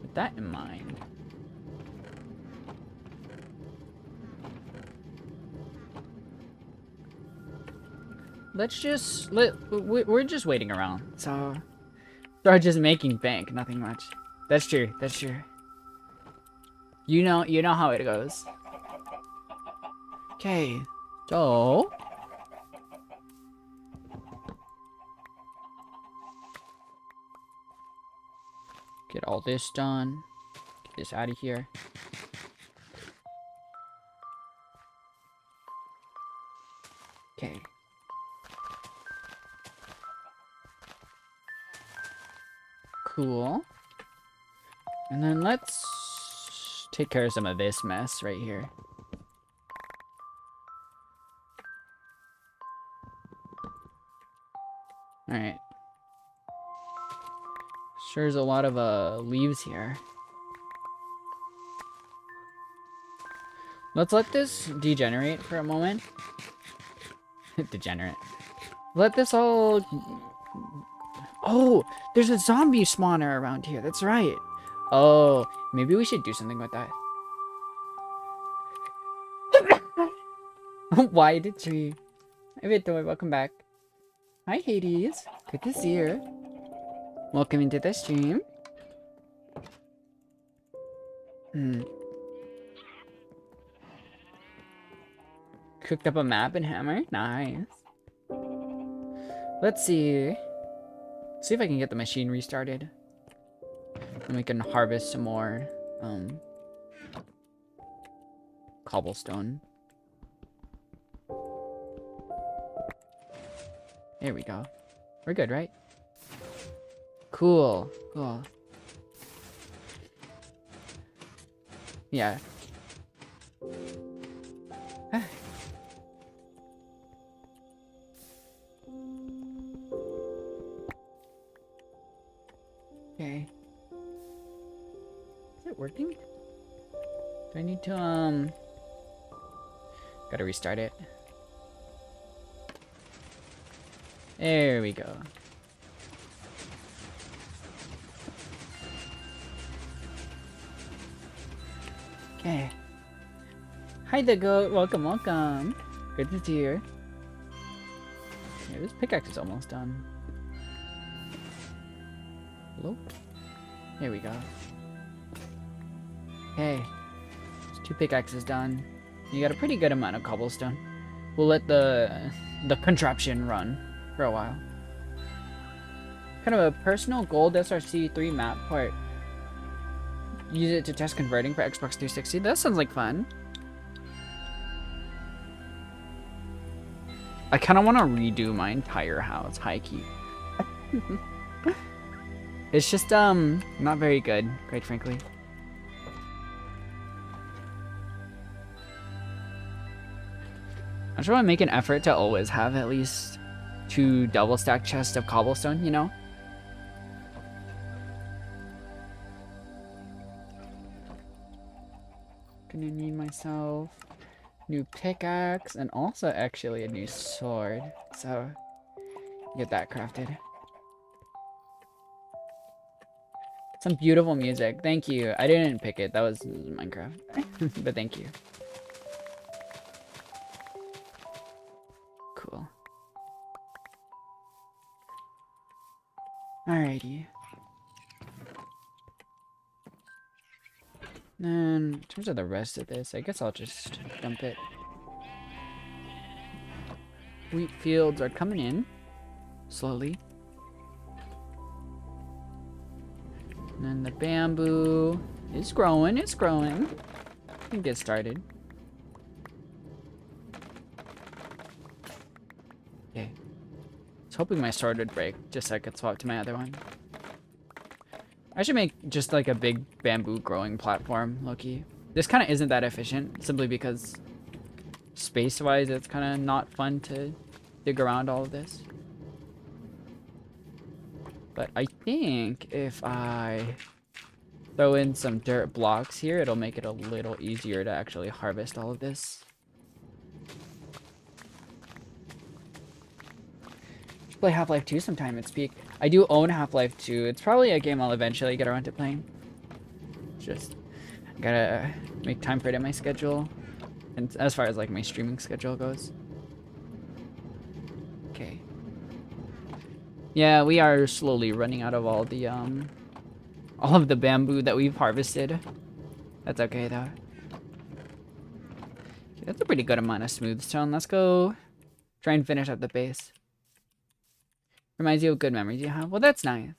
with that in mind, let's just we're just waiting around. So, start just making bank, nothing much. That's true. That's true. You know how it goes. Okay, so. Get all this done. Get this out of here. Okay. Cool. And then let's take care of some of this mess right here. Alright. Sure, there's a lot of leaves here. Let's let this degenerate for a moment. Degenerate. Let this all... Oh, there's a zombie spawner around here. That's right. Oh, maybe we should do something with that. Why did she? Hi, Victor. Welcome back. Hi, Hades. Good to see you. Welcome into the stream. Cooked up a map and hammer. Nice. Let's see. See if I can get the machine restarted. And we can harvest some more cobblestone. There we go. We're good, right? Cool. Cool. Yeah. Okay. Is it working? Do I need to, gotta restart it. There we go. Okay. Hi the goat. Welcome, welcome. Good to see you. Yeah, this pickaxe is almost done. Hello? There we go. Okay. There's 2 pickaxes done. You got a pretty good amount of cobblestone. We'll let the contraption run for a while. Kind of a personal gold SRC3 map part. Use it to test converting for Xbox 360. That sounds like fun. I kind of want to redo my entire house, high key. It's just not very good, quite frankly. I just want to make an effort to always have at least 2 double stack chests of cobblestone, you know? Gonna need myself new pickaxe and also actually a new sword. So get that crafted. Some beautiful music. Thank you. I didn't pick it. That was Minecraft. But thank you. Cool. Alrighty. And in terms of the rest of this, I guess I'll just dump it. Wheat fields are coming in. Slowly. And then the bamboo is growing, it's growing. We can get started. was hoping my sword would break just so I could swap to my other one. I should make just like a big bamboo growing platform, low-key. This kind of isn't that efficient, simply because space-wise it's kind of not fun to dig around all of this. But I think if I throw in some dirt blocks here, it'll make it a little easier to actually harvest all of this. Should play Half-Life 2 sometime at Speak. I do own Half-Life 2. It's probably a game I'll eventually get around to playing. Just gotta make time for it in my schedule. And as far as like my streaming schedule goes. Okay. Yeah, we are slowly running out of all of the bamboo that we've harvested. That's okay though. Okay, that's a pretty good amount of smooth stone. Let's go try and finish up the base. Reminds you of good memories you have. Well, that's nice.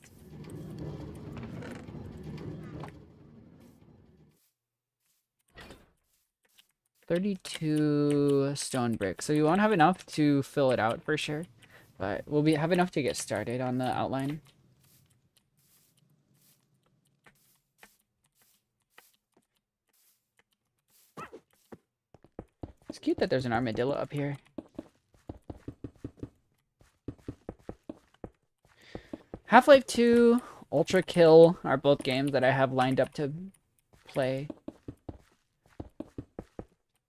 $32 stone bricks. So you won't have enough to fill it out for sure. But we'll have enough to get started on the outline. It's cute that there's an armadillo up here. Half-Life 2, Ultra Kill are both games that I have lined up to play.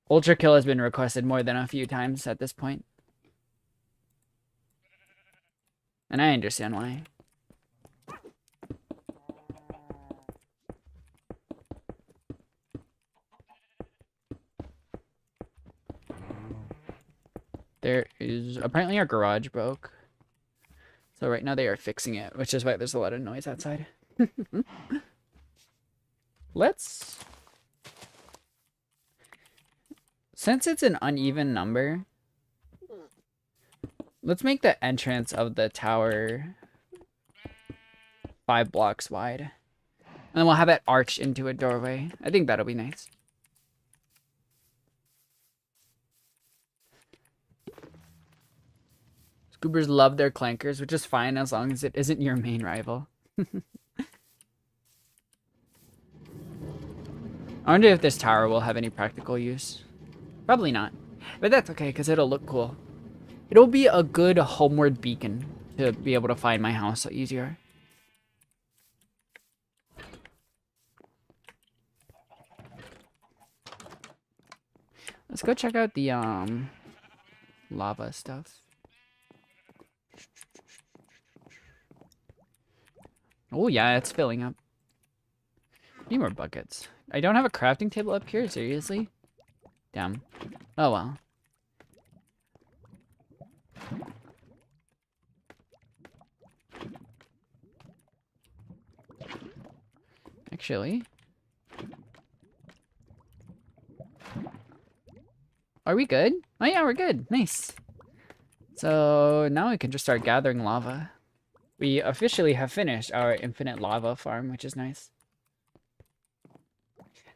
Ultra Kill has been requested more than a few times at this point. And I understand why. There is apparently our garage broke. So right now they are fixing it, which is why there's a lot of noise outside. Since it's an uneven number, let's make the entrance of the tower 5 blocks wide. And then we'll have it arch into a doorway. I think that'll be nice. Scoobers love their clankers, which is fine as long as it isn't your main rival. I wonder if this tower will have any practical use. Probably not. But that's okay, because it'll look cool. It'll be a good homeward beacon to be able to find my house easier. Let's go check out the lava stuff. Oh yeah, it's filling up. Need more buckets. I don't have a crafting table up here, seriously? Damn. Oh well. Actually. Are we good? Oh yeah, we're good. Nice. So now we can just start gathering lava. We officially have finished our infinite lava farm, which is nice.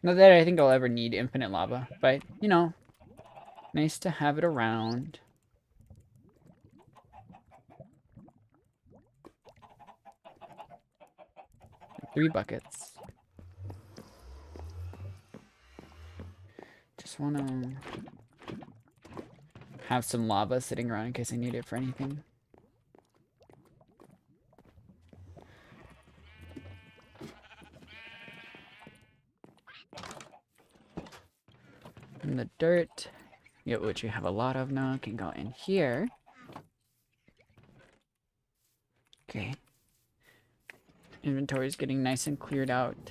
Not that I think I'll ever need infinite lava, but, you know, nice to have it around. Three buckets. Just want to have some lava sitting around in case I need it for anything. And the dirt, yeah, which we have a lot of now, can go in here. Okay. Inventory is getting nice and cleared out.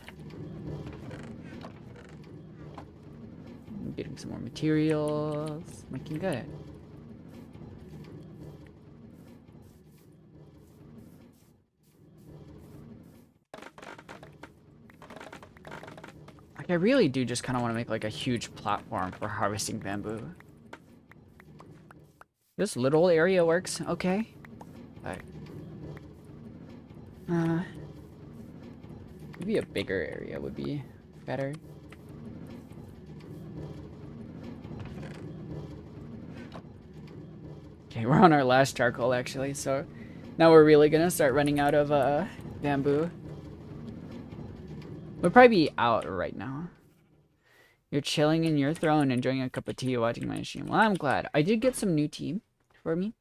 I'm getting some more materials. Looking good. Like, I really do just kind of want to make like a huge platform for harvesting bamboo. This little area works okay. Alright. Maybe a bigger area would be better. Okay, we're on our last charcoal actually, so now we're really gonna start running out of bamboo. We'll probably be out right now. You're chilling in your throne, enjoying a cup of tea, watching my stream. Well, I'm glad. I did get some new tea for me.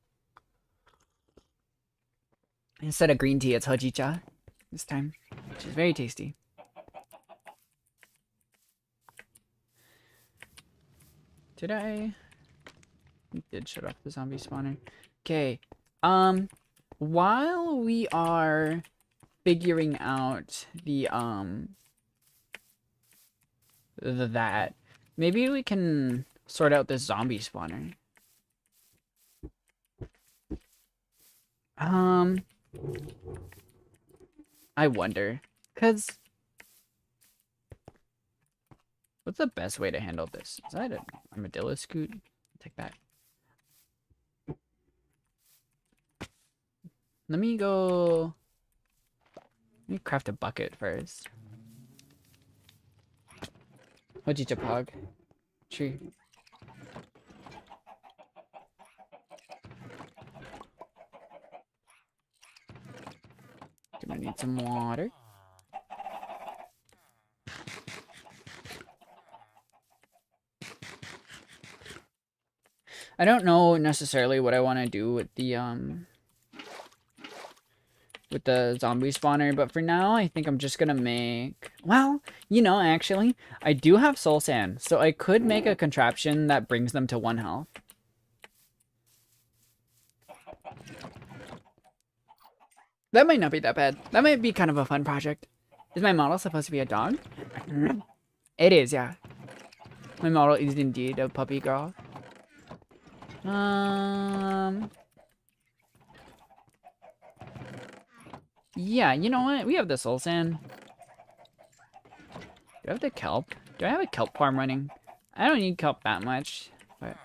Instead of green tea, it's hojicha this time, which is very tasty. Did I did shut off the zombie spawner. Okay. While we are figuring out the that, maybe we can sort out this zombie spawner. I wonder, cause what's the best way to handle this? Is that an armadillo scoot? Take that. Let me craft a bucket first. Hojicha pog. Tree. Gonna need some water. I don't know necessarily what I want to do with the zombie spawner, but for now I think I'm just gonna make, well, you know, actually I do have soul sand, so I could make a contraption that brings them to 1 health. That might not be that bad. That might be kind of a fun project. Is my model supposed to be a dog? It is, yeah. My model is indeed a puppy girl. Yeah, you know what? We have the soul sand. Do I have the kelp? Do I have a kelp farm running? I don't need kelp that much, but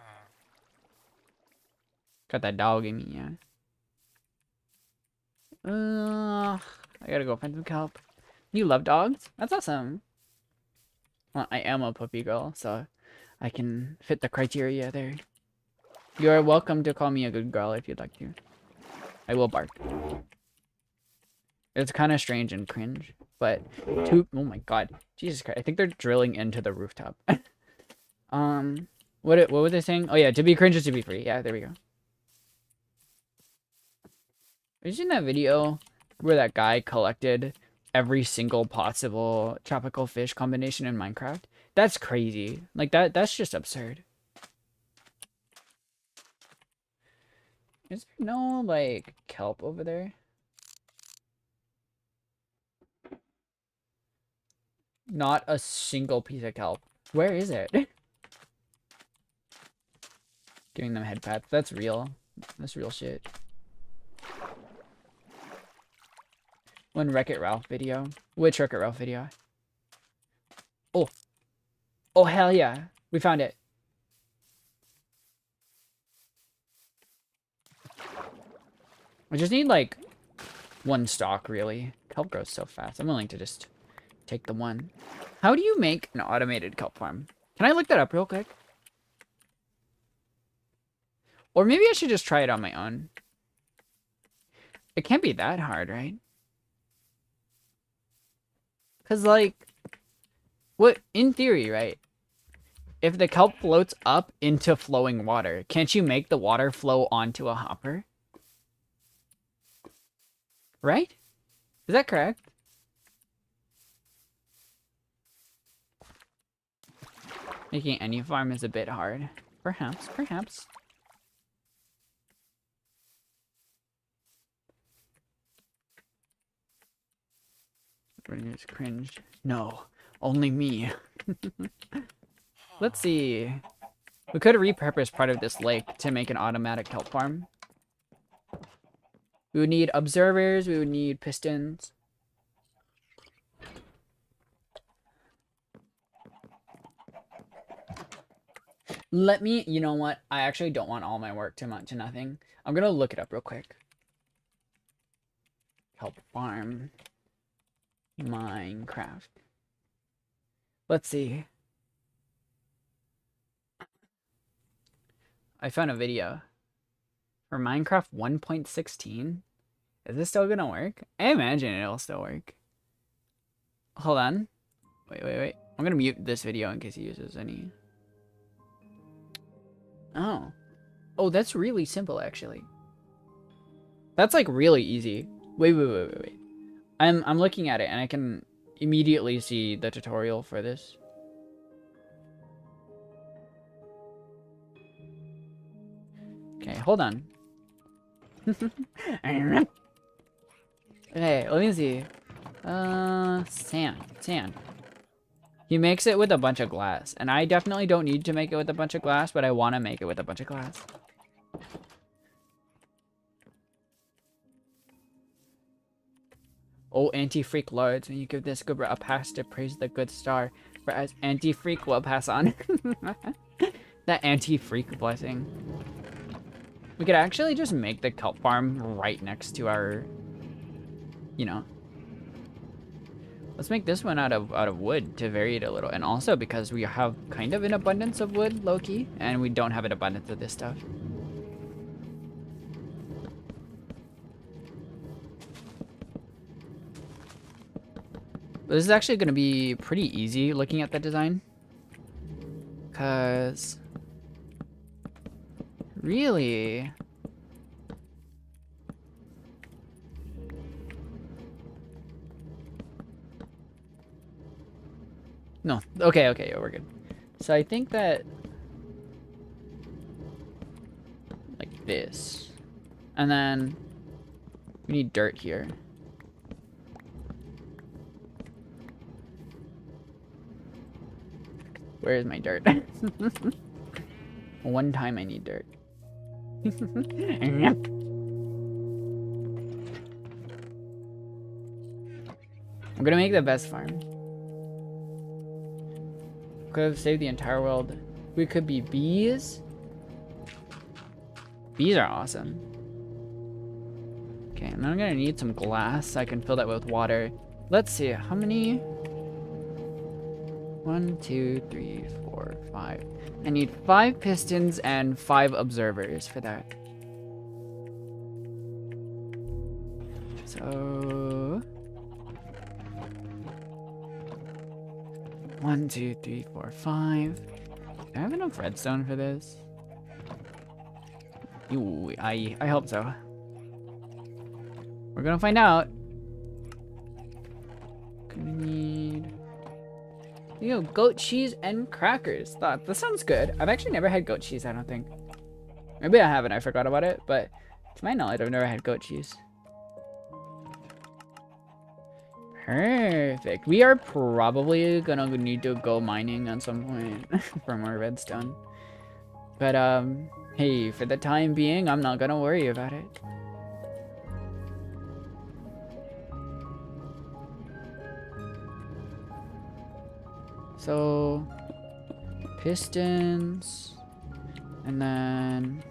got that dog in me, yeah. I gotta go find some kelp. You love dogs? That's awesome. Well, I am a puppy girl, so I can fit the criteria there. You are welcome to call me a good girl if you'd like to. I will bark. It's kind of strange and cringe, but oh my god, Jesus Christ! I think they're drilling into the rooftop. What were they saying? Oh yeah, to be cringe is to be free. Yeah, there we go. Have you seen that video where that guy collected every single possible tropical fish combination in Minecraft? That's crazy. Like that's just absurd. Is there no like kelp over there? Not a single piece of kelp. Where is it? Giving them head pats. That's real. That's real shit. One Wreck-It Ralph video. Which Wreck-It Ralph video? Oh. Oh, hell yeah. We found it. I just need, like, 1 stalk, really. Kelp grows so fast. I'm willing to just take the 1. How do you make an automated kelp farm? Can I look that up real quick? Or maybe I should just try it on my own. It can't be that hard, right? Because, like, what, in theory, right? If the kelp floats up into flowing water, can't you make the water flow onto a hopper? Right? Is that correct? Making any farm is a bit hard. Perhaps, perhaps. It's cringe. No, only me. Let's see. We could repurpose part of this lake to make an automatic kelp farm. We would need observers, we would need pistons. Let me, you know what? I actually don't want all my work to amount to nothing. I'm gonna look it up real quick. Kelp farm. Minecraft. Let's see. I found a video. For Minecraft 1.16? Is this still gonna work? I imagine it'll still work. Hold on. Wait. I'm gonna mute this video in case he uses any. Oh. Oh, that's really simple, actually. That's like really easy. Wait. I'm looking at it and I can immediately see the tutorial for this. Okay, hold on. Okay, let me see. Sand. He makes it with a bunch of glass, and I definitely don't need to make it with a bunch of glass, but I want to make it with a bunch of glass. Oh, anti-freak lords, when you give this good a pass to praise the good star, whereas anti-freak will pass on. That anti-freak blessing. We could actually just make the kelp farm right next to our, you know. Let's make this one out of wood to vary it a little. And also because we have kind of an abundance of wood, low-key, and we don't have an abundance of this stuff. This is actually going to be pretty easy looking at the design. Because really, no. Okay, we're good. So I think that like this, and then we need dirt here. Where is my dirt? One time I need dirt. I'm gonna make the best farm. Could have saved the entire world. We could be bees. Bees are awesome. Okay, and then I'm gonna need some glass so I can fill that with water. Let's see, how many? 1, 2, 3, 4, 5. I need 5 pistons and 5 observers for that. So 1, 2, 3, 4, 5. Do I have enough redstone for this? Ooh, I hope so. We're gonna find out. Gonna need, you know, goat cheese and crackers. That sounds good. I've actually never had goat cheese, I don't think. Maybe I haven't, I forgot about it, but to my knowledge, I've never had goat cheese. Perfect. We are probably gonna need to go mining at some point for more redstone. But, hey, for the time being, I'm not gonna worry about it. So, pistons, and then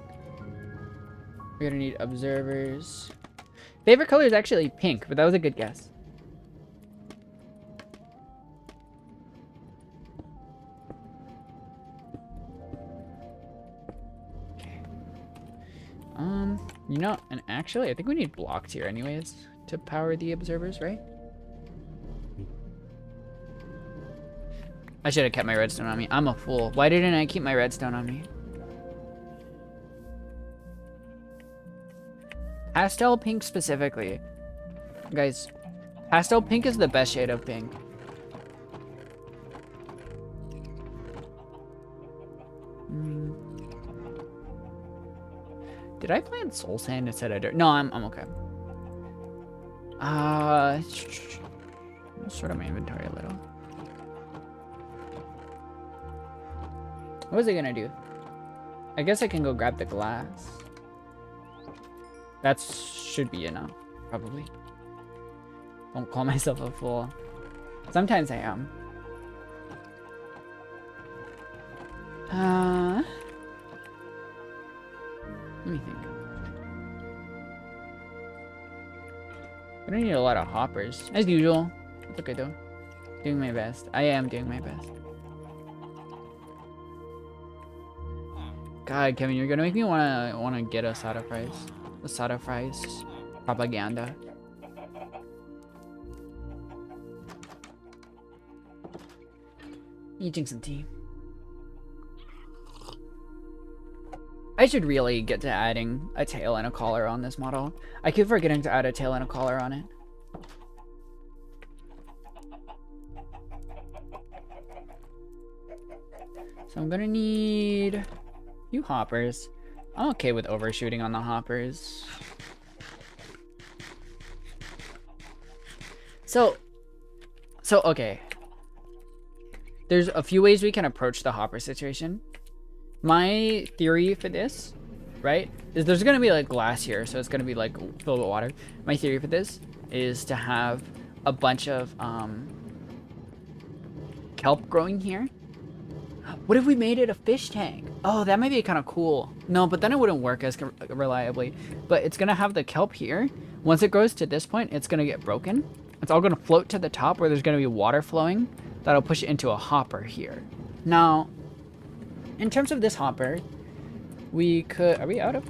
we're gonna need observers. Favorite color is actually pink, but that was a good guess. Okay. You know, and actually, I think we need blocks here anyways to power the observers, right? I should have kept my redstone on me. I'm a fool. Why didn't I keep my redstone on me? Pastel pink specifically. Guys, pastel pink is the best shade of pink. Did I plant soul sand instead of dirt? No, I'm okay. Let's sort of my inventory a little. What was I gonna do? I guess I can go grab the glass. That should be enough, probably. Don't call myself a fool. Sometimes I am. Let me think. I don't need a lot of hoppers. As usual. It's okay though. Doing my best. I am doing my best. God, Kevin, you're gonna make me wanna get a Sada fries. The Sada fries propaganda. You drink some tea. I should really get to adding a tail and a collar on this model. I keep forgetting to add a tail and a collar on it. So I'm gonna need a few hoppers. I'm okay with overshooting on the hoppers. So okay. There's a few ways we can approach the hopper situation. My theory for this, right, is there's gonna be like glass here, so it's gonna be like filled with water. My theory for this is to have a bunch of kelp growing here. What if we made it a fish tank? Oh, that might be kind of cool. No, but then it wouldn't work as reliably. But it's gonna have the kelp here. Once it grows to this point, it's gonna get broken. It's all gonna float to the top where there's gonna be water flowing. That'll push it into a hopper here. Now, in terms of this hopper, we could... Are we out of...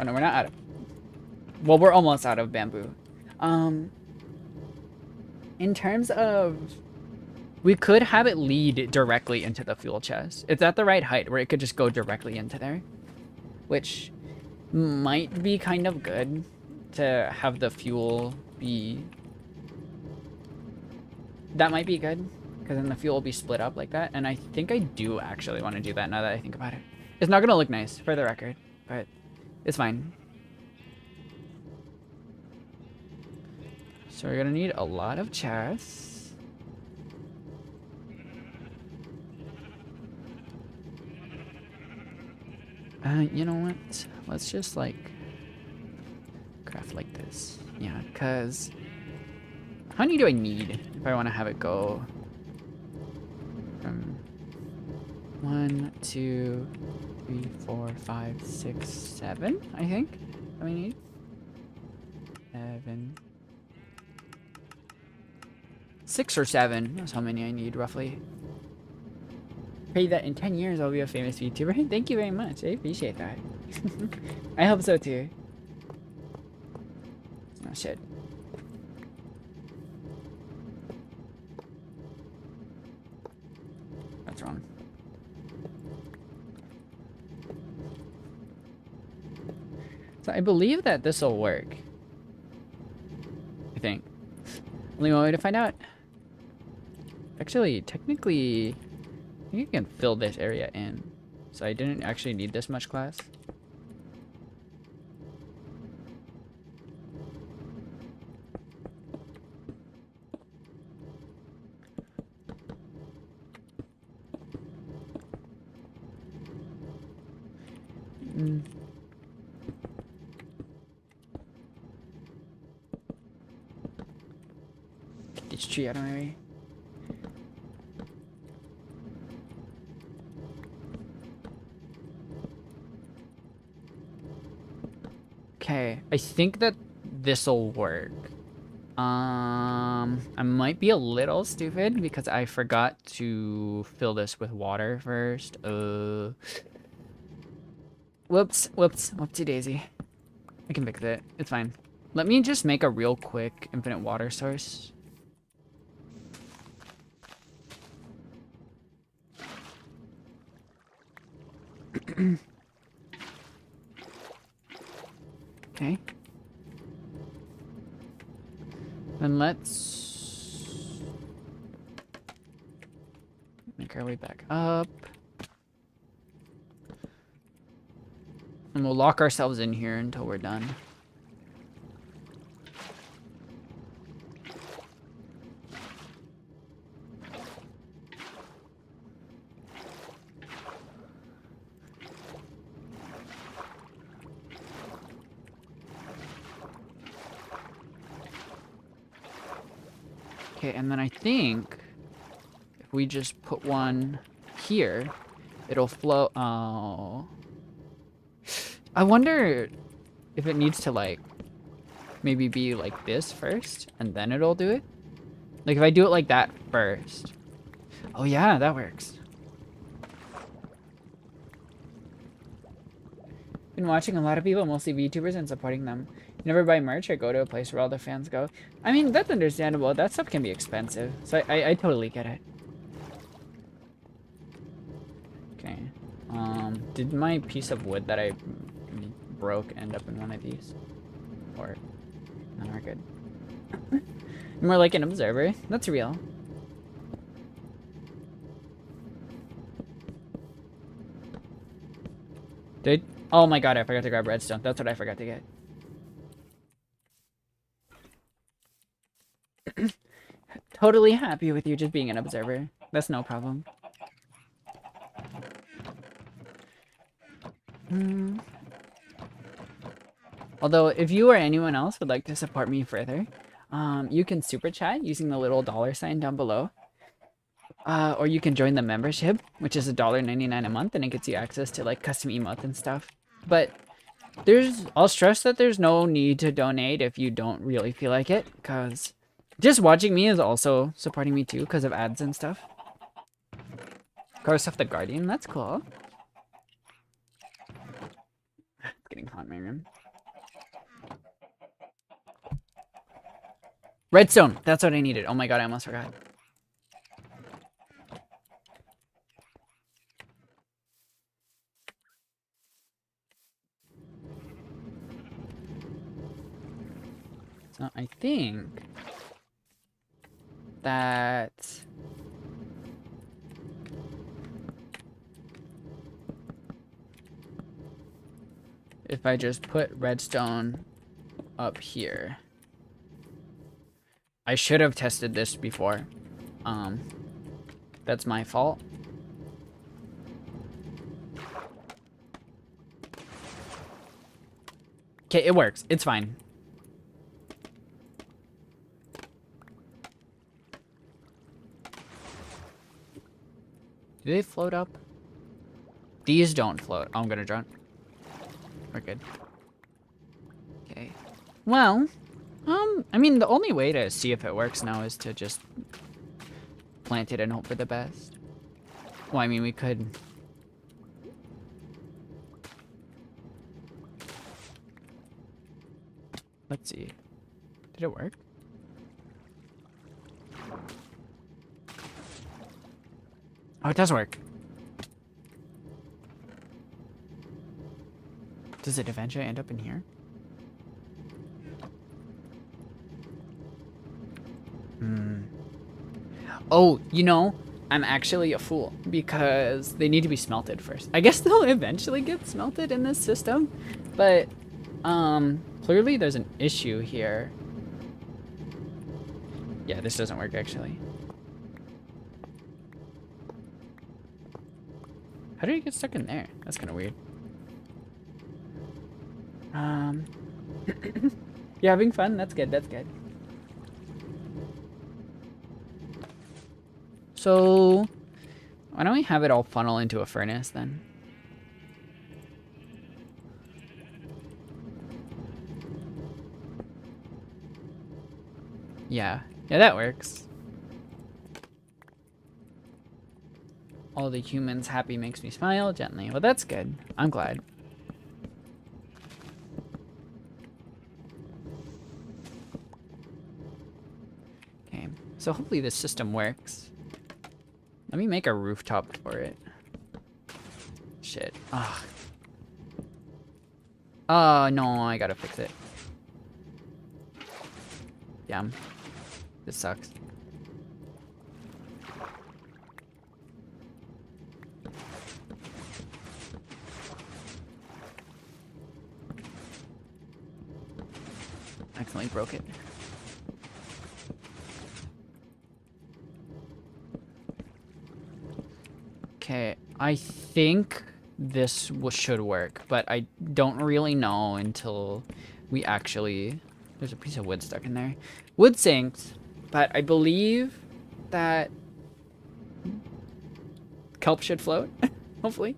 Oh, no, we're not out of... Well, we're almost out of bamboo. In terms of... We could have it lead directly into the fuel chest. It's at the right height where it could just go directly into there. Which might be kind of good to have the fuel be... That might be good, because then the fuel will be split up like that. And I think I do actually want to do that now that I think about it. It's not going to look nice, for the record, but it's fine. So we're going to need a lot of chests. You know what? Let's just, like, craft like this. Yeah, because... How many do I need if I want to have it go from 1, 2, 3, 4, 5, 6, 7, I think? How many need? 7. 6 or 7. That's how many I need, roughly. Pray that in 10 years I'll be a famous YouTuber. Thank you very much. I appreciate that. I hope so too. Oh shit. That's wrong. So I believe that this will work. I think. Only one way to find out. Actually, technically, I think I can fill this area in. So I didn't actually need this much glass. Get this tree out of my way. Okay, I think that this'll work. I might be a little stupid because I forgot to fill this with water first. Whoops, whoopsie daisy. I can fix it. It's fine. Let me just make a real quick infinite water source. Okay. Then let's make our way back up. And we'll lock ourselves in here until we're done. Okay, and then I think if we just put one here, it'll flow. Oh. I wonder if it needs to, like, maybe be like this first, and then it'll do it? Like, if I do it like that first. Oh, yeah, that works. Been watching a lot of people, mostly VTubers, and supporting them. You never buy merch or go to a place where all the fans go. I mean, that's understandable. That stuff can be expensive. So I totally get it. Okay. Did my piece of wood that I broke end up in one of these? Or... no, we're good. More like an observer. That's real. Dude. Oh my god, I forgot to grab redstone. That's what I forgot to get. Totally happy with you just being an observer. That's no problem. Although, if you or anyone else would like to support me further, you can super chat using the little $sign down below. Or you can join the membership, which is $1.99 a month, and it gets you access to like custom emotes and stuff. But I'll stress that there's no need to donate if you don't really feel like it, because just watching me is also supporting me too, because of ads and stuff. Curse of the Guardian, that's cool. It's getting hot in my room. Redstone, that's what I needed. Oh my god, I almost forgot. So I think that if I just put redstone up here, I should have tested this before. That's my fault. Okay, it works. It's fine. Do they float up? These don't float. Oh, I'm gonna drown. We're good. Okay. Well, I mean, the only way to see if it works now is to just plant it and hope for the best. Well, I mean, we could... let's see. Did it work? Oh, it does work. Does it eventually end up in here? Oh, you know, I'm actually a fool because they need to be smelted first. I guess they'll eventually get smelted in this system, but clearly there's an issue here. Yeah, this doesn't work actually. How did he get stuck in there? That's kind of weird. You're having fun? That's good, that's good. So, why don't we have it all funnel into a furnace then? Yeah, that works. All the humans happy makes me smile gently. Well, that's good. I'm glad. Okay, so hopefully this system works. Let me make a rooftop for it. Shit. Ugh. Oh, no, I gotta fix it. Damn. This sucks. Accidentally broke it. Okay, I think this should work, but I don't really know until we actually... There's a piece of wood stuck in there. Wood sinks, but I believe that kelp should float, hopefully.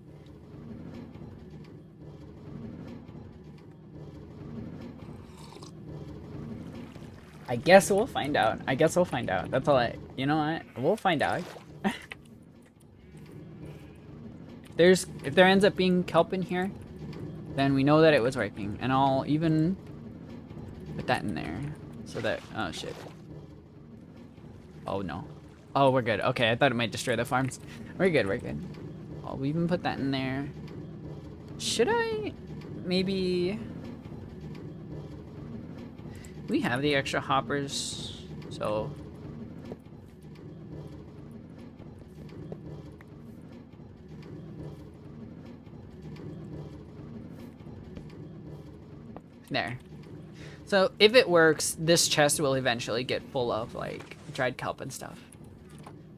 I guess we'll find out. That's all you know what? We'll find out. If there ends up being kelp in here, then we know that it was working. And I'll even put that in there so that, oh shit. Oh no. Oh, we're good. Okay, I thought it might destroy the farms. We're good, we're good. I'll even put that in there. Should I maybe... We have the extra hoppers, so... There. So if it works, this chest will eventually get full of like dried kelp and stuff.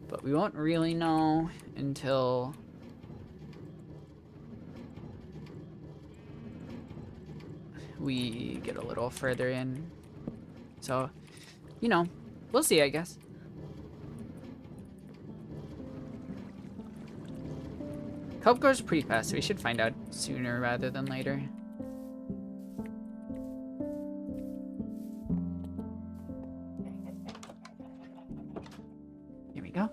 But we won't really know until we get a little further in. So, you know, we'll see, I guess. Kelp grows pretty fast, so we should find out sooner rather than later. Here we go.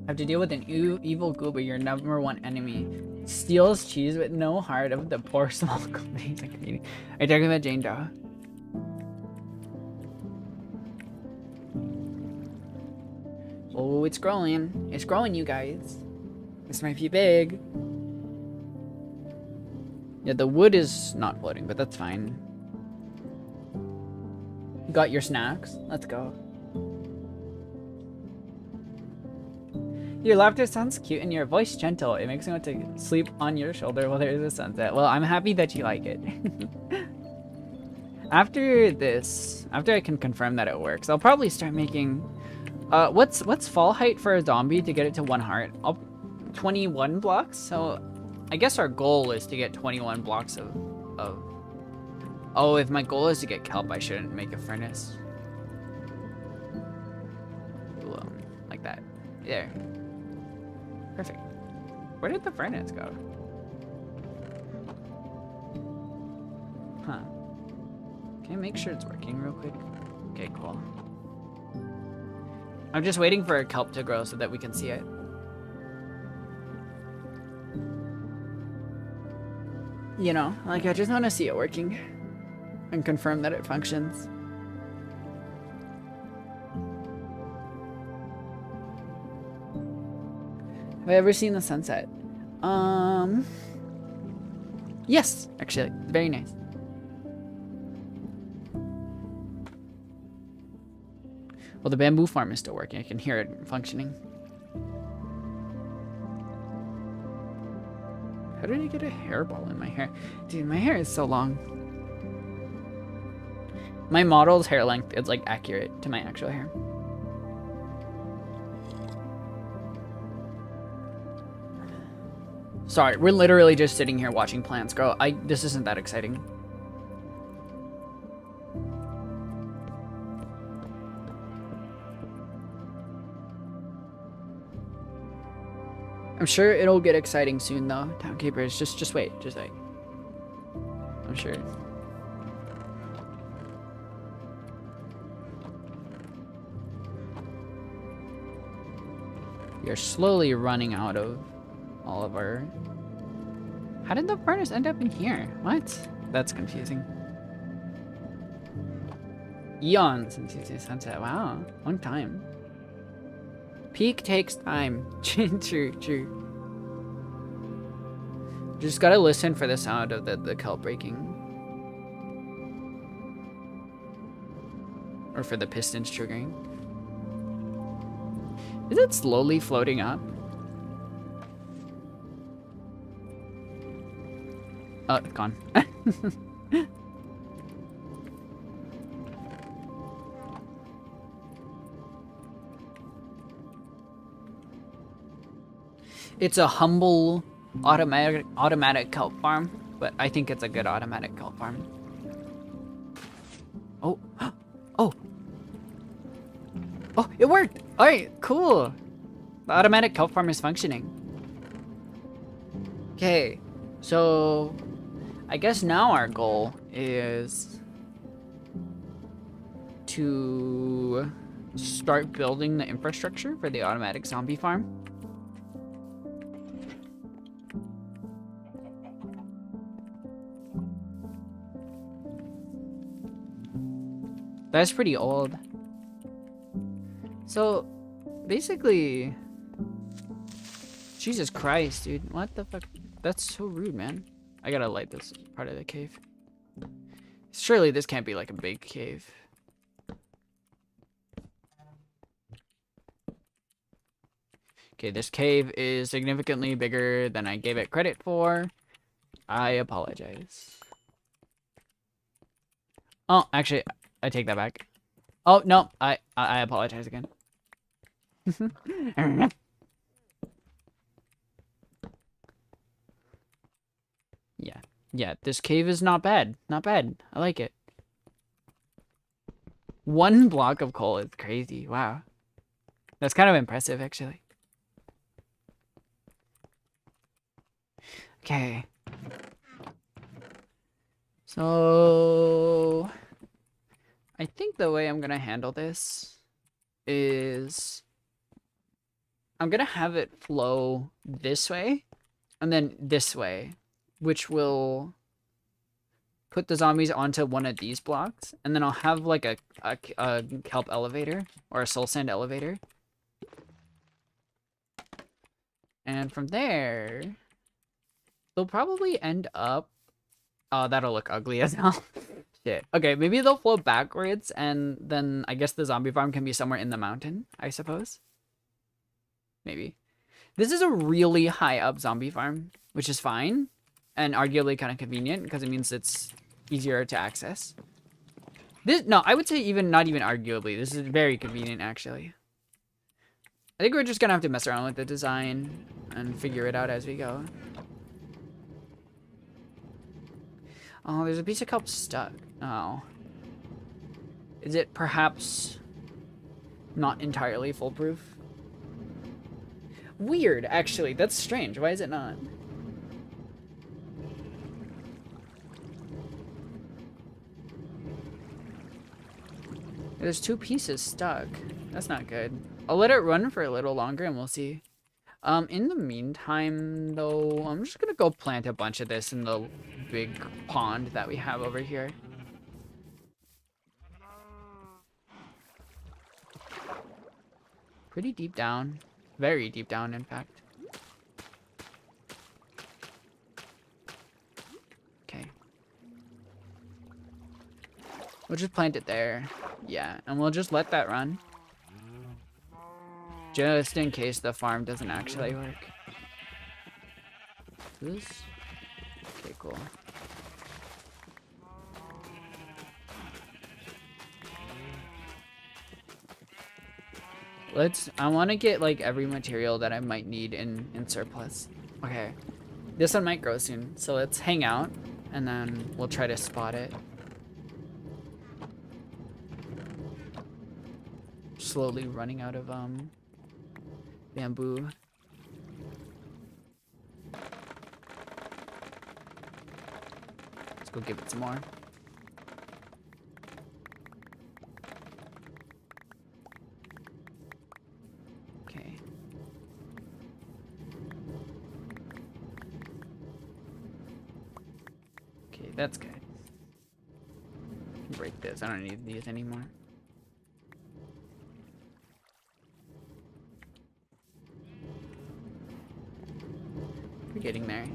Have to deal with an evil goober, your number one enemy. Steals cheese with no heart of the poor small company. Are you talking about Jane Doe? Oh, it's growing. It's growing, you guys. This might be big. Yeah, the wood is not floating, but that's fine. You got your snacks? Let's go. Your laughter sounds cute and your voice gentle. It makes me want to sleep on your shoulder while there is a sunset. Well, I'm happy that you like it. After this, after I can confirm that it works, I'll probably start making... what's fall height for a zombie to get it to 1 heart? 21 blocks? So I guess our goal is to get 21 blocks of... Oh, if my goal is to get kelp, I shouldn't make a furnace. Like that. There. Perfect. Where did the furnace go? Huh. Can I make sure it's working real quick? Okay, cool. I'm just waiting for a kelp to grow so that we can see it. You know, like I just want to see it working and confirm that it functions. Have I ever seen the sunset? Yes, actually, very nice. Well, the bamboo farm is still working. I can hear it functioning. How did I get a hairball in my hair? Dude, my hair is so long. My model's hair length is like accurate to my actual hair. Sorry, we're literally just sitting here watching plants grow. This isn't that exciting. I'm sure it'll get exciting soon though, Townkeepers. Just wait, just wait. I'm sure. We are slowly running out of all of our... How did the furnace end up in here? What? That's confusing. Eons since you see sunset. Wow, long time. Peak takes time. True. Just gotta listen for the sound of the kelp breaking. Or for the pistons triggering. Is it slowly floating up? Oh, it's gone. It's a humble automatic kelp farm, but I think it's a good automatic kelp farm. Oh, oh, it worked. All right, cool. The automatic kelp farm is functioning. Okay, so I guess now our goal is to start building the infrastructure for the automatic zombie farm. That's pretty old. So, basically... Jesus Christ, dude. What the fuck? That's so rude, man. I gotta light this part of the cave. Surely this can't be like a big cave. Okay, this cave is significantly bigger than I gave it credit for. I apologize. Oh, actually, I take that back. Oh, no, I apologize again. Yeah, this cave is not bad. Not bad. I like it. 1 block of coal is crazy. Wow. That's kind of impressive, actually. Okay. So... I think the way I'm gonna handle this is... I'm gonna have it flow this way, and then this way, which will put the zombies onto one of these blocks, and then I'll have like a kelp elevator, or a soul sand elevator. And from there, they'll probably end up... Oh, that'll look ugly as hell. Shit. Okay, maybe they'll flow backwards, and then I guess the zombie farm can be somewhere in the mountain, I suppose. Maybe. This is a really high up zombie farm, which is fine, and arguably kind of convenient, because it means it's easier to access. No, I would say not even arguably. This is very convenient, actually. I think we're just gonna have to mess around with the design and figure it out as we go. Oh, there's a piece of kelp stuck. Oh. Is it perhaps not entirely foolproof? Weird, actually. That's strange. Why is it not? There's 2 pieces stuck. That's not good. I'll let it run for a little longer and we'll see. In the meantime, though, I'm just gonna go plant a bunch of this in the big pond that we have over here. Pretty deep down. Very deep down, in fact. Okay. We'll just plant it there. Yeah, and we'll just let that run. Just in case the farm doesn't actually work. This? Okay, cool. I want to get like every material that I might need in surplus. Okay. This one might grow soon, so let's hang out and then we'll try to spot it. Slowly running out of bamboo. Let's go give it some more. Okay. Okay, that's good. Break this. I don't need these anymore. We're getting there.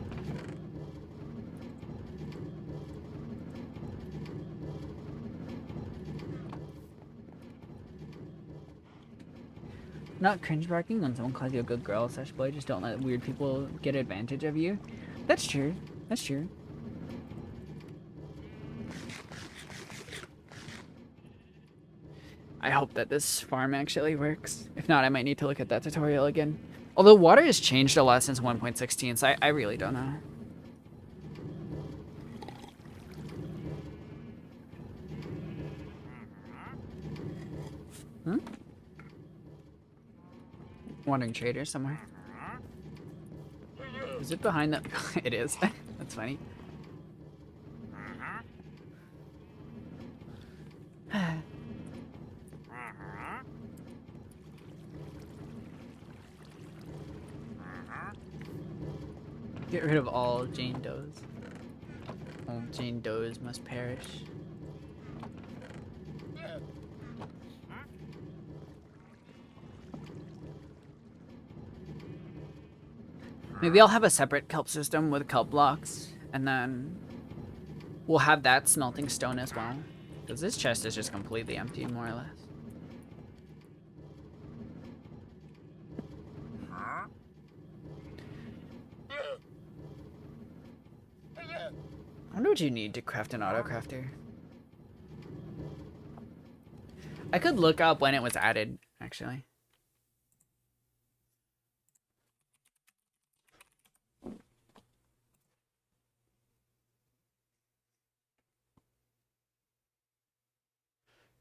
Not cringe barking when someone calls you a good girl / boy. Just don't let weird people get advantage of you. That's true. That's true. I hope that this farm actually works. If not, I might need to look at that tutorial again. Although water has changed a lot since 1.16, so I really don't know. Hmm? Wandering trader somewhere. Is it behind the... It is. That's funny. Get rid of all Jane Does. All Jane Does must perish. Maybe I'll have a separate kelp system with kelp blocks, and then we'll have that smelting stone as well. Because this chest is just completely empty, more or less. I wonder what you need to craft an auto crafter. I could look up when it was added, actually.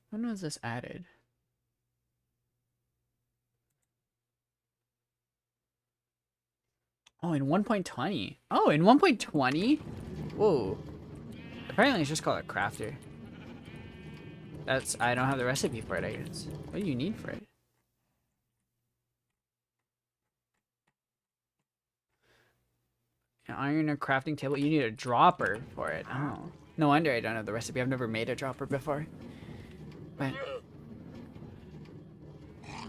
When was this added? Oh, in 1.20. Oh, in 1.20? Whoa. Apparently it's just called a crafter. I don't have the recipe for it, I guess. What do you need for it? An iron or crafting table? You need a dropper for it. Oh. No wonder I don't have the recipe. I've never made a dropper before. But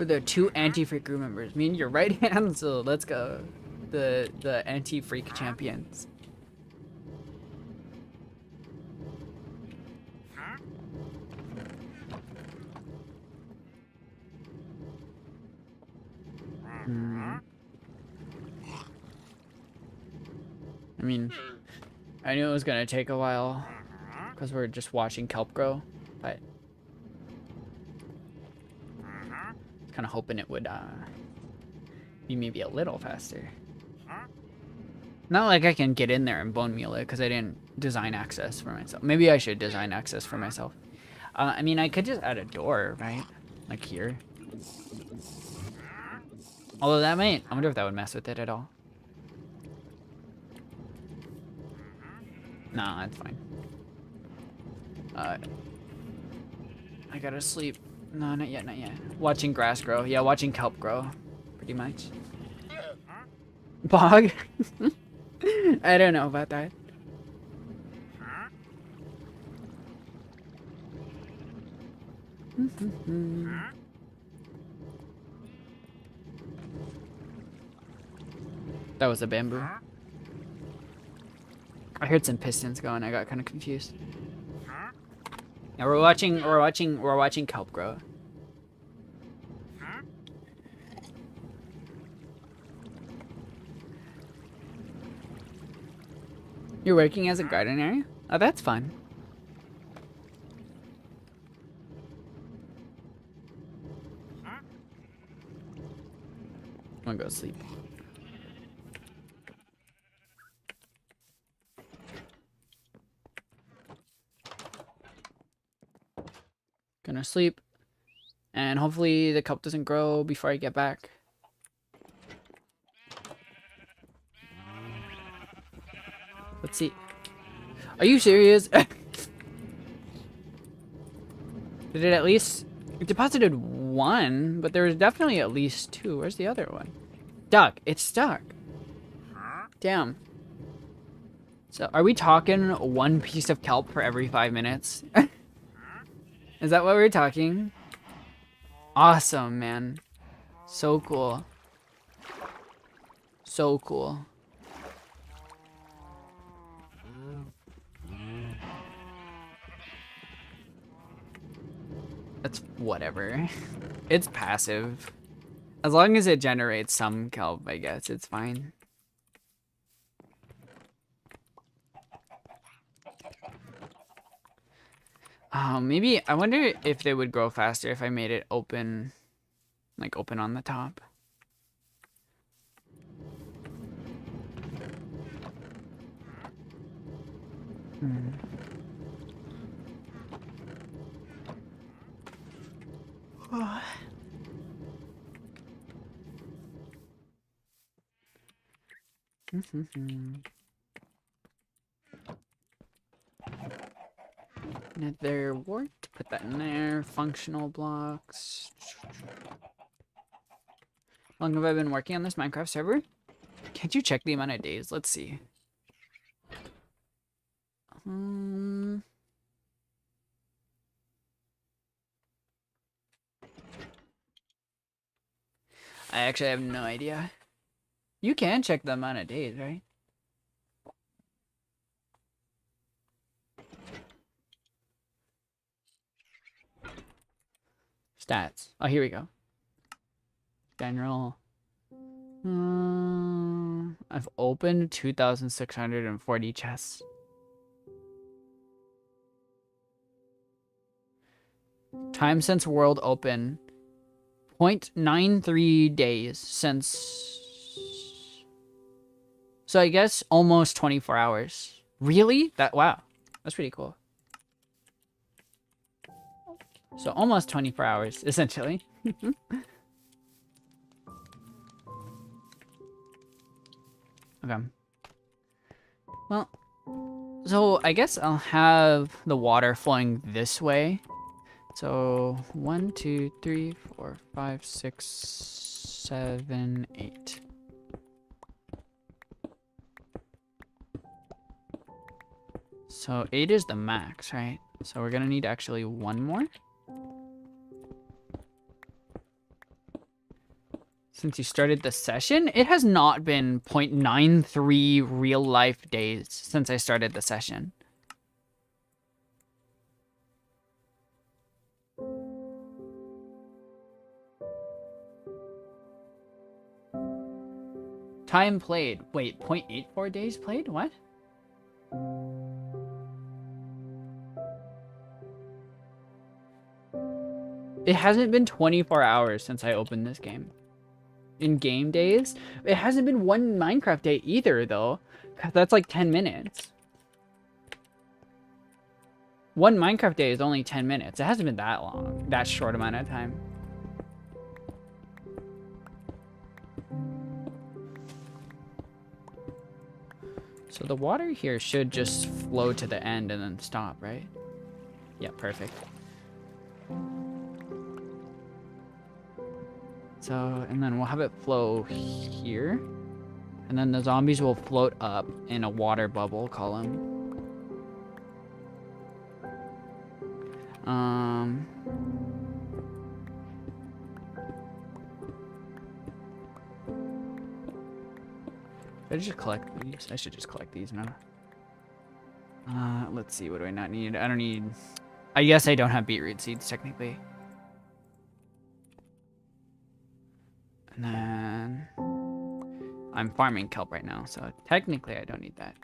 there are 2 anti-freak crew members. Me and your right hand, so let's go. The anti-freak champions. I mean, I knew it was gonna take a while because we're just watching kelp grow, but kind of hoping it would be maybe a little faster. Not like I can get in there and bone meal it because I didn't design access for myself. Maybe I should design access for myself. I mean, I could just add a door, right? Like here. Although that might, I wonder if that would mess with it at all. Nah, that's fine. I gotta sleep. No, not yet, not yet. Watching grass grow. Yeah, watching kelp grow. Pretty much. Bog? I don't know about that. That was a bamboo. I heard some pistons going. I got kind of confused. Yeah, we're watching kelp grow. You're working as a gardener? Oh, that's fun. I'm gonna go sleep. Gonna sleep. And hopefully the kelp doesn't grow before I get back. Let's see. Are you serious? Did it at least... It deposited 1, but there was definitely at least 2. Where's the other one? Stuck. It's stuck. Damn. So are we talking 1 piece of kelp for every 5 minutes? Is that what we're talking? Awesome, man. So cool. So cool. That's whatever. It's passive. As long as it generates some kelp, I guess it's fine. Maybe, I wonder if they would grow faster if I made it open, like open on the top. Oh. Nether wart, put that in there. Functional blocks. How long have I been working on this Minecraft server? Can't you check the amount of days? Let's see. I actually have no idea. You can check the amount of days, right? Stats. Oh, here we go. General. I've opened 2,640 chests. Time since world open. 0.93 days since... So I guess almost 24 hours. Really? Wow. That's pretty cool. So almost 24 hours, essentially. Okay. Well, so I guess I'll have the water flowing this way. So 1, 2, 3, 4, 5, 6, 7, 8. So 8 is the max, right? So we're gonna need actually one more. Since you started the session, it has not been 0.93 real life days since I started the session. Time played. Wait, 0.84 days played? What? It hasn't been 24 hours since I opened this game. In game days, it hasn't been one Minecraft day either, though. That's like 10 minutes. One Minecraft day is only 10 minutes. It hasn't been that long, that short amount of time. So the water here should just flow to the end and then stop, right? Yeah, perfect. So, and then we'll have it flow here. And then the zombies will float up in a water bubble column. I just collect these. I should just collect these now. Let's see. What do I not need? I don't need... I guess I don't have beetroot seeds, technically. And then... I'm farming kelp right now, so technically I don't need that.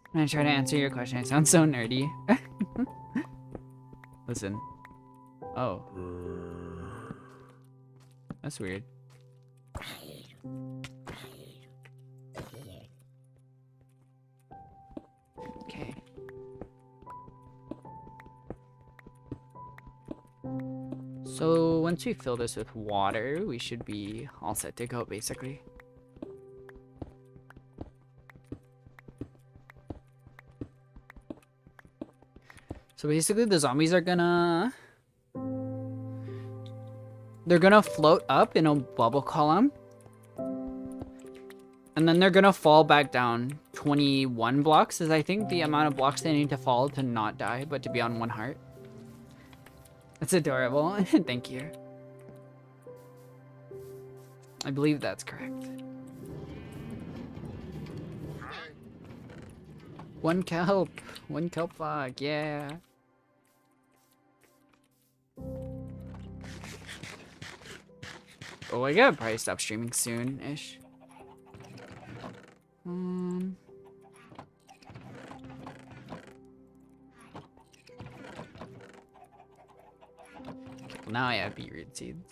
I'm gonna try to answer your question. I sound so nerdy. Listen. Oh. That's weird. Okay. So once we fill this with water, we should be all set to go, basically. So basically the zombies are gonna... They're gonna float up in a bubble column. And then they're gonna fall back down. 21 blocks is, I think, the amount of blocks they need to fall to not die, but to be on 1 heart. That's adorable. Thank you. I believe that's correct. 1 kelp. 1 kelp log, yeah. Oh, I gotta probably stop streaming soon-ish. Okay, well, now I have beetroot seeds.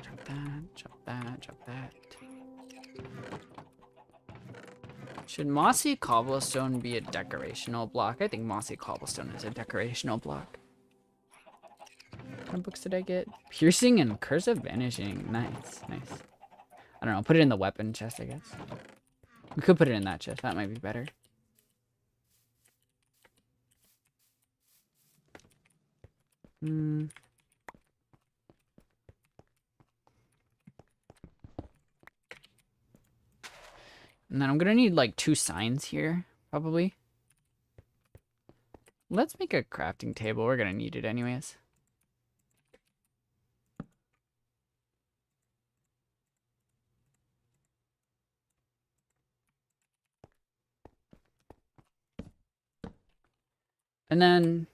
Chop that, chop that, chop that. Should mossy cobblestone be a decorational block? I think mossy cobblestone is a decorational block. What kind of books did I get? Piercing and Curse of Vanishing. Nice, nice. I don't know, put it in the weapon chest, I guess. We could put it in that chest, that might be better. And then I'm gonna need like 2 signs here, probably. Let's make a crafting table. We're gonna need it anyways. And then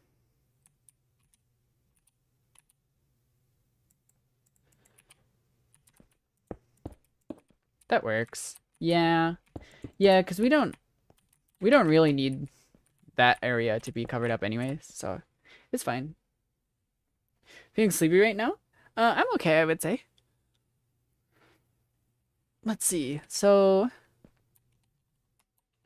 that works. Yeah. Yeah, because we don't really need that area to be covered up anyways, so it's fine. Feeling sleepy right now? I'm okay, I would say. Let's see. So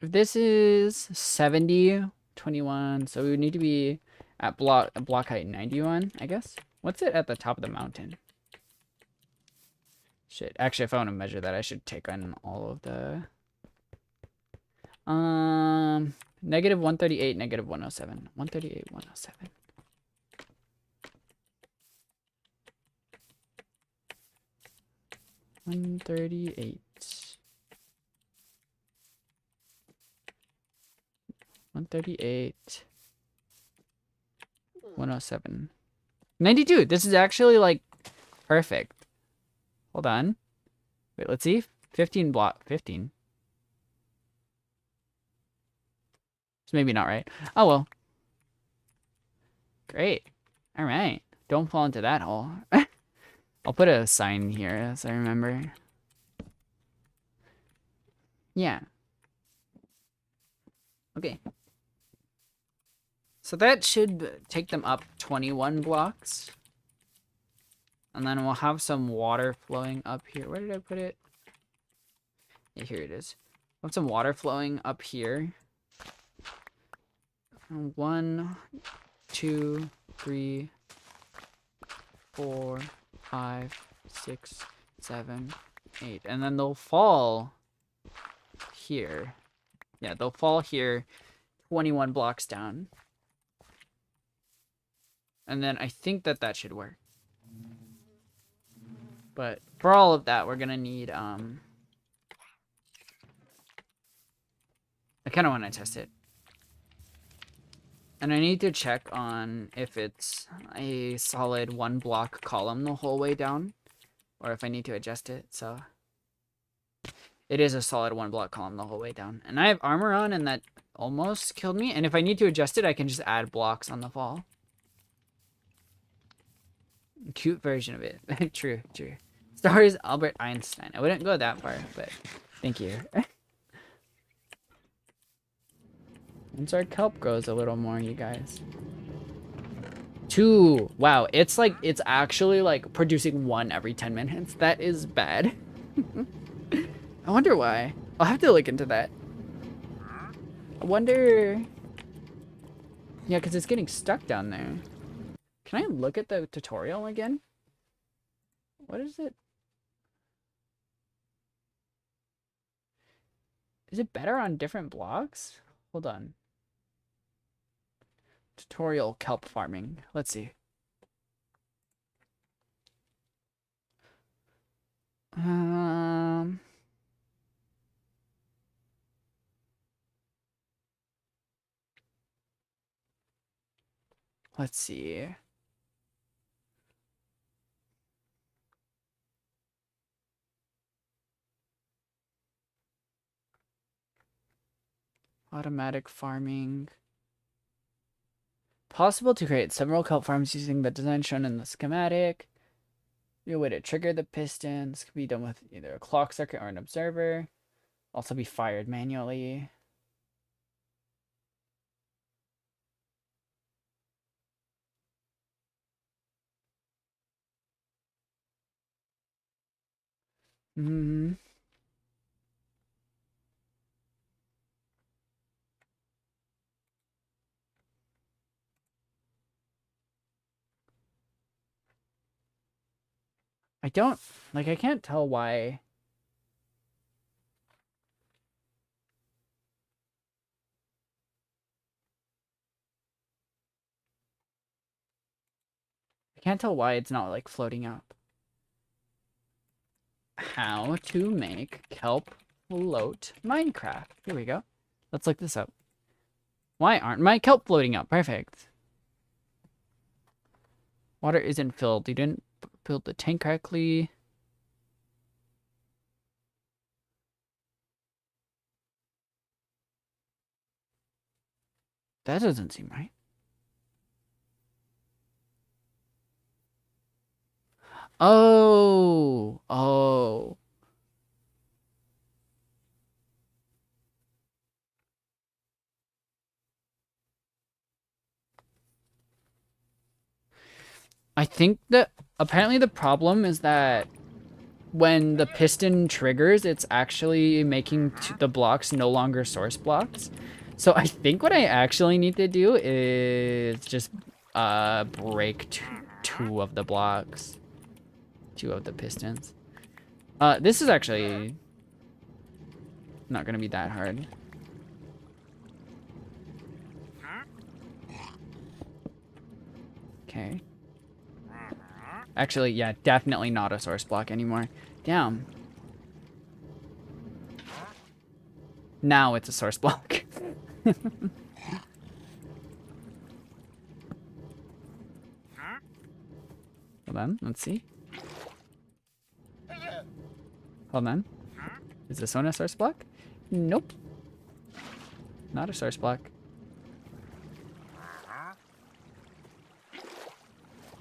if this is 70, 21, so we would need to be at block height 91, I guess. What's it at the top of the mountain? Shit. Actually, if I want to measure that, I should take on all of the negative 138, negative 107. 138, 107. 138. 138. 107. 92. This is actually like perfect. Hold on. Wait, let's see. 15 block. 15. It's maybe not right. Oh well. Great. All right. Don't fall into that hole. I'll put a sign here as I remember. Yeah. Okay. So that should take them up 21 blocks. And then we'll have some water flowing up here. Where did I put it? Yeah, here it is. We'll have some water flowing up here. 1, 2, 3, 4, 5, 6, 7, 8. And then they'll fall here. Yeah, they'll fall here 21 blocks down. And then I think that should work. But for all of that, we're gonna need, I kind of want to test it. And I need to check on if it's a solid 1 block column the whole way down, or if I need to adjust it. So it is a solid 1 block column the whole way down. And I have armor on, and that almost killed me. And if I need to adjust it, I can just add blocks on the fall. Cute version of it. True, true. Star is Albert Einstein. I wouldn't go that far, but thank you. Once our kelp grows a little more, you guys. 2. Wow, it's like, it's actually like producing 1 every 10 minutes. That is bad. I wonder why. I'll have to look into that. I wonder... Yeah, because it's getting stuck down there. Can I look at the tutorial again? What is it? Is it better on different blocks? Hold on. Tutorial kelp farming. Let's see. Let's see. Automatic farming. Possible to create several kelp farms using the design shown in the schematic. Your way to trigger the pistons can be done with either a clock circuit or an observer. Also be fired manually. I don't, like, I can't tell why. I can't tell why it's not, like, floating up. How to make kelp float Minecraft. Here we go. Let's look this up. Why aren't my kelp floating up? Perfect. Water isn't filled. You didn't build the tank correctly. That doesn't seem right. Oh. Oh. I think that apparently the problem is that when the piston triggers, it's actually making the blocks no longer source blocks. So I think what I actually need to do is just break two of the blocks. Two of the pistons. This is actually not gonna be that hard. Okay. Actually, yeah, definitely not a source block anymore. Damn. Now it's a source block. Hold on, let's see. Hold on. Is this one a source block? Nope. Not a source block.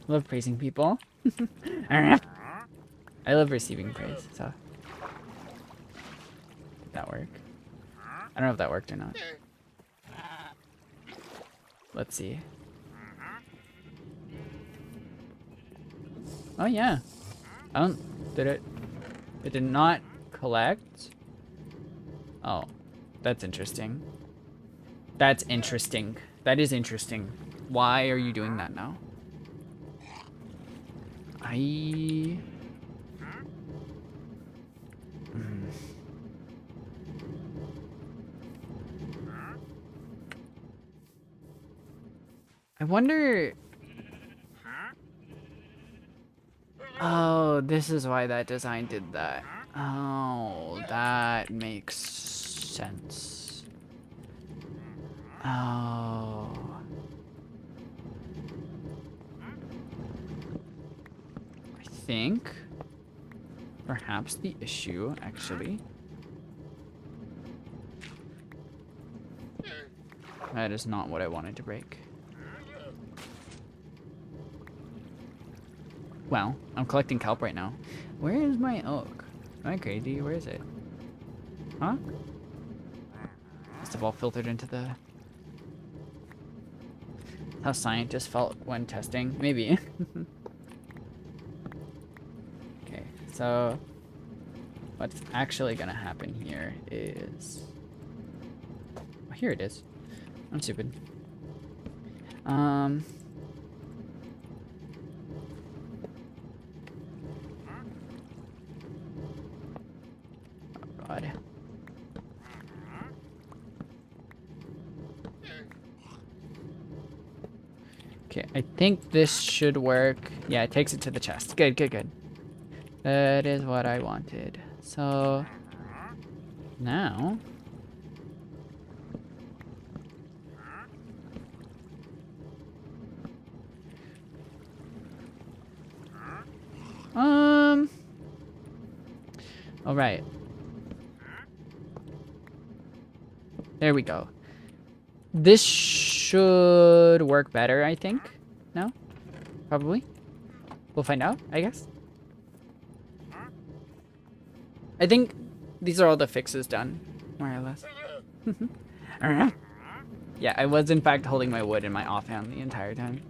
Love praising people. I love receiving praise, so. Did that work? I don't know if that worked or not. Let's see. Oh yeah. Did it? It did not collect? Oh, that's interesting. That's interesting. That is interesting. Why are you doing that now? I wonder. Oh, this is why that design did that. Oh, that makes sense. Oh. I think perhaps the issue actually. That is not what I wanted to break. Well, I'm collecting kelp right now. Where is my oak? Am I crazy? Where is it? Huh? Must have all filtered into the... How scientists felt when testing? Maybe. Okay, so... What's actually gonna happen here is... Oh, here it is. I'm stupid. Oh God. Okay, I think this should work. Yeah, it takes it to the chest. Good, good, good. That is what I wanted. So now all right. There we go. This should work better, I think. No? Probably. We'll find out, I guess. I think these are all the fixes done, more or less. Yeah, I was in fact holding my wood in my offhand the entire time.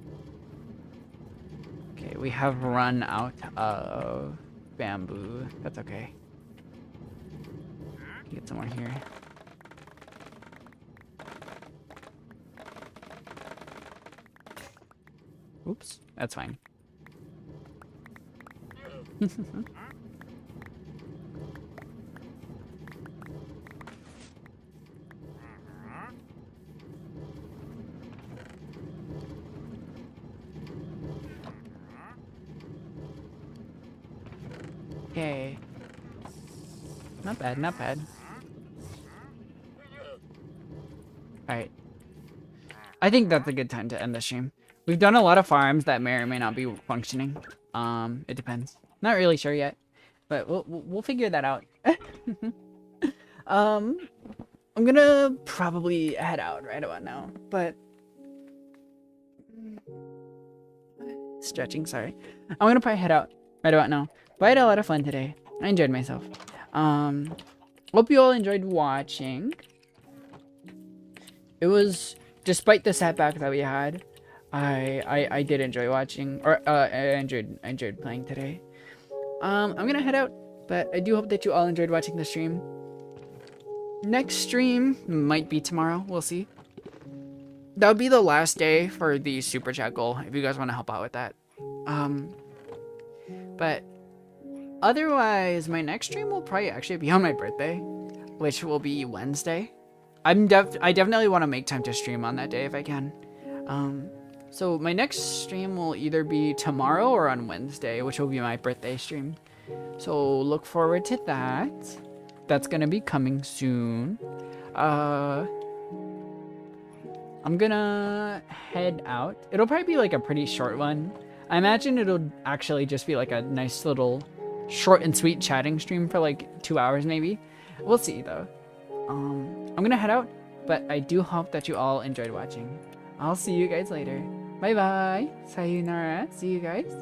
Okay, we have run out of bamboo. That's okay. Get some more here. Oops, that's fine. Okay. Not bad, not bad. Alright. I think that's a good time to end the stream. We've done a lot of farms that may or may not be functioning. It depends. Not really sure yet, but we'll figure that out. I'm gonna probably head out right about now, but stretching, sorry. I'm gonna probably head out right about now. But I had a lot of fun today. I enjoyed myself. Hope you all enjoyed watching. It was, despite the setback that we had, I did enjoy watching, or I enjoyed playing today. I'm gonna head out, but I do hope that you all enjoyed watching the stream. Next stream might be tomorrow. We'll see. That would be the last day for the super chat goal, if you guys want to help out with that. But otherwise, my next stream will probably actually be on my birthday, which will be Wednesday. I definitely want to make time to stream on that day if I can. So my next stream will either be tomorrow or on Wednesday, which will be my birthday stream. So look forward to that. That's gonna be coming soon. I'm gonna head out. It'll probably be like a pretty short one. I imagine it'll actually just be like a nice little short and sweet chatting stream for like 2 hours maybe. We'll see though. I'm gonna head out, but I do hope that you all enjoyed watching. I'll see you guys later. Bye bye. Sayonara. See you guys.